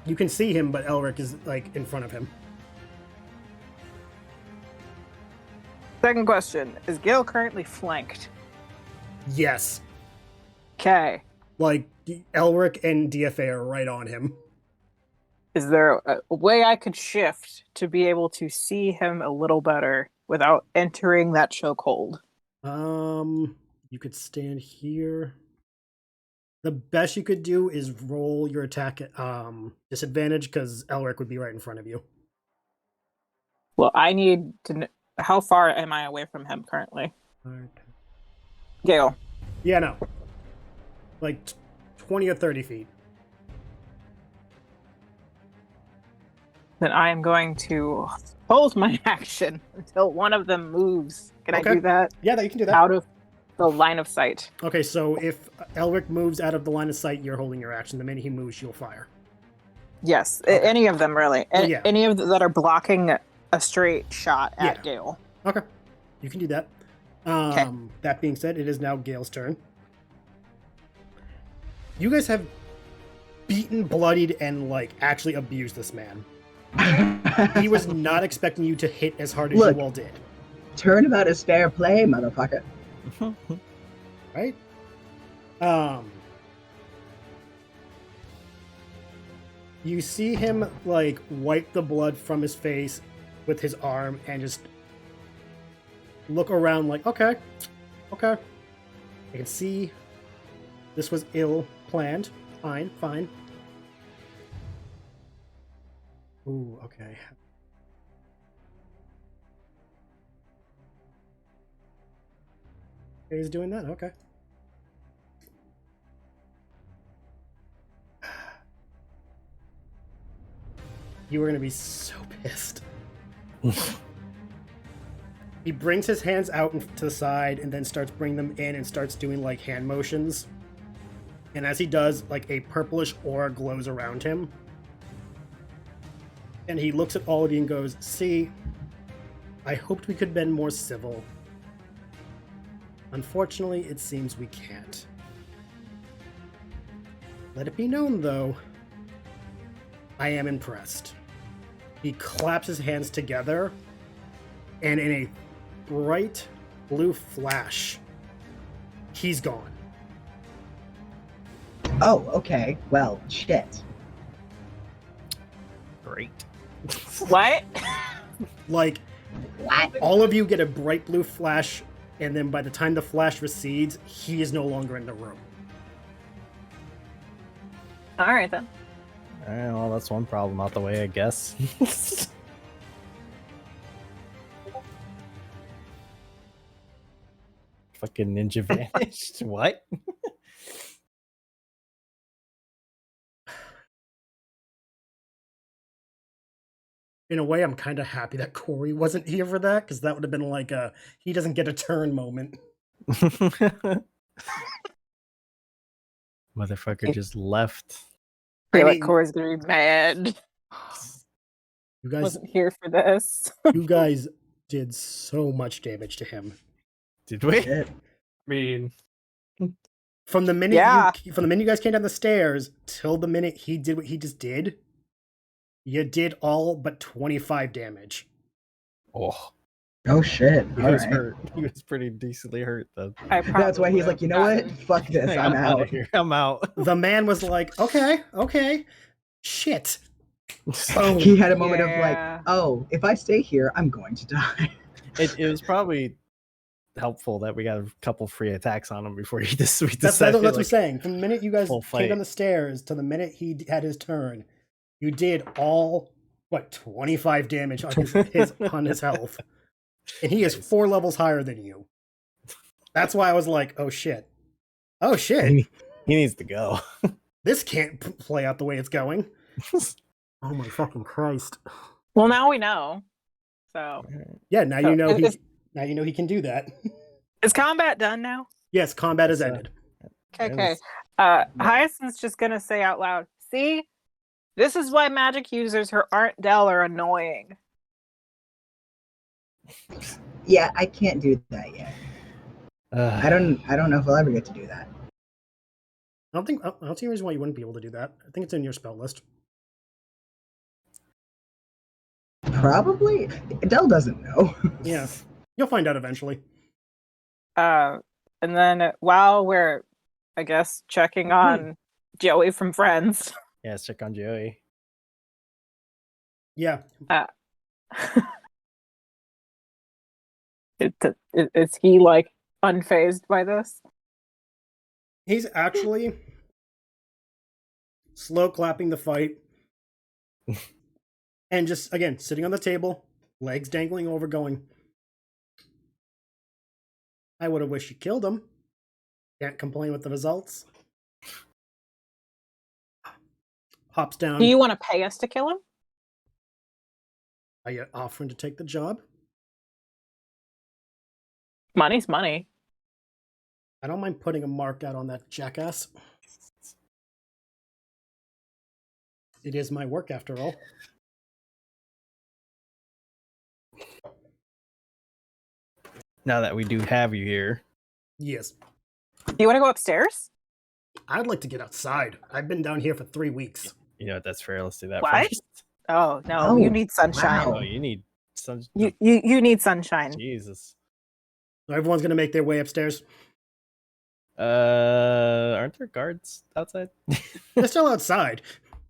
you can see him, but Elric is like in front of him. Second question, is Geayl currently flanked? Yes, Okay. like Elric and DFA are right on him. Is there a way I could shift to be able to see him a little better without entering that chokehold? You could stand here. The best you could do is roll your attack at disadvantage because Elric would be right in front of you. Well, I need to know how far am I away from him currently? Alright. Geayl. Yeah, no. Like 20 or 30 feet. Then I am going to hold my action until one of them moves. Can Okay. I do that? Yeah, you can do that. Out of the line of sight. Okay, so if Elric moves out of the line of sight, you're holding your action. The minute he moves, you'll fire. Yes, Okay. any of them really. Well, yeah. Any of that are blocking a straight shot at Yeah. Geayl. Okay, you can do that. That being said, it is now Gail's turn. You guys have beaten, bloodied, and actually abused this man. He was not expecting you to hit as hard as Look. you all did. Turnabout is fair play, motherfucker. Right? You see him wipe the blood from his face with his arm and just look around okay. I can see this was ill planned. Fine. Ooh, okay. He's doing that, okay. You were gonna be so pissed. He brings his hands out to the side and then starts bringing them in and starts doing hand motions. And as he does, a purplish aura glows around him. And he looks at all of you and goes, "See, I hoped we could have been more civil. Unfortunately, it seems we can't. Let it be known, though, I am impressed." He claps his hands together, and in a bright blue flash, he's gone. Oh, okay. Well, shit. Great. What? What? All of you get a bright blue flash, and then by the time the flash recedes, he is no longer in the room. All right then. Well, that's one problem out the way, I guess. Fucking ninja vanished. What? In a way, I'm kind of happy that Corey wasn't here for that, because that would have been a he doesn't get a turn moment. Motherfucker just left. I feel I like mean- Cora's gonna be mad. You guys, Wasn't here for this. you guys did so much damage to him. Did we? Shit. I mean, From the minute you guys came down the stairs till the minute he did what he just did, you did all but 25 damage. Oh, Oh shit. he All was right. hurt. He was pretty decently hurt, though. That's why he's like, you know what? Fuck this. Hey, I'm outta out. here. I'm out. The man was like, okay, shit. Boom. He had a moment of Yeah. oh, if I stay here, I'm going to die. It was probably helpful that we got a couple free attacks on him before he just. That's what I'm saying. From the minute you guys full came fight. down the stairs to the minute he had his turn, you did all 25 damage on his health, and he is Nice. 4 levels higher than you. That's why I was like, oh shit, He needs to go. this can't play out the way it's going. Oh my fucking Christ! Well, now we know. So, Yeah, now So, you know is- he can do that. is combat done now? Yes, combat is Yes, ended. Okay. Yes. Hyacinth's just gonna say out loud, "See, this is why magic users who aren't Dell are annoying." Yeah, I can't do that yet. I don't know if I'll ever get to do that. I don't see a reason why you wouldn't be able to do that. I think it's in your spell list. Probably. Adele doesn't know. Yeah, you'll find out eventually. And then while we're, I guess, checking on Joey from Friends, Yeah, let's check on Joey. Yeah. Uh, is he like unfazed by this? He's actually slow clapping the fight and just, again, sitting on the table, legs dangling over, going, I would have wished you killed him. Can't complain with the results. Hops down. Do you want to pay us to kill him? Are you offering to take the job? Money's money. I don't mind putting a mark out on that jackass. It is my work, after all. Now that we do have you here, Yes. Do you want to go upstairs? I'd like to get outside. I've been down here for 3 weeks. you know what, that's fair. Let's do that What? first. Oh no, Oh, you need sunshine. wow. Oh, you need some. You need sunshine. Jesus. So everyone's going to make their way upstairs. Aren't there guards outside? They're still outside.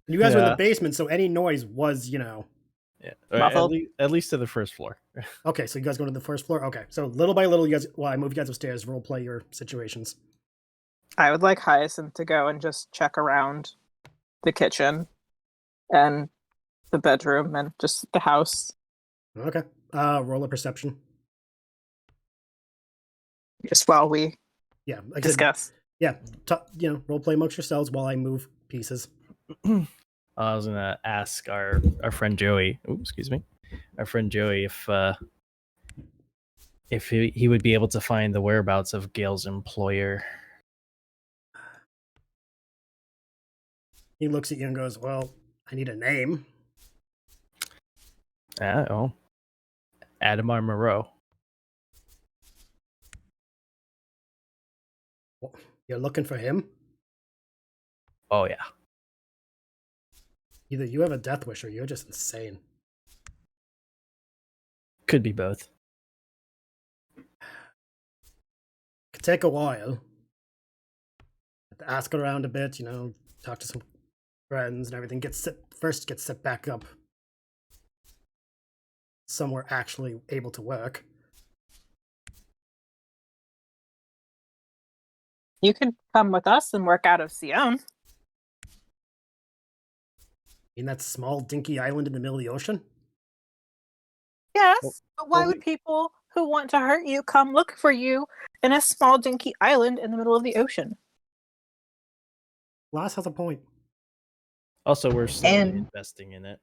You guys were in Yeah. the basement, so any noise was, Yeah, Muffled. at least to the first floor. Okay, so you guys go to the first floor? Okay, so little by little, you guys, while I move you guys upstairs, role play your situations. I would like Hyacinth to go and just check around the kitchen and the bedroom and just the house. Okay. Roll a perception. Just while we Yeah, like I said, discuss. yeah, role play amongst yourselves while I move pieces. I was gonna ask our friend Joey. Ooh, excuse me, our friend Joey if he would be able to find the whereabouts of Gail's employer. He looks at you and goes, well, I need a name. Oh, Adamar Moreau. You're looking for him? Oh yeah. Either you have a death wish or you're just insane. Could be both. Could take a while. Have to ask around a bit, talk to some friends and everything. Get set back up somewhere actually able to work. You could come with us and work out of Scione. In that small dinky island in the middle of the ocean? Yes, Well- but why well, would people who want to hurt you come look for you in a small dinky island in the middle of the ocean? Lass has a point. Also, we're slowly And- investing in it.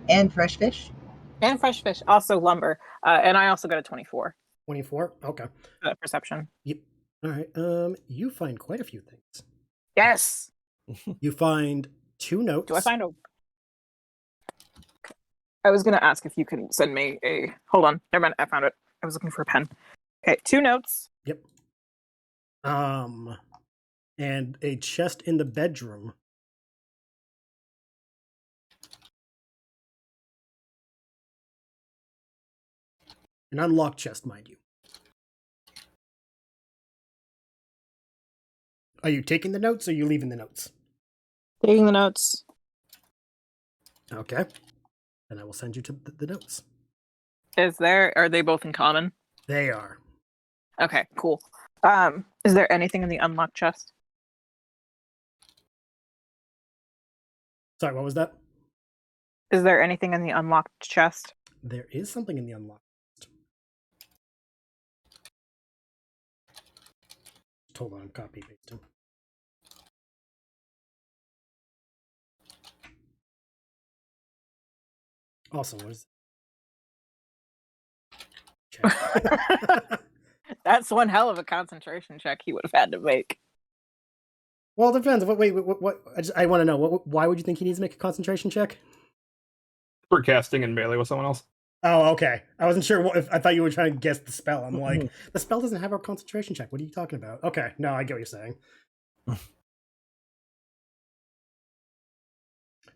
And fresh fish. And fresh fish, also lumber. And I also got a 24 24? Okay. perception. Yep. All right. You find quite a few things. Yes. You find 2 notes. Do I find a? I was gonna ask if you can send me a. Hold on. Never mind. I found it. I was looking for a pen. Okay, 2 notes. Yep. And a chest in the bedroom. An unlocked chest, mind you. Are you taking the notes or are you leaving the notes? Taking the notes. Okay. Then I will send you to the notes. Are they both in common? They are. Okay, cool. Is there anything in the unlocked chest? Sorry, what was that? Is there anything in the unlocked chest? There is something in the unlocked. Hold on, copy pasting. Also, what is check. That's one hell of a concentration check he would have had to make. Well, it depends. What I want to know. Why would you think he needs to make a concentration check? For casting in melee with someone else. Oh, okay. I wasn't sure if I thought you were trying to guess the spell. I'm like, the spell doesn't have a concentration check. What are you talking about? Okay, no, I get what you're saying.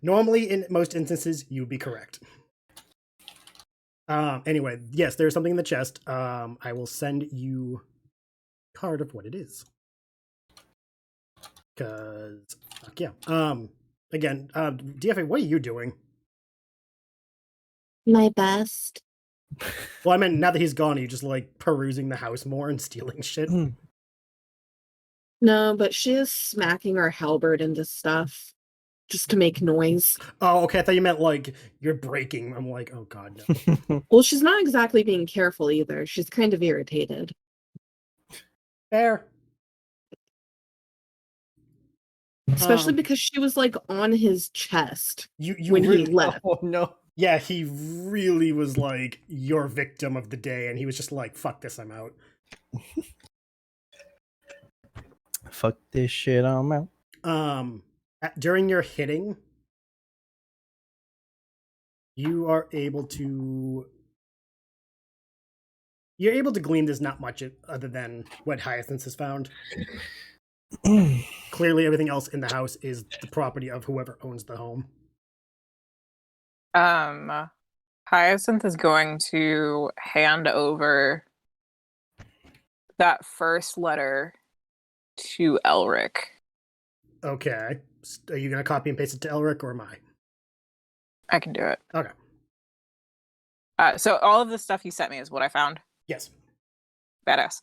Normally, in most instances, you'd be correct. Anyway, yes, there's something in the chest. I will send you a card of what it is. Cause fuck yeah. Again, DFA, what are you doing? My best. Well, I meant now that he's gone, are you just like perusing the house more and stealing shit? No, but she is smacking her halberd into stuff just to make noise. Oh, okay. I thought you meant like you're breaking. I'm like, oh god, no. Well, she's not exactly being careful either. She's kind of irritated. Fair. Especially because she was like on his chest you when really, he left. Oh no. Yeah, he really was like your victim of the day, and he was just like, fuck this, I'm out. Fuck this shit, I'm out. During your hitting, you are able to glean there's not much other than what Hyacinth has found. Clearly everything else in the house is the property of whoever owns the home. Hyacinth is going to hand over that first letter to Elric. Okay. Are you gonna copy and paste it to Elric, or am I? I can do it. Okay. So all of the stuff you sent me is what I found. Yes. Badass.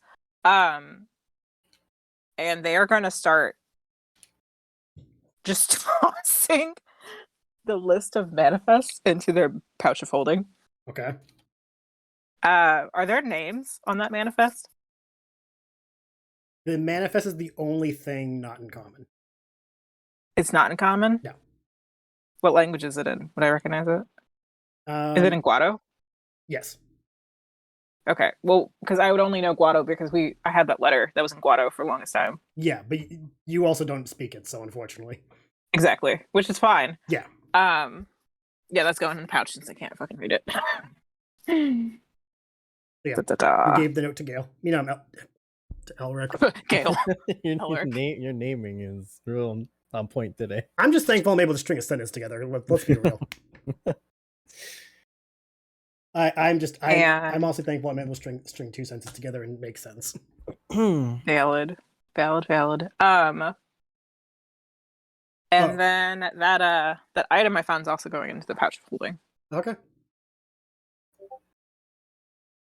And they are going to start just tossing the list of manifests into their pouch of holding. Okay. Are there names on that manifest? The manifest is the only thing not in common. It's not in common? No. What language is it in? Would I recognize it? Is it in Guado? Yes. Okay. Well, because I would only know Guado because I had that letter that was in Guado for the longest time. Yeah, but you also don't speak it, so unfortunately. Exactly. Which is fine. Yeah. Yeah, that's going in the pouch since I can't fucking read it. Yeah. Da-da-da. You gave the note to Geayl. You know, to Elric. Geayl. Your naming is real on point today. I'm just thankful I'm able to string a sentence together. Let's be real. I'm also thankful I'm able to string two sentences together and make sense. Valid. And then that item I found is also going into the pouch of holding. Okay.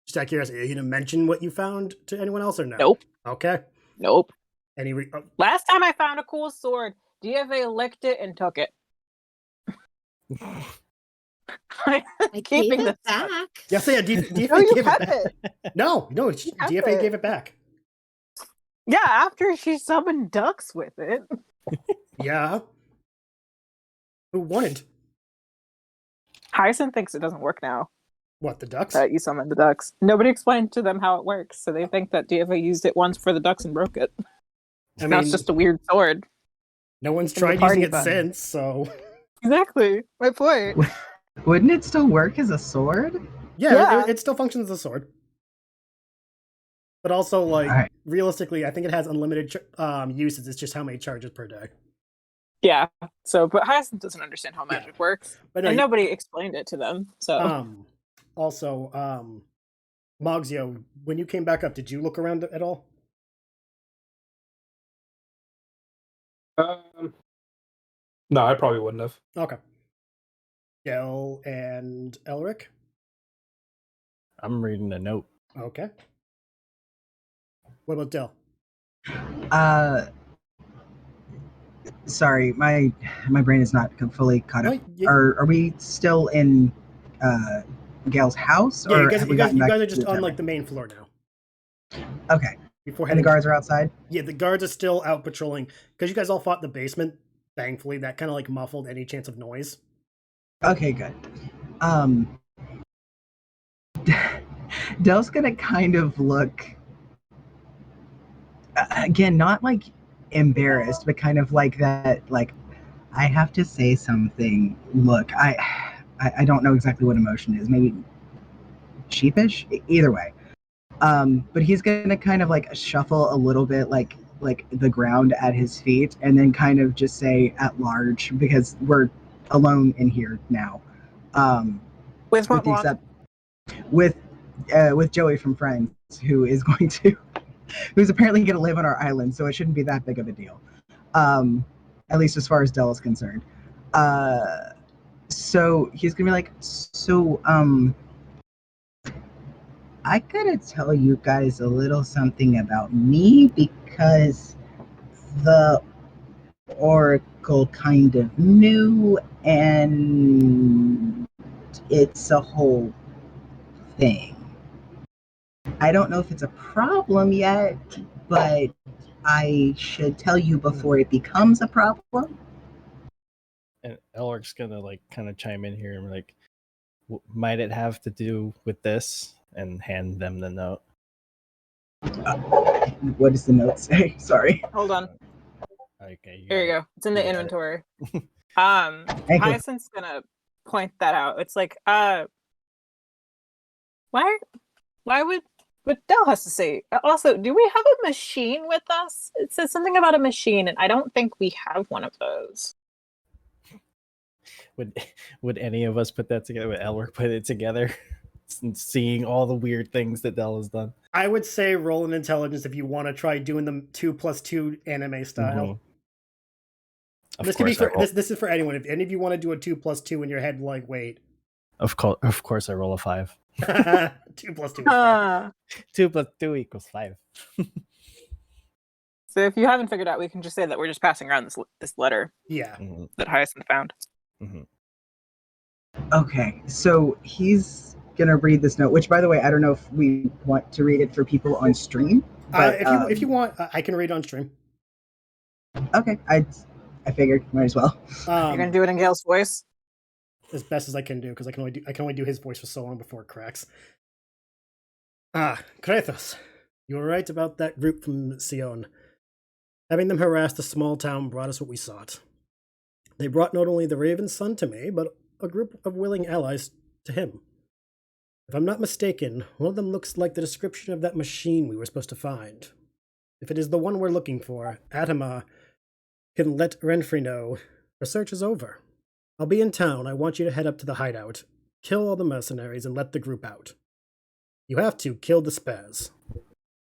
Just out of curiosity, are you going to mention what you found to anyone else or no? Nope. Okay. Nope. Last time I found a cool sword, DFA licked it and took it. I keeping gave this it back. Yes, yeah, DFA No, you gave kept it back. it. No, DFA gave it back. Yeah, after she summoned ducks with it. Yeah. Who won it? Hyacinth thinks it doesn't work now. What, the ducks? That you summoned the ducks. Nobody explained to them how it works, so they think that DFA used it once for the ducks and broke it. Now it's just a weird sword. No one's tried using it since, so... Exactly. My point. Wouldn't it still work as a sword? Yeah. It still functions as a sword. But also, like, right. Realistically, I think it has unlimited uses. It's just how many charges per day. Yeah. So, but Hyacinth doesn't understand how magic works. But no, and nobody explained it to them, so... Also, Mogzio, when you came back up, did you look around at all? No, I probably wouldn't have. Okay. Geayl and Elric? I'm reading a note. Okay. What about Del? Sorry, my brain is not fully caught up. No, you- Are we still in Gail's house? Yeah, or you guys, have we you guys, gotten you back guys are to just the on tower? like the main floor now. Okay. Before And the heading- guards are outside? Yeah, the guards are still out patrolling because you guys all fought in the basement. Thankfully, that kind of like muffled any chance of noise. Okay, good. Del's gonna kind of look again, not like embarrassed, but kind of like that, like, I have to say something. Look, I don't know exactly what emotion is. Maybe sheepish. Either way. But he's gonna kind of like shuffle a little bit, like the ground at his feet, and then kind of just say "at large" because we're alone in here now. With what one? With Joey from Friends, who's apparently going to live on our island, so it shouldn't be that big of a deal. At least as far as Del is concerned. So he's gonna be like, so I gotta tell you guys a little something about me because the Oracle kind of knew, and it's a whole thing. I don't know if it's a problem yet, but I should tell you before it becomes a problem. And Elric's gonna like kind of chime in here and like, might it have to do with this? And hand them the note. What does the note say? Sorry. Hold on. Okay. Here you go. It's in the You got it. inventory. Thank you. Hyacinth's gonna point that out. It's like, why would what Dell has to say? Also, do we have a machine with us? It says something about a machine, and I don't think we have one of those. Would any of us put that together? Would Elric put it together? Seeing all the weird things that Dell has done. I would say roll an intelligence if you want to try doing the 2+2 anime style. This could be for this is for anyone. If any of you want to do a 2+2 in your head, like wait. Of course, I roll a 5. 2+2 is 5. 2 + 2 = 5. So if you haven't figured out, we can just say that we're just passing around this letter Yeah. that Hyacinth found. Okay, so he's gonna read this note, which, by the way, I don't know if we want to read it for people on stream. But, if you want, I can read on stream. Okay, I figured might as well. You're gonna do it in Geyl's voice. As best as I can do, because I can only do his voice for so long before it cracks. Kratos, you were right about that group from Scione. Having them harass the small town brought us what we sought. They brought not only the Raven's son to me, but a group of willing allies to him. If I'm not mistaken, one of them looks like the description of that machine we were supposed to find. If it is the one we're looking for, Adama can let Renfrey know our search is over. I'll be in town. I want you to head up to the hideout, kill all the mercenaries, and let the group out. You have to kill the spares.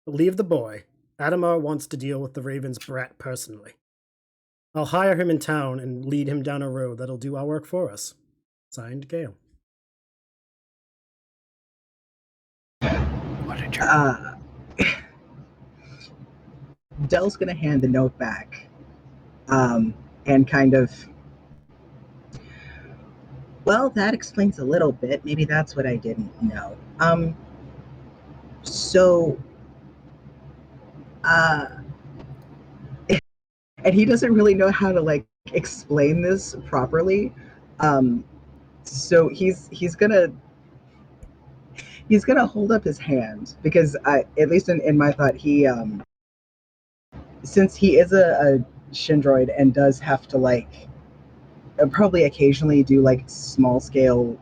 But leave the boy. Adama wants to deal with the Raven's brat personally. I'll hire him in town and lead him down a road that'll do our work for us. Signed, Geayl. What a jerk. Dell's gonna hand the note back, and kind of. Well, that explains a little bit. Maybe that's what I didn't know. So, and he doesn't really know how to like explain this properly. So he's gonna hold up his hand because at least in my thought, he since he is a Shindroid and does have to like probably occasionally do like small scale,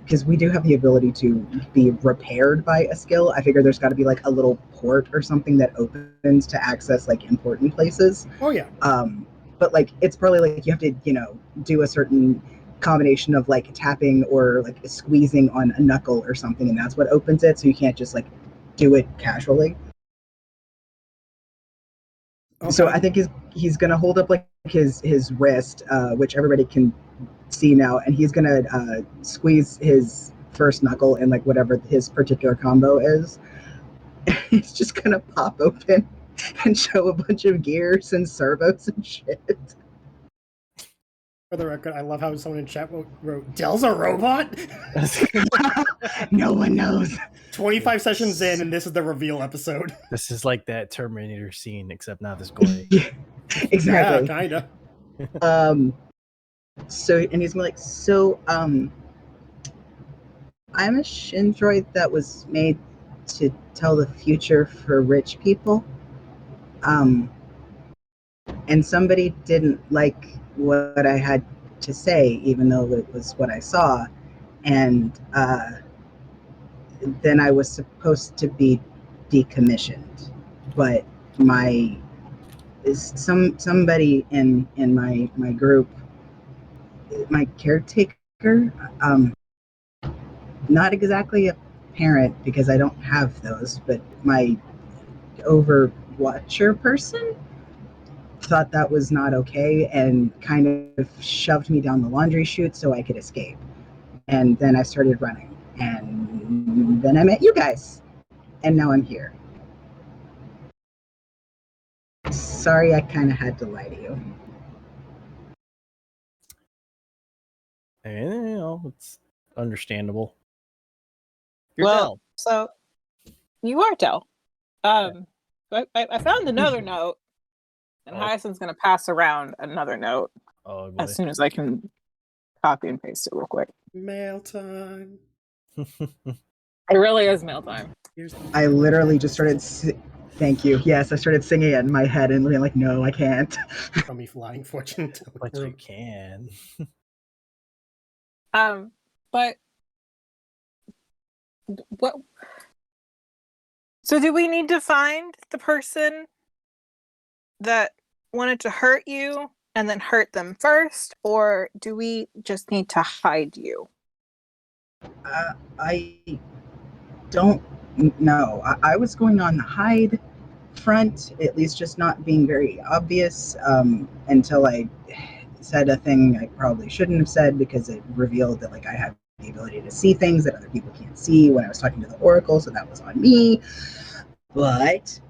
because we do have the ability to be repaired by a skill. I figure there's got to be like a little port or something that opens to access like important places. Oh yeah. But like it's probably like you have to, do a certain combination of like tapping or like squeezing on a knuckle or something, and that's what opens it. So you can't just like do it casually. Okay. So I think he's gonna hold up like his wrist, which everybody can see now, and he's gonna squeeze his first knuckle and like whatever his particular combo is. It's just gonna pop open and show a bunch of gears and servos and shit. For the record, I love how someone in chat wrote, Dell's a robot? No one knows. 25 sessions in, and this is the reveal episode. This is like that Terminator scene, except not this gory. Yeah, exactly. Yeah, kinda. So, and he's like, I'm a Shindroid that was made to tell the future for rich people. And somebody didn't like what I had to say, even though it was what I saw. And then I was supposed to be decommissioned. But somebody in my group, my caretaker, not exactly a parent because I don't have those, but my overwatcher person thought that was not okay and kind of shoved me down the laundry chute so I could escape. And then I started running. And then I met you guys. And now I'm here. Sorry, I kind of had to lie to you. And, you know, it's understandable. You're Well, Del. so you are Del. I found another note, and Oh. Hyacinth's going to pass around another note Oh boy. as soon as I can copy and paste it real quick. Mail time. It really is mail time. Here's the I mail. literally just started. Thank you. Yes, I started singing it in my head and being like, no, I can't. From me flying fortune. But you can. But what? So, do we need to find the person that wanted to hurt you and then hurt them first, or do we just need to hide you? I don't know. I was going on the hide front, at least just not being very obvious until I said a thing I probably shouldn't have said because it revealed that like I have the ability to see things that other people can't see when I was talking to the Oracle, so that was on me. But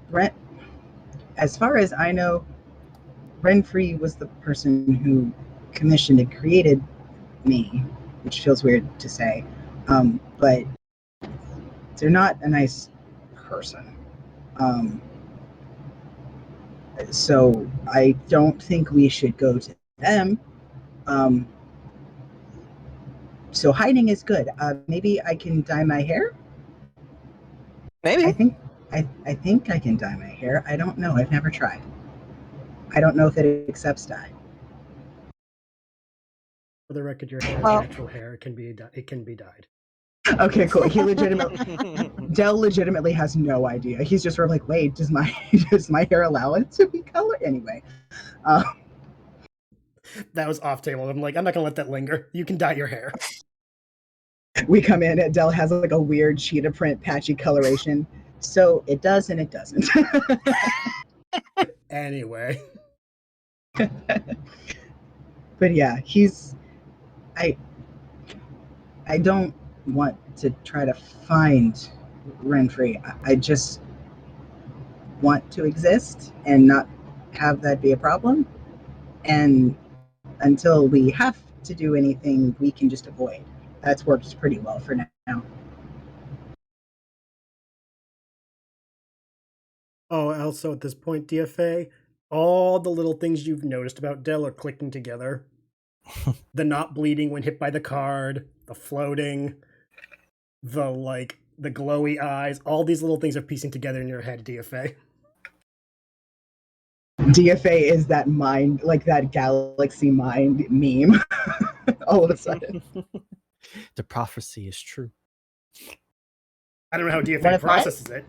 Brent, as far as I know, Renfrey was the person who commissioned and created me, which feels weird to say, but they're not a nice person. So I don't think we should go to them. So hiding is good. Maybe I can dye my hair. Maybe. I think I can dye my hair. I don't know. I've never tried. I don't know if it accepts dye. For the record, your hair is Well- natural hair. It can be dyed. Okay, cool. He Del legitimately has no idea. He's just sort of like, wait, does my hair allow it to be colored anyway? That was off table. I'm like, I'm not gonna let that linger. You can dye your hair. We come in and Del has like a weird cheetah print patchy coloration. So it does and it doesn't. Anyway. But yeah, I don't want to try to find Renfrey. I just want to exist and not have that be a problem. And until we have to do anything, we can just avoid. That's worked pretty well for now. Oh, also at this point, DFA, all the little things you've noticed about Del are clicking together. The not bleeding when hit by the card, the floating, the glowy eyes, all these little things are piecing together in your head, DFA. DFA is that mind, like that galaxy mind meme. All of a sudden. The prophecy is true. I don't know how DFA Wanna try? processes it.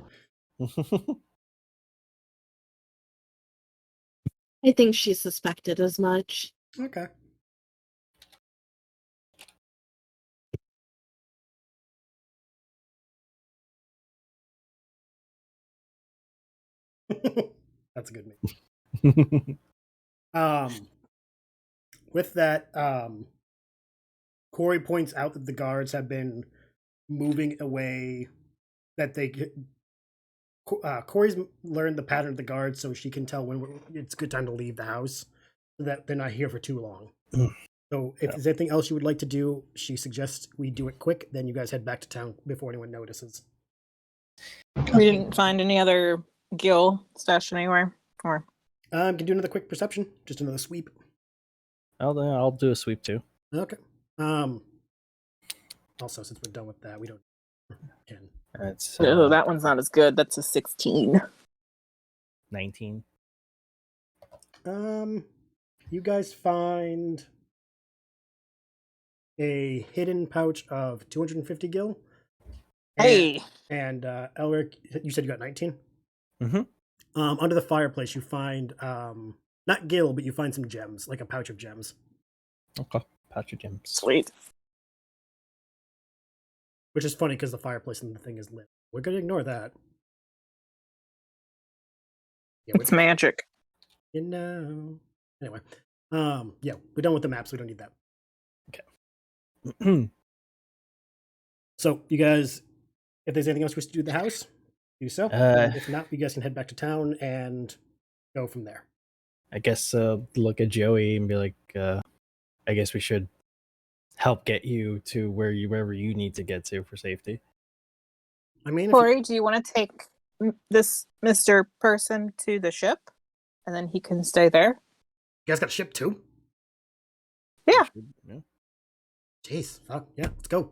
I think she suspected as much. Okay. That's a good name. With that, Corey points out that the guards have been moving away. That Corey's learned the pattern of the guards, so she can tell when it's a good time to leave the house, so that they're not here for too long. So, if there's anything else you would like to do, she suggests we do it quick. Then you guys head back to town before anyone notices. We didn't find any other Geayl stashed anywhere, or Can do another quick perception, just another sweep. I'll do a sweep too. Okay. Also, since we're done with that, we don't can. That's no, that one's not as good. That's a 16. 19. You guys find a hidden pouch of 250 Geayl. Hey, And Elric, you said you got 19? Mm-hmm. Under the fireplace, you find not Geayl, but you find some gems, like a pouch of gems. Okay. Patch of gems. sweet. Which is funny because the fireplace and the thing is lit. We're gonna ignore that. Yeah, It's magic. you know. Anyway, yeah, we're done with the maps. We don't need that. So, you guys, if there's anything else we should do at the house, do so. And if not, you guys can head back to town and go from there. I guess look at Joey and be like, I guess we should help get you to wherever you need to get to for safety. I mean, if you, Corey, do you want to take this Mr. Person to the ship? And then he can stay there? you guys got a ship too? Yeah. Jeez. Oh, yeah, let's go.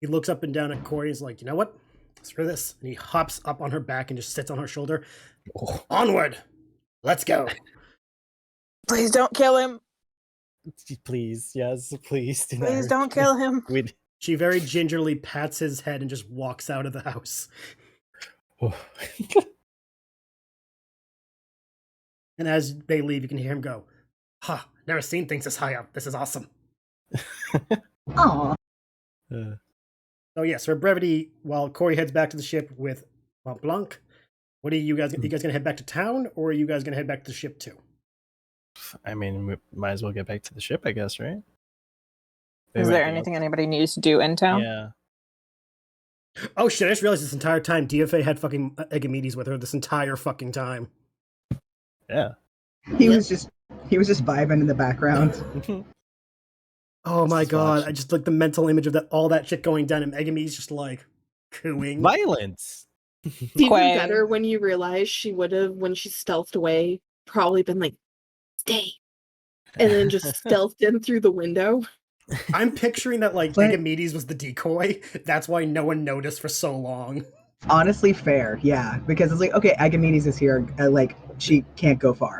He looks up and down at Corey and is like, you know what? Screw this. And he hops up on her back and just sits on her shoulder. Oh. Onward! Let's go. Please don't kill him. Please, yes, please do not. Please hurt don't me. kill him. She very gingerly pats his head and just walks out of the house. Oh. And as they leave, you can hear him go, "Huh, never seen things this high up. This is awesome." Aw. So yes, for brevity, while Corey heads back to the ship with Mont Blanc, what are you guys gonna head back to town, or are you guys gonna head back to the ship too? I mean, we might as well get back to the ship, I guess, right? They Is might there be anything up- anybody needs to do in town? Yeah. Oh shit, I just realized this entire time DFA had fucking Egamedes with her this entire fucking time. Yeah. He was just vibing in the background. Oh my Just god, watch. I just like the mental image of that all that shit going down and Egamedes just like cooing. Violence. It's even Quay. better when you realize she would have, when she stealthed away, probably been like, stay. And then just stealthed in through the window. I'm picturing that like But- Egamedes was the decoy. That's why no one noticed for so long. Honestly, fair, yeah, because it's like, okay, Agamedes is here, like she can't go far.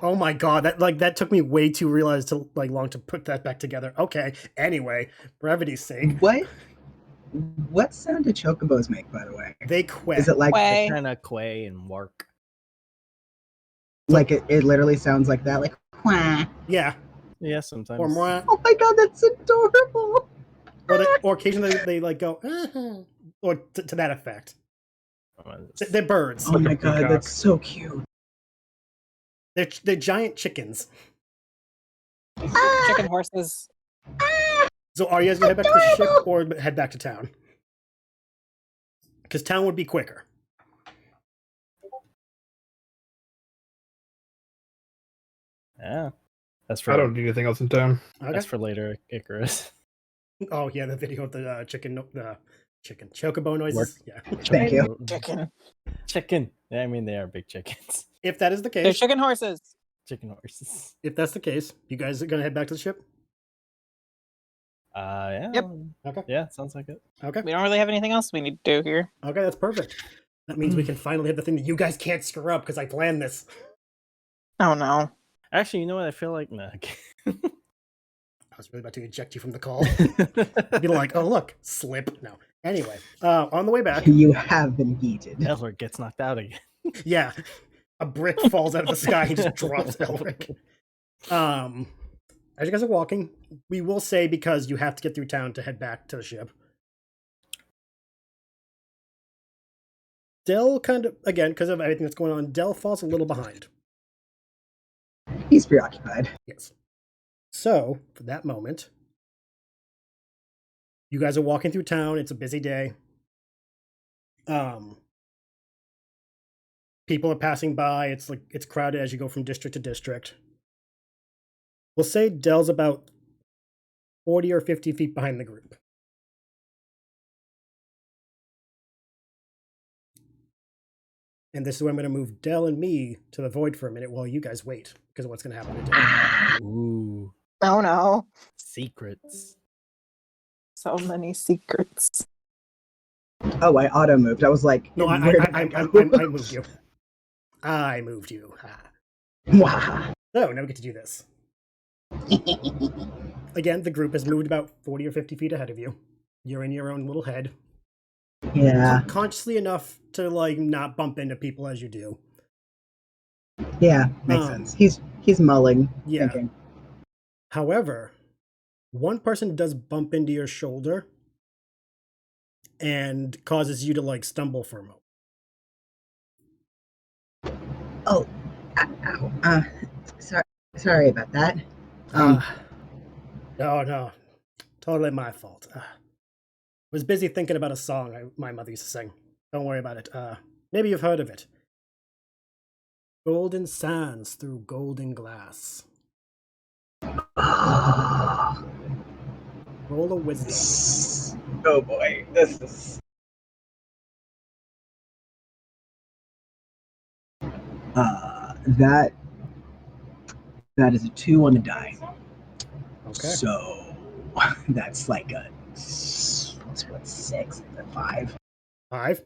Oh my god, that took me way too long to put that back together. Okay, anyway, brevity's sake, What sound do chocobos make, by the way? they quit. Is it like Quay. Kind of quay and work. it literally sounds like that, like quack. Yeah, Yeah, sometimes. or more, Oh my god, that's adorable. or occasionally they like go, or to that effect. They're birds. Oh Like a my god, peacock. that's so cute. They're giant chickens. Chicken horses. So are you guys gonna head back to the ship or head back to town? Because town would be quicker. Yeah. That's for I don't need anything else in town. Okay. that's for later, Icarus. Oh yeah, the video of the chicken chocobo noises. Work. Yeah. Thank you. Chicken. Chicken. Yeah, I mean they are big chickens. If that is the They're case, chicken horses. Chicken horses. if that's the case, you guys are gonna head back to the ship. Yeah. Yep. Okay. Yeah, sounds like it. Okay. We don't really have anything else we need to do here. Okay, that's perfect. That means we can finally have the thing that you guys can't screw up because I planned this. Oh no. Actually, you know what? I feel like nah. I was really about to eject you from the call. Be like, oh look, slip. No. Anyway, on the way back, You have been yeeted. Elric gets knocked out again. yeah, a brick falls out of the sky and just drops Elric. As you guys are walking, we will say because you have to get through town to head back to the ship. Del kind of, again, because of everything that's going on, Del falls a little behind. He's preoccupied. Yes. So, for that moment, you guys are walking through town. It's a busy day. People are passing by. It's crowded as you go from district to district. We'll say Del's about 40 or 50 feet behind the group. And this is where I'm going to move Del and me to the void for a minute while you guys wait, because of what's going to happen to Del. Ooh, Oh no. secrets. So many secrets. Oh, I auto moved. I was like, No, where did I go? moved you. I moved you. Ah. Wow. So now we get to do this. Again, the group has moved about 40 or 50 feet ahead of you. You're in your own little head. Yeah. Consciously enough to like not bump into people as you do. Yeah, makes sense. He's mulling, Yeah. thinking. However, one person does bump into your shoulder and causes you to like stumble for a moment. Oh, ow. Sorry about that. No, totally my fault. Was busy thinking about a song my mother used to sing. Don't worry about it. Maybe you've heard of it. Golden sands through golden glass. Roll a wisdom. Oh boy, this is. That is a 2 on the die. Okay. So that's like a 6, 5. 5.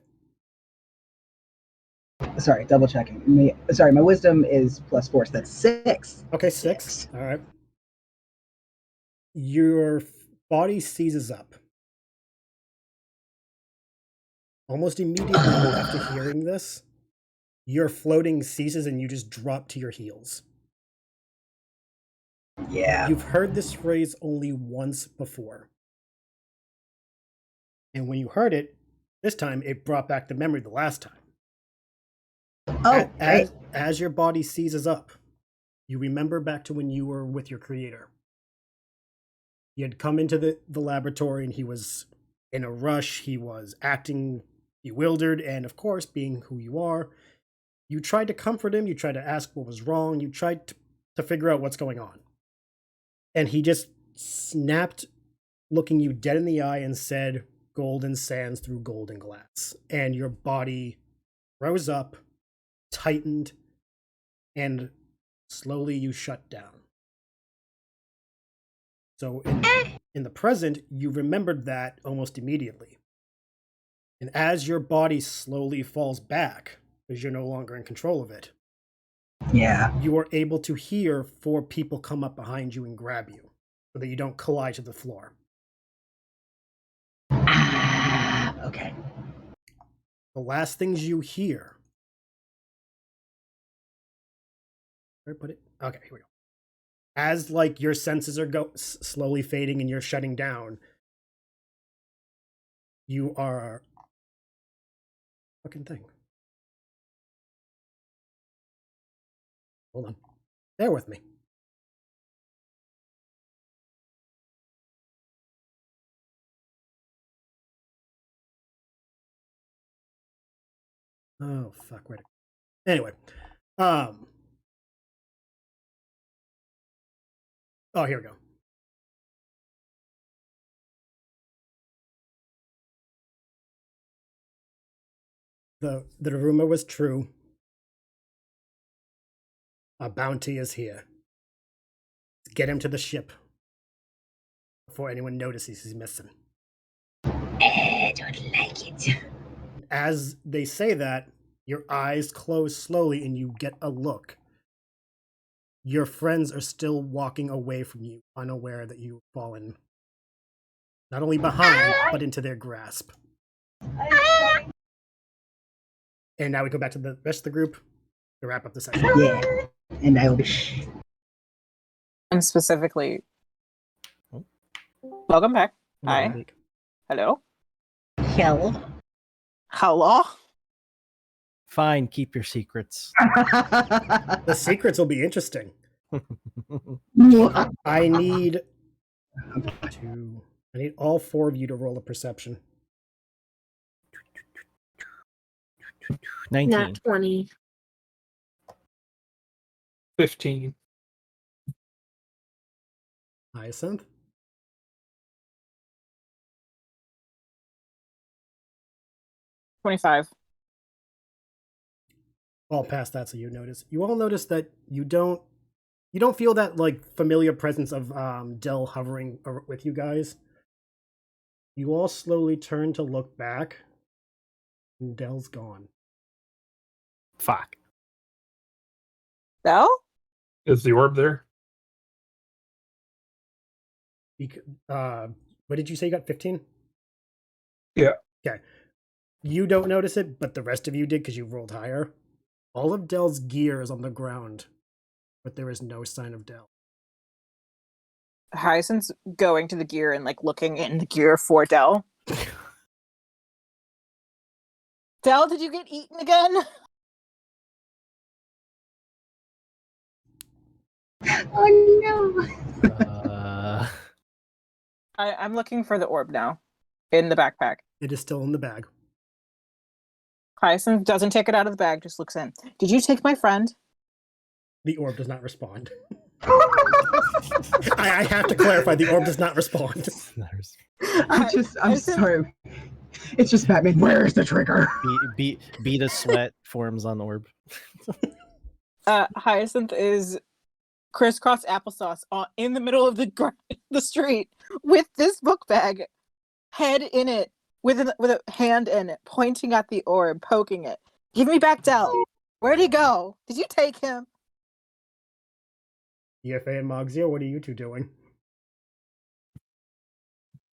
Sorry, double checking. My wisdom is +4, so that's 6. Okay, 6. All right. Your body seizes up. Almost immediately after hearing this, your floating ceases and you just drop to your heels. Yeah. You've heard this phrase only once before. And when you heard it, this time it brought back the memory the last time. Oh, great. As your body seizes up, you remember back to when you were with your creator. He had come into the laboratory and he was in a rush. He was acting bewildered. And of course, being who you are, you tried to comfort him. You tried to ask what was wrong. You tried to figure out what's going on. And he just snapped, looking you dead in the eye, and said, "Golden sands through golden glass." And your body rose up, tightened, and slowly you shut down. So in the present, you remembered that almost immediately. And as your body slowly falls back, because you're no longer in control of it, Yeah. you are able to hear 4 people come up behind you and grab you so that you don't collide to the floor. Okay. The last things you hear. Where put it? Okay, here we go. As like your senses are slowly fading and you're shutting down, you are fucking thing. Hold on. Bear with me. Oh fuck, wait. Anyway. Oh, here we go. The rumor was true. A bounty is here. Get him to the ship before anyone notices he's missing. I don't like it. As they say that, your eyes close slowly and you get a look. Your friends are still walking away from you, unaware that you've fallen not only behind, but into their grasp. And now we go back to the rest of the group to wrap up the session. Yeah. And I will be. And specifically, welcome back. Hi. Hello. Hell. Hello. Fine, keep your secrets. The secrets will be interesting. I need all 4 of you to roll a perception. 19. Nat 20. 15. Hyacinth? $25. All past that, so you all notice that you don't feel that like familiar presence of Dell hovering with you guys. You all slowly turn to look back, and Dell's gone. Fuck. Bell? Is the orb there? What did you say? You got 15? Yeah. Okay. You don't notice it, but the rest of you did because you rolled higher. All of Dell's gear is on the ground, but there is no sign of Dell. Hyacinth's going to the gear and like looking in the gear for Dell. Dell, did you get eaten again? Oh no. I'm looking for the orb now in the backpack. It is still in the bag. Hyacinth doesn't take it out of the bag, just looks in. Did you take my friend? The orb does not respond. I have to clarify, the orb does not respond. I'm sorry. It's just Batman. Where is the trigger? Beat a sweat forms on orb. Hyacinth is crisscross applesauce in the middle of the street with this book bag, head in it, with a hand in it, pointing at the orb, poking it. Give me back Del. Where'd he go? Did you take him? EFA and Mogzio, what are you two doing?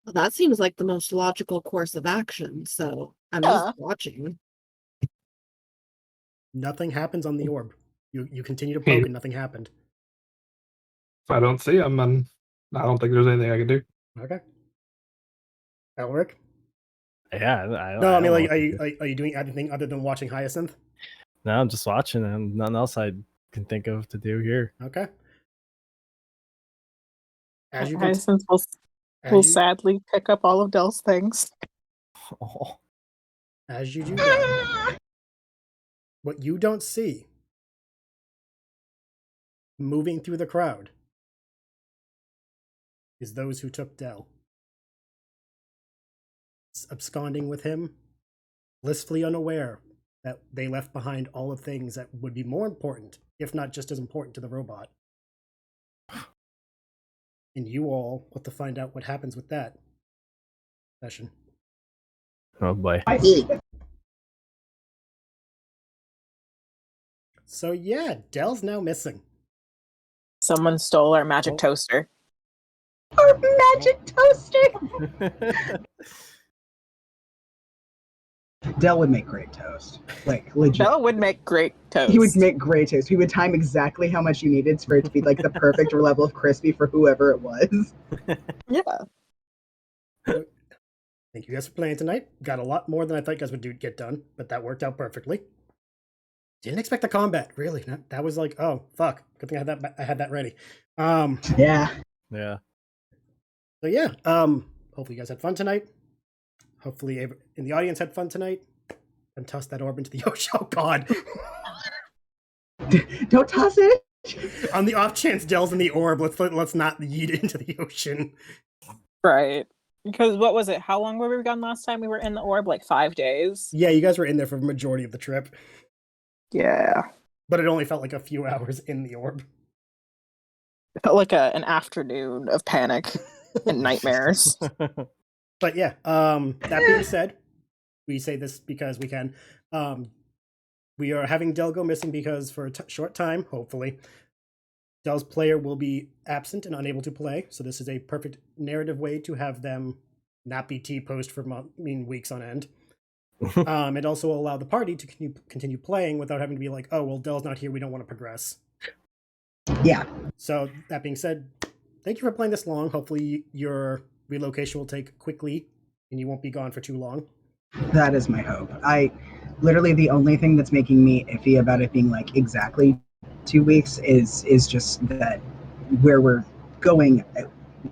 Well, that seems like the most logical course of action, so I'm just watching. Nothing happens on the orb. You continue to poke and nothing happened. If I don't see him, then I don't think there's anything I can do. Okay. Elric? Yeah, No, I mean, like, are you doing anything other than watching Hyacinth? No, I'm just watching, and nothing else I can think of to do here. Okay. As you Hyacinth will sadly pick up all of Del's things. Oh. As you do that, what you don't see, moving through the crowd, is those who took Del. Absconding with him, blissfully unaware that they left behind all of things that would be more important, if not just as important to the robot. And you all want to find out what happens with that session. Oh boy. So yeah, Del's now missing. Someone stole our magic toaster. Our magic toaster! Del would make great toast. Like, legit. Del would make great toast. He would make great toast. He would time exactly how much you needed for it to be like the perfect level of crispy for whoever it was. Yeah. Thank you guys for playing tonight. Got a lot more than I thought you guys would get done, but that worked out perfectly. Didn't expect the combat, really. That was like, oh fuck. Good thing I had that ready. Yeah. Yeah. So yeah, hopefully you guys had fun tonight. Hopefully in the audience had fun tonight. And toss that orb into the ocean. Oh god. Don't toss it. On the off chance Del's in the orb, let's not yeet it into the ocean. Right. Because what was it? How long were we gone last time we were in the orb? Like 5 days? Yeah, you guys were in there for the majority of the trip. Yeah. But it only felt like a few hours in the orb. It felt like an afternoon of panic and nightmares. But yeah, that being said, we say this because we can. We are having Del go missing because for a short time, hopefully, Del's player will be absent and unable to play. So this is a perfect narrative way to have them not be T-post for weeks on end. It also will allow the party to continue playing without having to be like, oh, well, Del's not here, we don't want to progress. Yeah. So that being said, thank you for playing this long. Hopefully your relocation will take quickly and you won't be gone for too long. That is my hope. Literally the only thing that's making me iffy about it being like exactly 2 weeks is just that where we're going,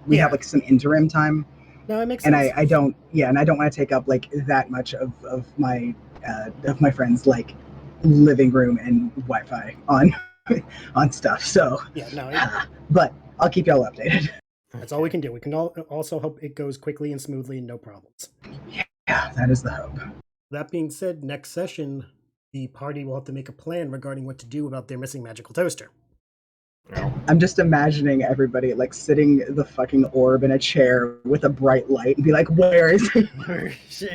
we have like some interim time. No, it makes sense. And I don't want to take up like that much of my friends' like living room and Wi-Fi on stuff. So yeah, no. But I'll keep y'all updated. That's all we can do. We can also hope it goes quickly and smoothly and no problems. Yeah, that is the hope. That being said, next session, the party will have to make a plan regarding what to do about their missing magical toaster. I'm just imagining everybody like sitting the fucking orb in a chair with a bright light and be like, where is he? Where is she?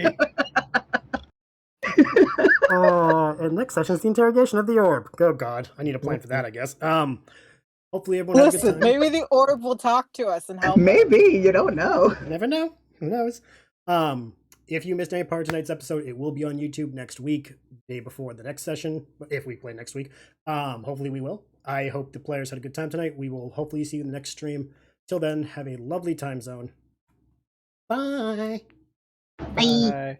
And next session is the interrogation of the orb. Oh god, I need a plan for that, I guess. Hopefully everyone has a good time. Maybe the orb will talk to us and help. Maybe, you don't know. You never know. Who knows? If you missed any part of tonight's episode, it will be on YouTube next week, day before the next session, if we play next week. Hopefully we will. I hope the players had a good time tonight. We will hopefully see you in the next stream. Till then, have a lovely time zone. Bye. Bye.